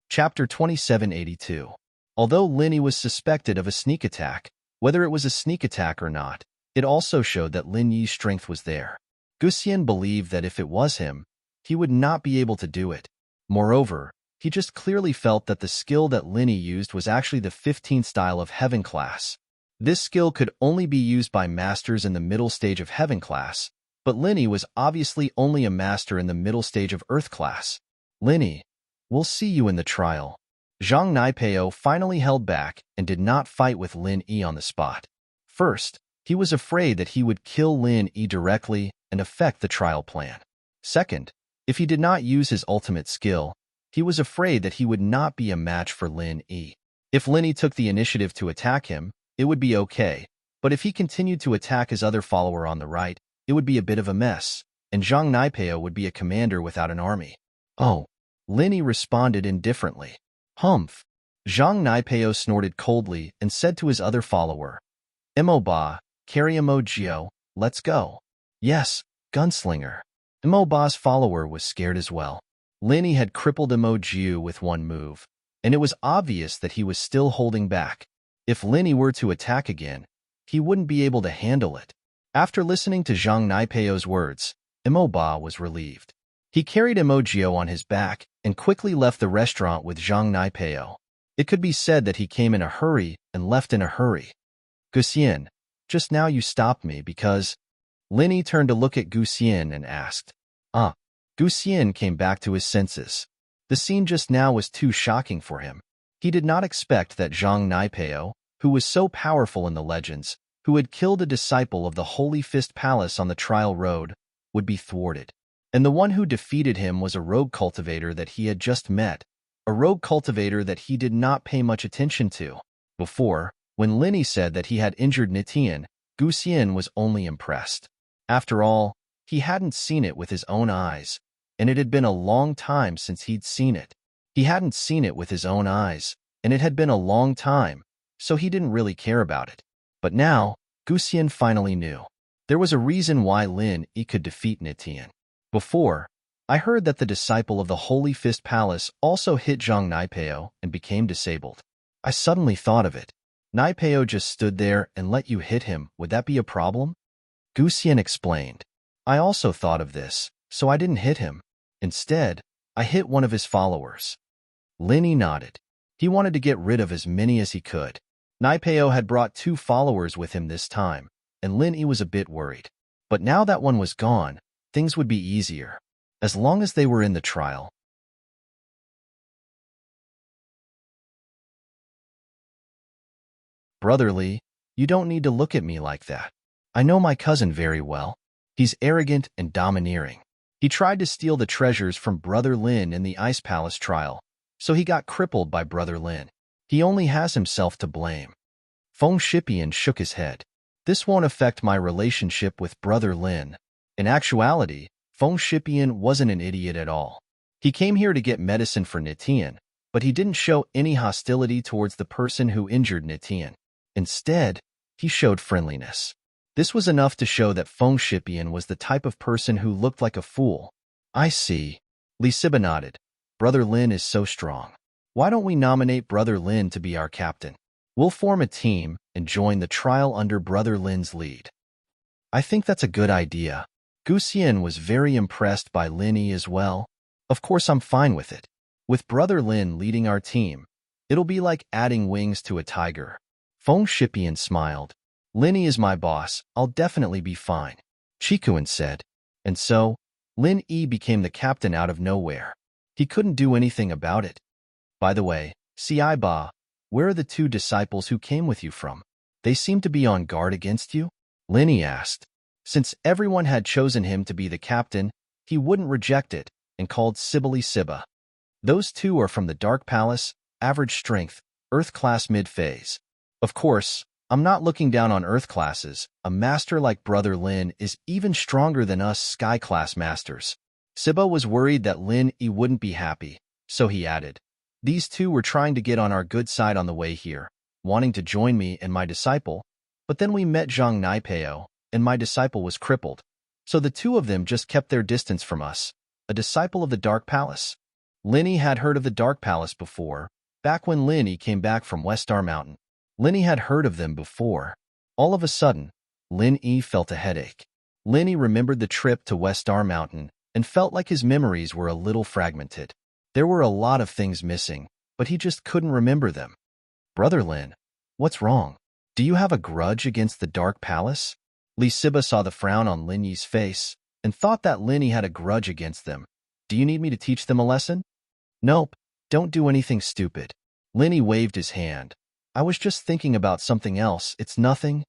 Chapter 2782. Although Lin Yi was suspected of a sneak attack, whether it was a sneak attack or not, it also showed that Lin Yi's strength was there. Gu Xian believed that if it was him, he would not be able to do it. Moreover, he just clearly felt that the skill that Lin Yi used was actually the 15th style of Heaven class. This skill could only be used by masters in the middle stage of Heaven class, but Lin Yi was obviously only a master in the middle stage of Earth class. Lin Yi, we'll see you in the trial. Zhang Nai Peio finally held back and did not fight with Lin Yi on the spot. First, he was afraid that he would kill Lin Yi directly and affect the trial plan. Second, if he did not use his ultimate skill, he was afraid that he would not be a match for Lin Yi. If Lin Yi took the initiative to attack him, it would be okay, but if he continued to attack his other follower on the right, it would be a bit of a mess, and Zhang Nai Peio would be a commander without an army. Oh, Lin Yi responded indifferently. Humph. Zhang Nai Peio snorted coldly and said to his other follower, Mo Ba, carry Mo Jio, let's go. Yes, gunslinger. Mo Ba's follower was scared as well. Lin Yi had crippled Mo Jiu with one move, and it was obvious that he was still holding back. If Lin Yi were to attack again, he wouldn't be able to handle it. After listening to Zhang Nai Peio's words, Mo Ba was relieved. He carried Mo Jio on his back and quickly left the restaurant with Zhang Nai Peio. It could be said that he came in a hurry and left in a hurry. Gu Xian, just now you stopped me because... Lin Yi turned to look at Gu Xian and asked. Gu Xian came back to his senses. The scene just now was too shocking for him. He did not expect that Zhang Nai Peio, who was so powerful in the legends, who had killed a disciple of the Holy Fist Palace on the trial road, would be thwarted. And the one who defeated him was a rogue cultivator that he had just met, a rogue cultivator that he did not pay much attention to. Before, when Lin Yi said that he had injured Nitian, Gu Xian was only impressed. After all, he hadn't seen it with his own eyes, and it had been a long time since he'd seen it. He hadn't seen it with his own eyes, and it had been a long time, so he didn't really care about it. But now, Guxian finally knew. There was a reason why Lin Yi could defeat Nitian. Before, I heard that the disciple of the Holy Fist Palace also hit Zhang Naipeo and became disabled. I suddenly thought of it. Naipeo just stood there and let you hit him. Would that be a problem? Guxian explained. I also thought of this, so I didn't hit him. Instead, I hit one of his followers. Lin Yi nodded. He wanted to get rid of as many as he could. Naipeo had brought 2 followers with him this time, and Lin Yi was a bit worried. But now that one was gone, things would be easier. As long as they were in the trial. Brother Li, you don't need to look at me like that. I know my cousin very well. He's arrogant and domineering. He tried to steal the treasures from Brother Lin in the Ice Palace trial, so he got crippled by Brother Lin. He only has himself to blame. Feng Shipian shook his head. This won't affect my relationship with Brother Lin. In actuality, Feng Shipian wasn't an idiot at all. He came here to get medicine for Nitian, but he didn't show any hostility towards the person who injured Nitian. Instead, he showed friendliness. This was enough to show that Feng Shipian was the type of person who looked like a fool. I see. Li Siba nodded. Brother Lin is so strong. Why don't we nominate Brother Lin to be our captain? We'll form a team and join the trial under Brother Lin's lead. I think that's a good idea. Guxian was very impressed by Lin Yi as well. Of course, I'm fine with it. With Brother Lin leading our team, it'll be like adding wings to a tiger. Feng Shipian smiled. Lin Yi is my boss. I'll definitely be fine. Chikuan said. And so, Lin Yi became the captain out of nowhere. He couldn't do anything about it. By the way, Xiai Ba, where are the 2 disciples who came with you from? They seem to be on guard against you? Lin Yi asked. Since everyone had chosen him to be the captain, he wouldn't reject it and called Sibili Siba. Those 2 are from the Dark Palace, average strength, Earth class mid-phase. Of course, I'm not looking down on Earth classes. A master like Brother Lin is even stronger than us Sky class masters. Siba was worried that Lin Yi wouldn't be happy, so he added, these 2 were trying to get on our good side on the way here, wanting to join me and my disciple, but then we met Zhang Naipeo, and my disciple was crippled. So the 2 of them just kept their distance from us, a disciple of the Dark Palace. Lin Yi had heard of the Dark Palace before, back when Lin Yi came back from West Star Mountain. Lin Yi had heard of them before. All of a sudden, Lin Yi felt a headache. Lin Yi remembered the trip to West Star Mountain and felt like his memories were a little fragmented. There were a lot of things missing, but he just couldn't remember them. Brother Lin, what's wrong? Do you have a grudge against the Dark Palace? Li Siba saw the frown on Lin Yi's face and thought that Lin Yi had a grudge against them. Do you need me to teach them a lesson? Nope, don't do anything stupid. Lin Yi waved his hand. I was just thinking about something else. It's nothing.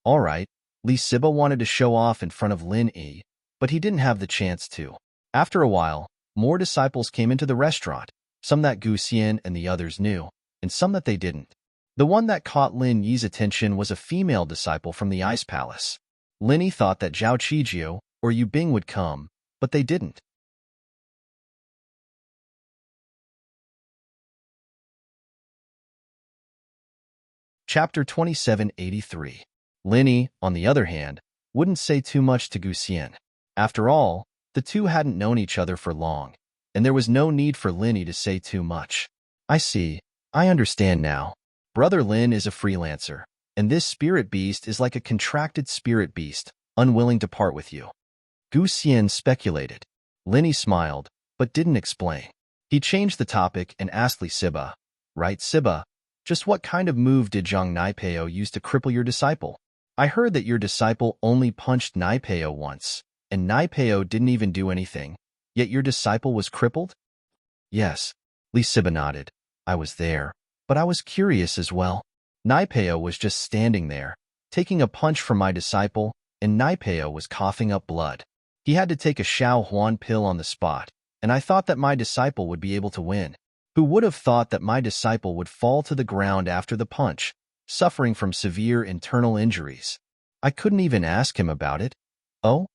All right. Li Siba wanted to show off in front of Lin Yi, but he didn't have the chance to. After a while, more disciples came into the restaurant, some that Guxian and the others knew, and some that they didn't. The one that caught Lin Yi's attention was a female disciple from the Ice Palace. Lin Yi thought that Zhao Qijiu or Yu Bing would come, but they didn't. Chapter 2783. Lin Yi, on the other hand, wouldn't say too much to Guxian. After all, the 2 hadn't known each other for long, and there was no need for Lin Yi to say too much. I see. I understand now. Brother Lin is a freelancer, and this spirit beast is like a contracted spirit beast, unwilling to part with you. Guxian speculated. Lin Yi smiled, but didn't explain. He changed the topic and asked Li Siba, right, Siba? Just what kind of move did Zhang Naipeo use to cripple your disciple? I heard that your disciple only punched Naipeo once, and Naipeo didn't even do anything, yet your disciple was crippled? Yes, Li Siba nodded. I was there, but I was curious as well. Naipeo was just standing there, taking a punch from my disciple, and Naipeo was coughing up blood. He had to take a Xiao Huan pill on the spot, and I thought that my disciple would be able to win. Who would have thought that my disciple would fall to the ground after the punch, suffering from severe internal injuries? I couldn't even ask him about it. Oh?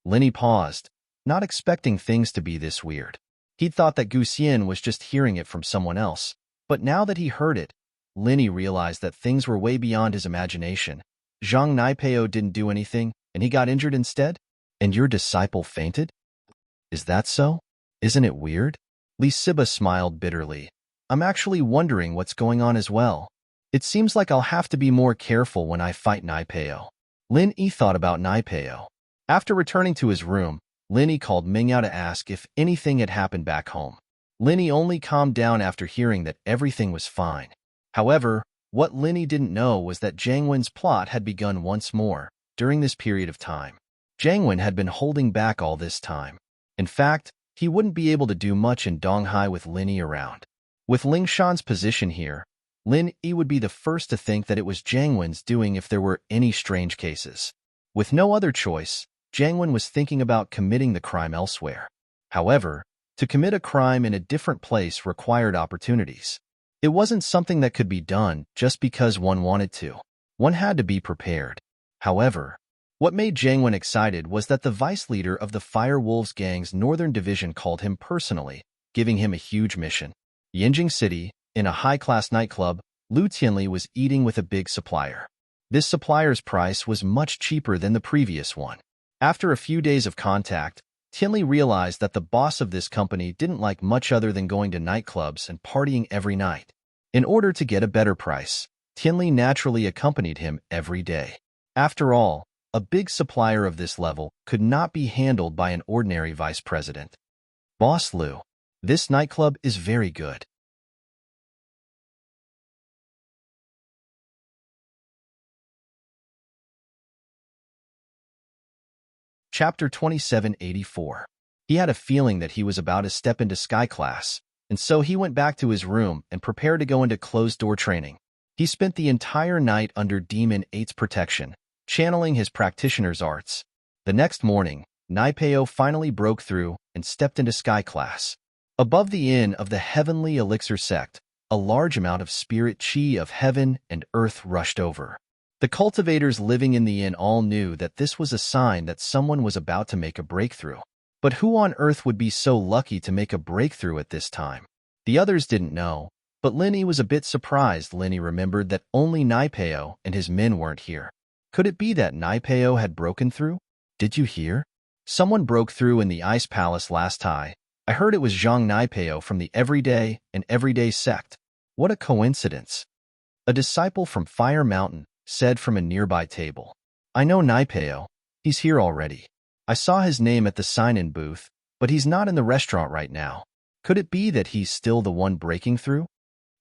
Lin Yi paused, not expecting things to be this weird. He'd thought that Guxian was just hearing it from someone else, but now that he heard it, Lin Yi realized that things were way beyond his imagination, Zhang Naipeo didn't do anything, and he got injured instead? And your disciple fainted? Is that so? Isn't it weird? Li Siba smiled bitterly. I'm actually wondering what's going on as well. It seems like I'll have to be more careful when I fight Naipeo. Lin Yi thought about Naipeo. After returning to his room, Lin Yi called Mingyao to ask if anything had happened back home. Lin Yi only calmed down after hearing that everything was fine. However, what Lin Yi didn't know was that Jiang Wen's plot had begun once more during this period of time. Jiang Wen had been holding back all this time. In fact, he wouldn't be able to do much in Donghai with Lin Yi around. With Ling Shan's position here, Lin Yi would be the first to think that it was Jiang Wen's doing if there were any strange cases. With no other choice, Jiang Wen was thinking about committing the crime elsewhere. However, to commit a crime in a different place required opportunities. It wasn't something that could be done just because one wanted to. One had to be prepared. However, what made Jiang Wen excited was that the vice leader of the Fire Wolves gang's northern division called him personally, giving him a huge mission. Yinjing City, in a high-class nightclub, Lu Tianli was eating with a big supplier. This supplier's price was much cheaper than the previous one. After a few days of contact, Tianli realized that the boss of this company didn't like much other than going to nightclubs and partying every night. In order to get a better price, Tianli naturally accompanied him every day. After all, a big supplier of this level could not be handled by an ordinary vice president. Boss Lu, this nightclub is very good. Chapter 2784. He had a feeling that he was about to step into sky class, and so he went back to his room and prepared to go into closed-door training. He spent the entire night under Demon 8's protection, channeling his practitioner's arts. The next morning, Naipeo finally broke through and stepped into sky class. Above the inn of the Heavenly Elixir sect, a large amount of spirit chi of heaven and earth rushed over. The cultivators living in the inn all knew that this was a sign that someone was about to make a breakthrough. But who on earth would be so lucky to make a breakthrough at this time? The others didn't know, but Lin Yi was a bit surprised. Lin Yi remembered that only Naipeo and his men weren't here. Could it be that Naipeo had broken through? Did you hear? Someone broke through in the Ice Palace last time. I heard it was Zhang Naipeo from the Everyday and Everyday sect. What a coincidence. A disciple from Fire Mountain said from a nearby table. I know Naipeo. He's here already. I saw his name at the sign-in booth, but he's not in the restaurant right now. Could it be that he's still the one breaking through?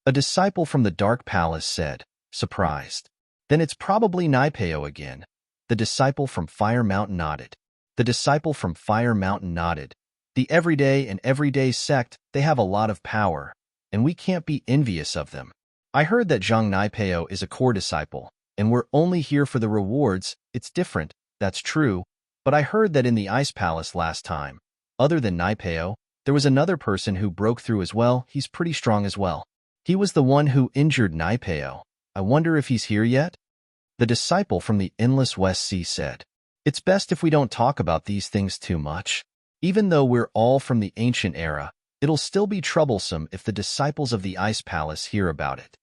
A disciple from the Dark Palace said, surprised. Then it's probably Naipeo again. The disciple from Fire Mountain nodded. The disciple from Fire Mountain nodded. The Everyday and Everyday sect, they have a lot of power, and we can't be envious of them. I heard that Zhang Naipeo is a core disciple, and we're only here for the rewards. It's different, that's true, but I heard that in the Ice Palace last time, other than Naipeo, there was another person who broke through as well. He's pretty strong as well. He was the one who injured Naipeo. I wonder if he's here yet? The disciple from the Endless West Sea said, it's best if we don't talk about these things too much. Even though we're all from the ancient era, it'll still be troublesome if the disciples of the Ice Palace hear about it.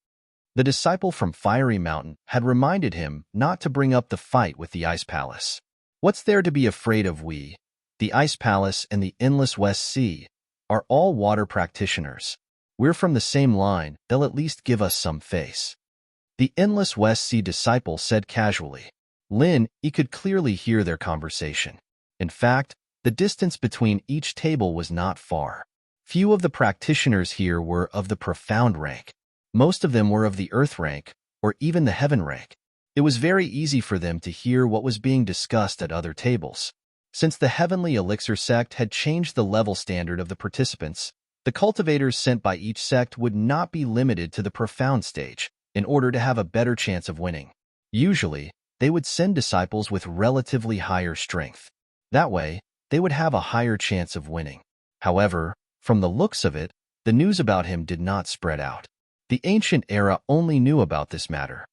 The disciple from Fiery Mountain had reminded him not to bring up the fight with the Ice Palace. What's there to be afraid of? We, the Ice Palace and the Endless West Sea, are all water practitioners. We're from the same line, they'll at least give us some face. The Endless West Sea disciple said casually. Lin Yi could clearly hear their conversation. In fact, the distance between each table was not far. Few of the practitioners here were of the profound rank. Most of them were of the earth rank, or even the heaven rank. It was very easy for them to hear what was being discussed at other tables. Since the Heavenly Elixir sect had changed the level standard of the participants, the cultivators sent by each sect would not be limited to the profound stage in order to have a better chance of winning. Usually, they would send disciples with relatively higher strength. That way, they would have a higher chance of winning. However, from the looks of it, the news about him did not spread out. The ancient era only knew about this matter.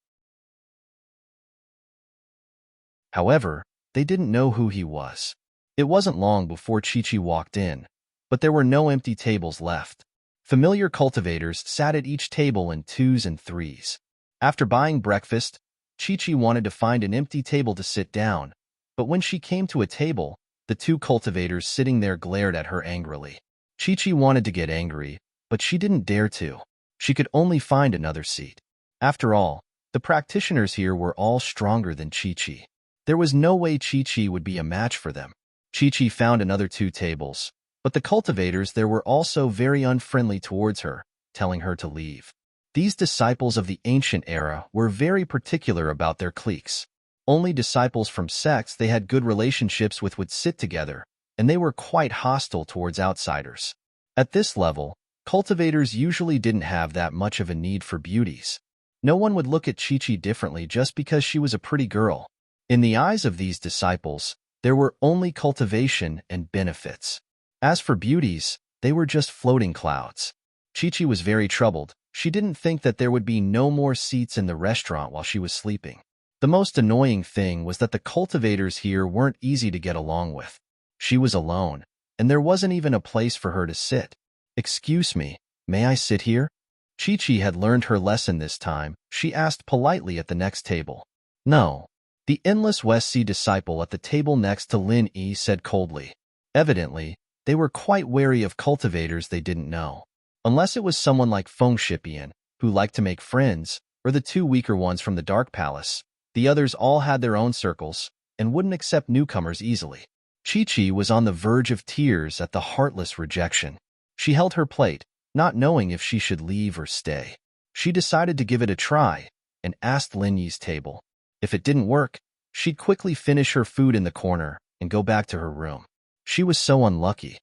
However, they didn't know who he was. It wasn't long before Chi-Chi walked in, but there were no empty tables left. Familiar cultivators sat at each table in twos and threes. After buying breakfast, Chi-Chi wanted to find an empty table to sit down, but when she came to a table, the two cultivators sitting there glared at her angrily. Chi-Chi wanted to get angry, but she didn't dare to. She could only find another seat. After all, the practitioners here were all stronger than Chi-Chi. There was no way Chi-Chi would be a match for them. Chi-Chi found another two tables, but the cultivators there were also very unfriendly towards her, telling her to leave. These disciples of the ancient era were very particular about their cliques. Only disciples from sects they had good relationships with would sit together, and they were quite hostile towards outsiders. At this level, cultivators usually didn't have that much of a need for beauties. No one would look at Chi-Chi differently just because she was a pretty girl. In the eyes of these disciples, there were only cultivation and benefits. As for beauties, they were just floating clouds. Chi-Chi was very troubled. She didn't think that there would be no more seats in the restaurant while she was sleeping. The most annoying thing was that the cultivators here weren't easy to get along with. She was alone, and there wasn't even a place for her to sit. "Excuse me, may I sit here?" Chi-Chi had learned her lesson this time. She asked politely at the next table. "No." The endless West Sea disciple at the table next to Lin Yi said coldly. Evidently, they were quite wary of cultivators they didn't know. Unless it was someone like Feng Shipian, who liked to make friends, or the two weaker ones from the Dark Palace, the others all had their own circles and wouldn't accept newcomers easily. Chi-Chi was on the verge of tears at the heartless rejection. She held her plate, not knowing if she should leave or stay. She decided to give it a try and asked Lin Yi's table. If it didn't work, she'd quickly finish her food in the corner and go back to her room. She was so unlucky.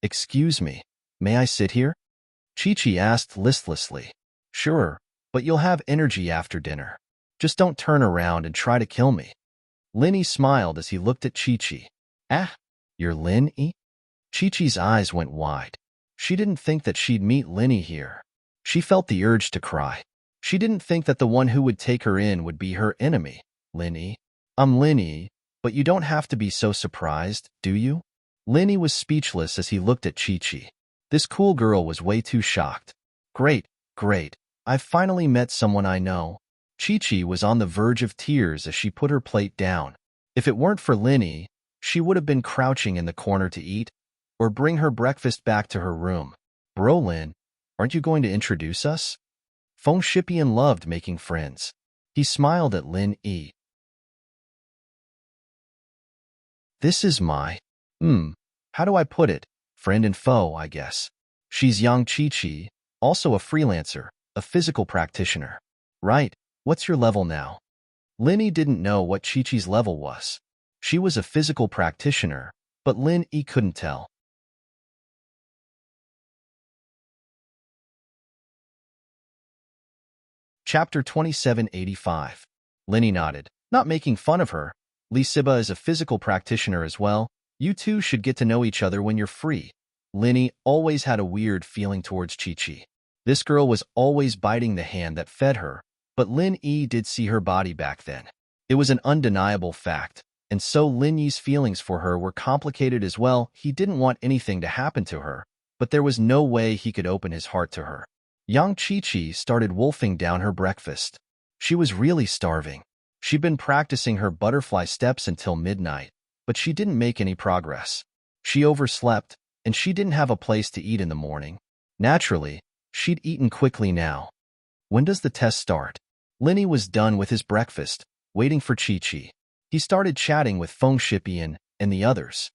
"Excuse me, may I sit here?" Chi-Chi asked listlessly. "Sure, but you'll have energy after dinner. Just don't turn around and try to kill me." Lin Yi smiled as he looked at Chi-Chi. "Ah, you're Lin Yi?" Chi-Chi's eyes went wide. She didn't think that she'd meet Lin Yi here. She felt the urge to cry. She didn't think that the one who would take her in would be her enemy. "Lin Yi? I'm Lin Yi, but you don't have to be so surprised, do you?" Lin Yi was speechless as he looked at Chi-Chi. This cool girl was way too shocked. Great, I've finally met someone I know." Chi-Chi was on the verge of tears as she put her plate down. If it weren't for Lin Yi, she would have been crouching in the corner to eat, or bring her breakfast back to her room. "Bro Lin, aren't you going to introduce us?" Feng Shipian loved making friends. He smiled at Lin Yi. "This is my, how do I put it? Friend and foe, I guess. She's young Chi-Chi, also a freelancer, a physical practitioner." "Right, what's your level now?" Lin Yi didn't know what Chi-Chi's level was. She was a physical practitioner, but Lin Yi couldn't tell. Chapter 2785. Lin Yi nodded, not making fun of her. "Li Siba is a physical practitioner as well. You two should get to know each other when you're free." Lin Yi always had a weird feeling towards Chi-Chi. This girl was always biting the hand that fed her, but Lin Yi did see her body back then. It was an undeniable fact, and so Lin Yi's feelings for her were complicated as well. He didn't want anything to happen to her, but there was no way he could open his heart to her. Young Chi-Chi started wolfing down her breakfast. She was really starving. She'd been practicing her butterfly steps until midnight, but she didn't make any progress. She overslept, and she didn't have a place to eat in the morning. Naturally, she'd eaten quickly now. "When does the test start?" Lin Yi was done with his breakfast, waiting for Chi-Chi. He started chatting with Feng Shipian and the others.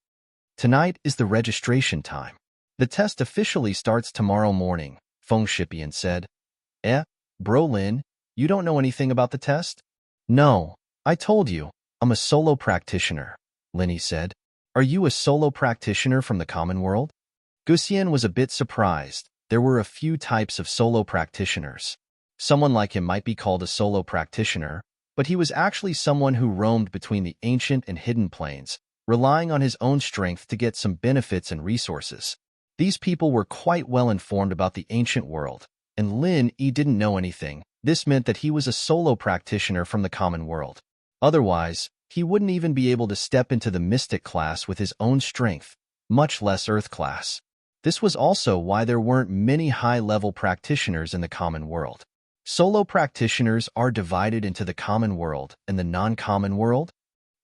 "Tonight is the registration time. The test officially starts tomorrow morning," Feng Shipian said. Bro Lin, you don't know anything about the test?" "No, I told you, I'm a solo practitioner," Lin Yi said. "Are you a solo practitioner from the common world?" Guxian was a bit surprised. There were a few types of solo practitioners. Someone like him might be called a solo practitioner, but he was actually someone who roamed between the ancient and hidden planes, relying on his own strength to get some benefits and resources. These people were quite well informed about the ancient world, and Lin Yi didn't know anything. This meant that he was a solo practitioner from the common world. Otherwise, he wouldn't even be able to step into the mystic class with his own strength, much less earth class. This was also why there weren't many high-level practitioners in the common world. Solo practitioners are divided into the common world and the non-common world?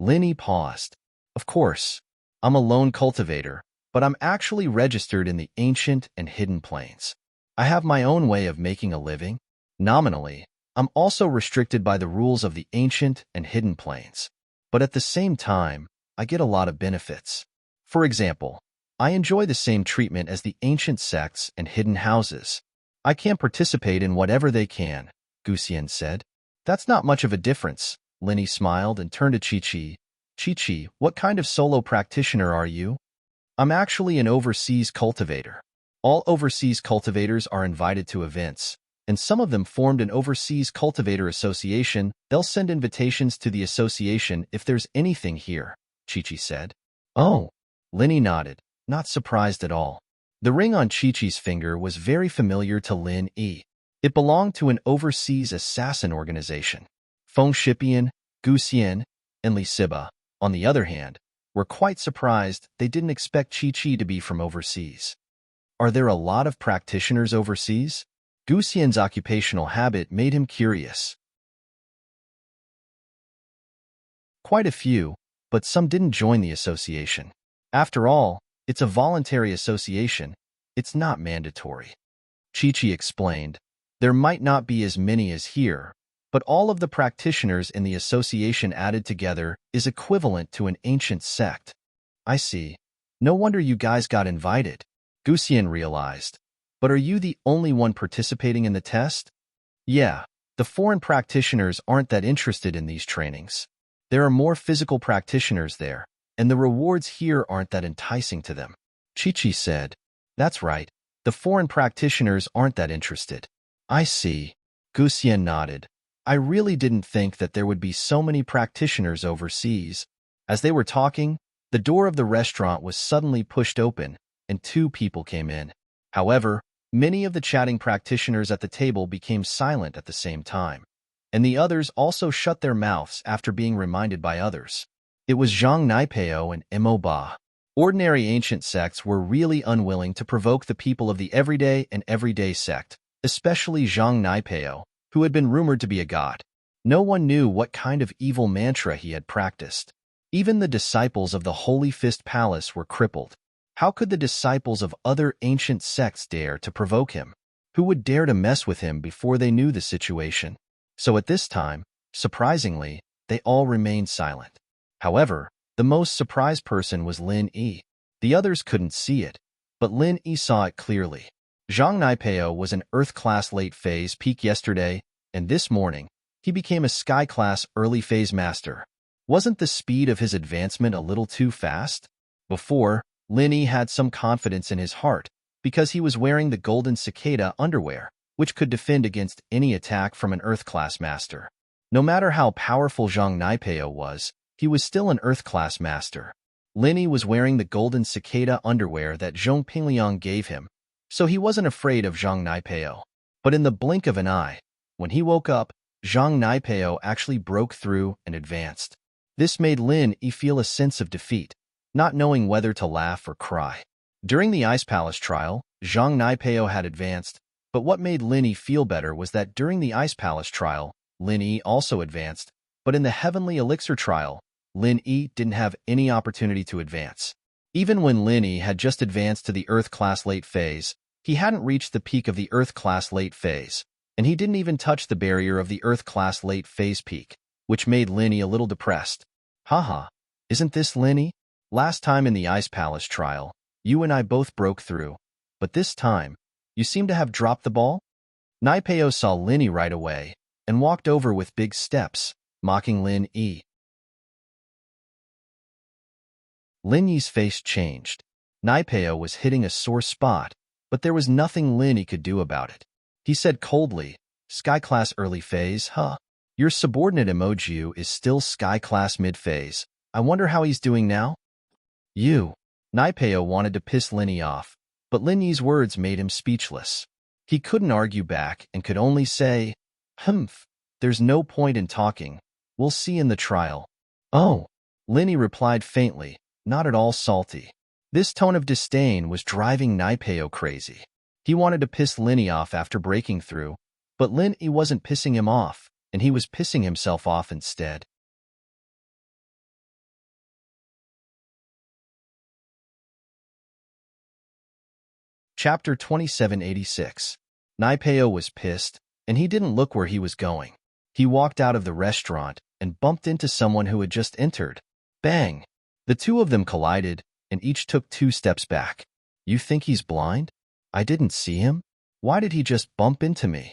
Linny paused. Of course, I'm a lone cultivator, but I'm actually registered in the ancient and hidden planes. I have my own way of making a living. Nominally, I'm also restricted by the rules of the ancient and hidden planes. But at the same time, I get a lot of benefits. For example, I enjoy the same treatment as the ancient sects and hidden houses. I can participate in whatever they can, Gusian said. That's not much of a difference. Linny smiled and turned to Chi-Chi. Chi-Chi, what kind of solo practitioner are you? I'm actually an overseas cultivator. All overseas cultivators are invited to events, and some of them formed an overseas cultivator association. They'll send invitations to the association if there's anything here, Chi-Chi said. Oh, Linny nodded, not surprised at all. The ring on Chi-Chi's finger was very familiar to Lin Yi. It belonged to an overseas assassin organization. Feng Shipian, Gu Xian, and Li Siba, on the other hand, were quite surprised. They didn't expect Chi-Chi to be from overseas. Are there a lot of practitioners overseas? Gu Xian's occupational habit made him curious. Quite a few, but some didn't join the association. After all, it's a voluntary association. It's not mandatory. Chi-Chi explained. There might not be as many as here, but all of the practitioners in the association added together is equivalent to an ancient sect. I see. No wonder you guys got invited, Gusian realized. But are you the only one participating in the test? Yeah, the foreign practitioners aren't that interested in these trainings. There are more physical practitioners there, and the rewards here aren't that enticing to them. Chi-Chi said. That's right. The foreign practitioners aren't that interested. I see. Gusian nodded. I really didn't think that there would be so many practitioners overseas. As they were talking, the door of the restaurant was suddenly pushed open, and 2 people came in. However, many of the chatting practitioners at the table became silent at the same time, and the others also shut their mouths after being reminded by others. It was Zhang Naipeo and Mo Ba. Ordinary ancient sects were really unwilling to provoke the people of the everyday and everyday sect, especially Zhang Naipeo, who had been rumored to be a god. No one knew what kind of evil mantra he had practiced. Even the disciples of the Holy Fist Palace were crippled. How could the disciples of other ancient sects dare to provoke him? Who would dare to mess with him before they knew the situation? So at this time, surprisingly, they all remained silent. However, the most surprised person was Lin Yi. The others couldn't see it, but Lin Yi saw it clearly. Zhang Naipeo was an Earth-class late-phase peak yesterday, and this morning, he became a Sky-class early-phase master. Wasn't the speed of his advancement a little too fast? Before, Lin Yi had some confidence in his heart, because he was wearing the golden cicada underwear, which could defend against any attack from an Earth-class master. No matter how powerful Zhang Naipeo was, he was still an Earth-class master. Lin Yi was wearing the golden cicada underwear that Zhong Pingliang gave him, so he wasn't afraid of Zhang Naipeo. But in the blink of an eye, when he woke up, Zhang Naipeo actually broke through and advanced. This made Lin Yi feel a sense of defeat, not knowing whether to laugh or cry. During the Ice Palace trial, Zhang Naipeo had advanced, but what made Lin Yi feel better was that during the Ice Palace trial, Lin Yi also advanced, but in the Heavenly Elixir trial, Lin Yi didn't have any opportunity to advance. Even when Lin Yi had just advanced to the Earth-class late phase, he hadn't reached the peak of the Earth-class late phase, and he didn't even touch the barrier of the Earth-class late phase peak, which made Lin Yi a little depressed. Haha, isn't this Lin Yi? Last time in the Ice Palace trial, you and I both broke through, but this time, you seem to have dropped the ball? Naipeo saw Lin Yi right away and walked over with big steps, mocking Lin Yi. Lin Yi's face changed. Naipeo was hitting a sore spot, but there was nothing Lin Yi could do about it. He said coldly, Sky-class early phase, huh? Your subordinate Emojiu is still Sky-class mid-phase. I wonder how he's doing now? Naipeo wanted to piss Lin Yi off, but Lin Yi's words made him speechless. He couldn't argue back and could only say, Humph, there's no point in talking. We'll see in the trial. Oh, Lin Yi replied faintly, not at all salty. This tone of disdain was driving Naipeo crazy. He wanted to piss Lin Yi off after breaking through, But Lin Yi wasn't pissing him off, and he was pissing himself off instead. Chapter 2786. Naipeo was pissed, and he didn't look where he was going. He walked out of the restaurant and bumped into someone who had just entered. Bang! The two of them collided, and each took 2 steps back. You think he's blind? I didn't see him? Why did he just bump into me?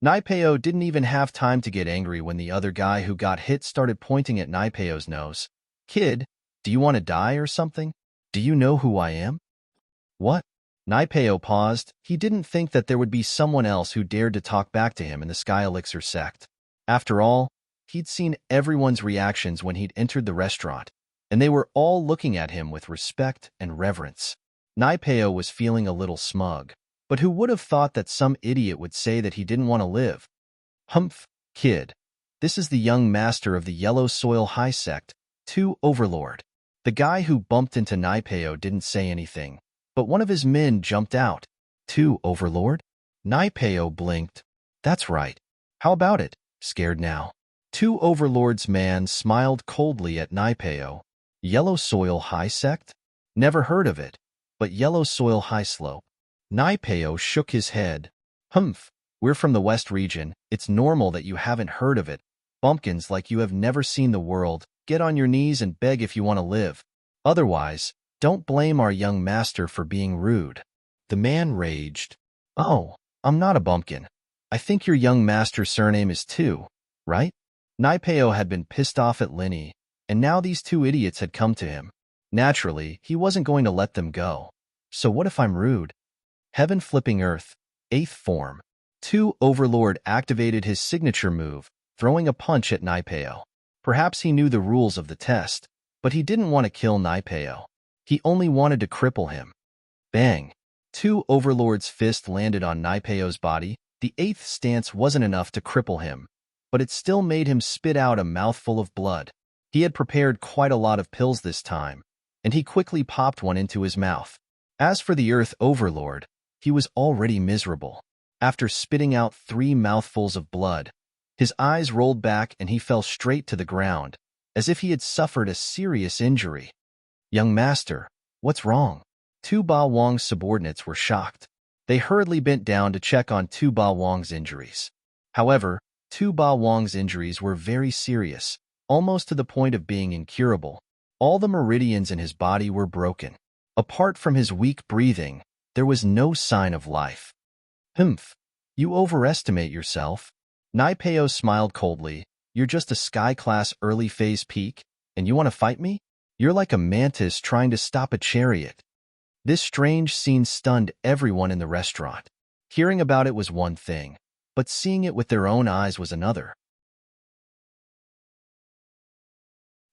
Naipeo didn't even have time to get angry when the other guy who got hit started pointing at Naipeo's nose. Kid, do you want to die or something? Do you know who I am? What? Naipeo paused. He didn't think that there would be someone else who dared to talk back to him in the Sky Elixir sect. After all, he'd seen everyone's reactions when he'd entered the restaurant, and they were all looking at him with respect and reverence. Naipeo was feeling a little smug, but who would have thought that some idiot would say that he didn't want to live? Humph, kid. This is the young master of the Yellow Soil High Sect, 2 Overlord. The guy who bumped into Naipeo didn't say anything, but one of his men jumped out. 2 Overlord? Naipeo blinked. That's right. How about it? Scared now? 2 Overlord's man smiled coldly at Naipeo. Yellow Soil High Sect? Never heard of it, but Yellow Soil High Slope. Naipeo shook his head. Humph, we're from the West region. It's normal that you haven't heard of it. Bumpkins like you have never seen the world. Get on your knees and beg if you want to live. Otherwise, don't blame our young master for being rude. The man raged. Oh, I'm not a bumpkin. I think your young master's surname is 2, right? Naipeo had been pissed off at Lin Yi, and now these 2 idiots had come to him. Naturally, he wasn't going to let them go. So what if I'm rude? Heaven Flipping Earth, 8th form. 2 Overlord activated his signature move, throwing a punch at Naipeo. Perhaps he knew the rules of the test, but he didn't want to kill Naipeo. He only wanted to cripple him. Bang! 2 Overlord's fist landed on Naipeo's body. The 8th stance wasn't enough to cripple him, but it still made him spit out a mouthful of blood. He had prepared quite a lot of pills this time, and he quickly popped one into his mouth. As for the Earth Overlord, he was already miserable. After spitting out 3 mouthfuls of blood, his eyes rolled back and he fell straight to the ground, as if he had suffered a serious injury. Young master, what's wrong? 2 Ba Wang's subordinates were shocked. They hurriedly bent down to check on 2 Ba Wang's injuries. However, 2 Ba Wang's injuries were very serious, almost to the point of being incurable. All the meridians in his body were broken. Apart from his weak breathing, there was no sign of life. Humph, you overestimate yourself. Naipeo smiled coldly. You're just a sky-class early-phase peak, and you want to fight me? You're like a mantis trying to stop a chariot. This strange scene stunned everyone in the restaurant. Hearing about it was one thing, but seeing it with their own eyes was another.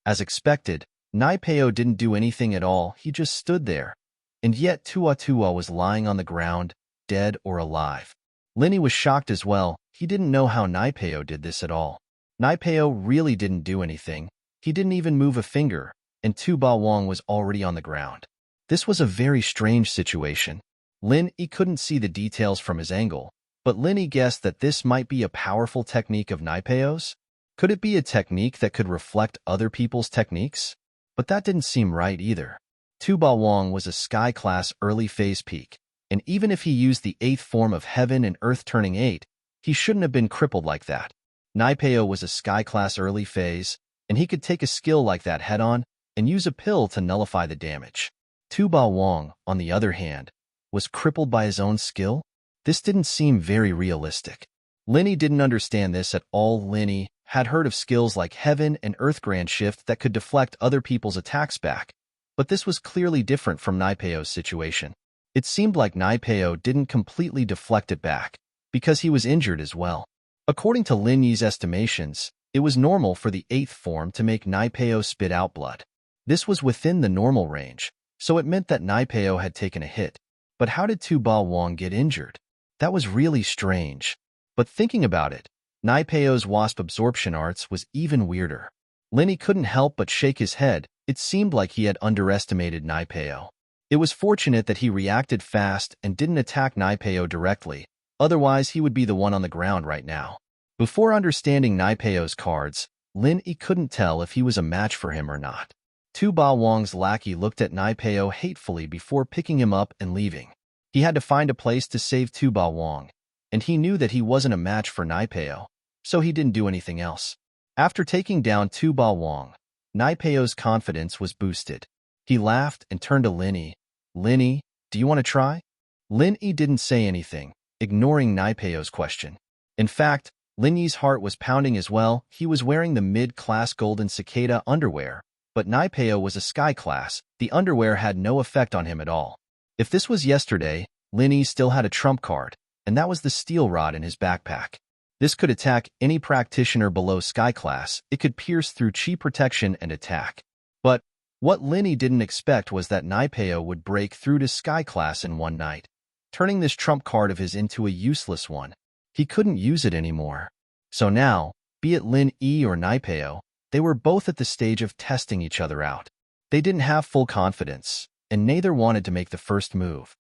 As expected, Naipeo didn't do anything at all. He just stood there. And yet Tua Tua was lying on the ground, dead or alive. Lin Yi was shocked as well. He didn't know how Naipeo did this at all. Naipeo really didn't do anything. He didn't even move a finger, and 2 Ba Wang was already on the ground. This was a very strange situation. Lin Yi couldn't see the details from his angle, but Lin Yi guessed that this might be a powerful technique of Naipeo's. Could it be a technique that could reflect other people's techniques? But that didn't seem right either. 2 Ba Wang was a sky-class early-phase peak, and even if he used the 8th form of Heaven and Earth turning 8, he shouldn't have been crippled like that. Naipeo was a sky-class early phase, and he could take a skill like that head-on and use a pill to nullify the damage. 2 Ba Wang, on the other hand, was crippled by his own skill? This didn't seem very realistic. Lin Yi didn't understand this at all. Lin Yi had heard of skills like Heaven and Earth Grand Shift that could deflect other people's attacks back, but this was clearly different from Naipeo's situation. It seemed like Naipeo didn't completely deflect it back, because he was injured as well. According to Lin Yi's estimations, it was normal for the 8th form to make Naipeo spit out blood. This was within the normal range, so it meant that Naipeo had taken a hit. But how did 2 Ba Wang get injured? That was really strange. But thinking about it, Naipeo's wasp absorption arts was even weirder. Lin Yi couldn't help but shake his head. It seemed like he had underestimated Naipeo. It was fortunate that he reacted fast and didn't attack Naipeo directly, Otherwise, he would be the one on the ground right now. Before understanding Naipeo's cards, Lin Yi couldn't tell if he was a match for him or not. Tu Ba Wang's lackey looked at Naipeo hatefully before picking him up and leaving. He had to find a place to save Tu Ba Wang, and he knew that he wasn't a match for Naipeo, so he didn't do anything else. After taking down Tu Ba Wang, Naipeo's confidence was boosted. He laughed and turned to Lin Yi. Lin Yi, do you want to try? Lin Yi didn't say anything, ignoring Naipeo's question. In fact, Lin Yi's heart was pounding as well. He was wearing the mid-class golden cicada underwear, but Naipeo was a sky class. The underwear had no effect on him at all. If this was yesterday, Lin Yi still had a trump card, and that was the steel rod in his backpack. This could attack any practitioner below sky class. It could pierce through chi protection and attack. But what Lin Yi didn't expect was that Naipeo would break through to sky class in one night, turning this trump card of his into a useless one. He couldn't use it anymore. So now, be it Lin Yi or Naipeo, they were both at the stage of testing each other out. They didn't have full confidence, and neither wanted to make the first move.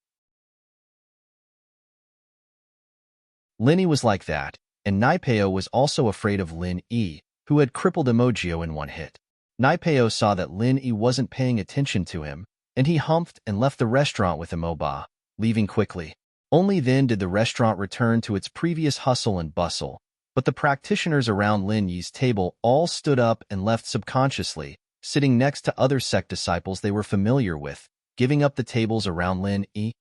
Lin Yi was like that, and Naipeo was also afraid of Lin Yi, who had crippled Emojio in one hit. Naipeo saw that Lin Yi wasn't paying attention to him, and he humphed and left the restaurant with Emoba, leaving quickly. Only then did the restaurant return to its previous hustle and bustle, but the practitioners around Lin Yi's table all stood up and left subconsciously, sitting next to other sect disciples they were familiar with, giving up the tables around Lin Yi.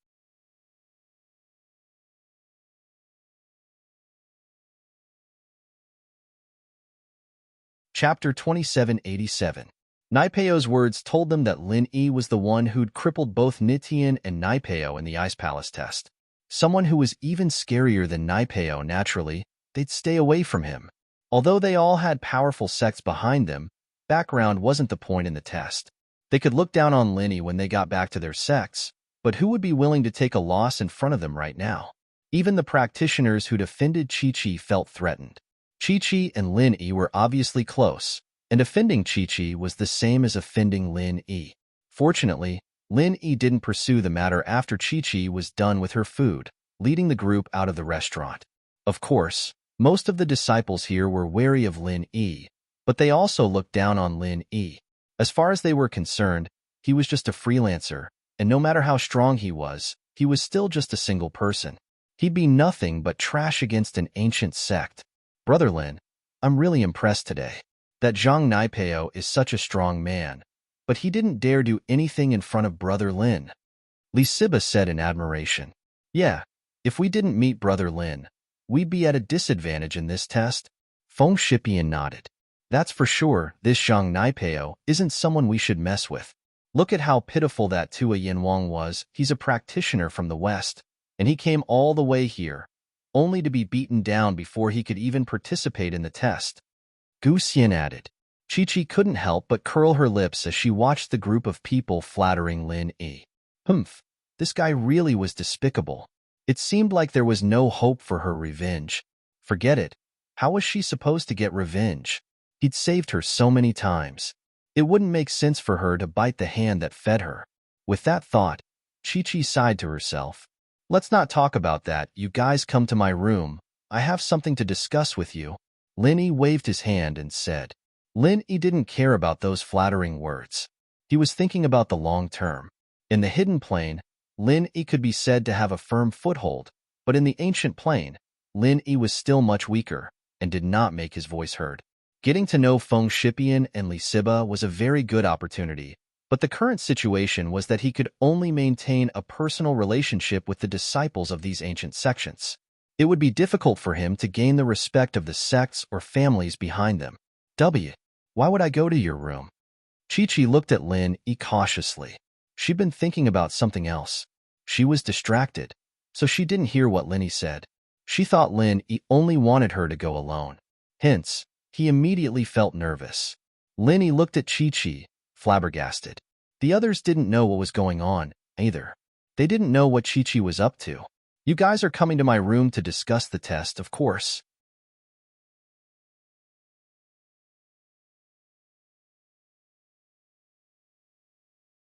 Chapter 2787. Naipeo's words told them that Lin Yi was the one who'd crippled both Nitian and Naipeo in the Ice Palace test. Someone who was even scarier than Naipeo. Naturally, they'd stay away from him. Although they all had powerful sects behind them, background wasn't the point in the test. They could look down on Lin Yi when they got back to their sects, but who would be willing to take a loss in front of them right now? Even the practitioners who'd offended Chi-Chi felt threatened. Chi-Chi and Lin Yi were obviously close, and offending Chi-Chi was the same as offending Lin Yi. Fortunately, Lin Yi didn't pursue the matter after Chi-Chi was done with her food, leading the group out of the restaurant. Of course, most of the disciples here were wary of Lin Yi, but they also looked down on Lin Yi. As far as they were concerned, he was just a freelancer, and no matter how strong he was still just a single person. He'd be nothing but trash against an ancient sect. Brother Lin, I'm really impressed today. That Zhang Naipeo is such a strong man, but he didn't dare do anything in front of Brother Lin. Li Siba said in admiration. Yeah, if we didn't meet Brother Lin, we'd be at a disadvantage in this test. Feng Shipian nodded. That's for sure. This Zhang Naipeo isn't someone we should mess with. Look at how pitiful that Tua Yinwang was. He's a practitioner from the West, and he came all the way here, only to be beaten down before he could even participate in the test. Gu Xian added. Chi-Chi couldn't help but curl her lips as she watched the group of people flattering Lin Yi. Humph, this guy really was despicable. It seemed like there was no hope for her revenge. Forget it. How was she supposed to get revenge? He'd saved her so many times. It wouldn't make sense for her to bite the hand that fed her. With that thought, Chi-Chi sighed to herself. Let's not talk about that. You guys come to my room. I have something to discuss with you. Lin Yi waved his hand and said. Lin Yi didn't care about those flattering words. He was thinking about the long term. In the hidden plane, Lin Yi could be said to have a firm foothold, but in the ancient plane, Lin Yi was still much weaker and did not make his voice heard. Getting to know Feng Shipian and Li Siba was a very good opportunity, but the current situation was that he could only maintain a personal relationship with the disciples of these ancient sections. It would be difficult for him to gain the respect of the sects or families behind them. Why would I go to your room? Chi-Chi looked at Lin Yi cautiously. She'd been thinking about something else. She was distracted, so she didn't hear what Lin Yi said. She thought Lin Yi only wanted her to go alone. Hence, he immediately felt nervous. Lin Yi looked at Chi-Chi, flabbergasted. The others didn't know what was going on, either. They didn't know what Chi-Chi was up to. You guys are coming to my room to discuss the test, of course.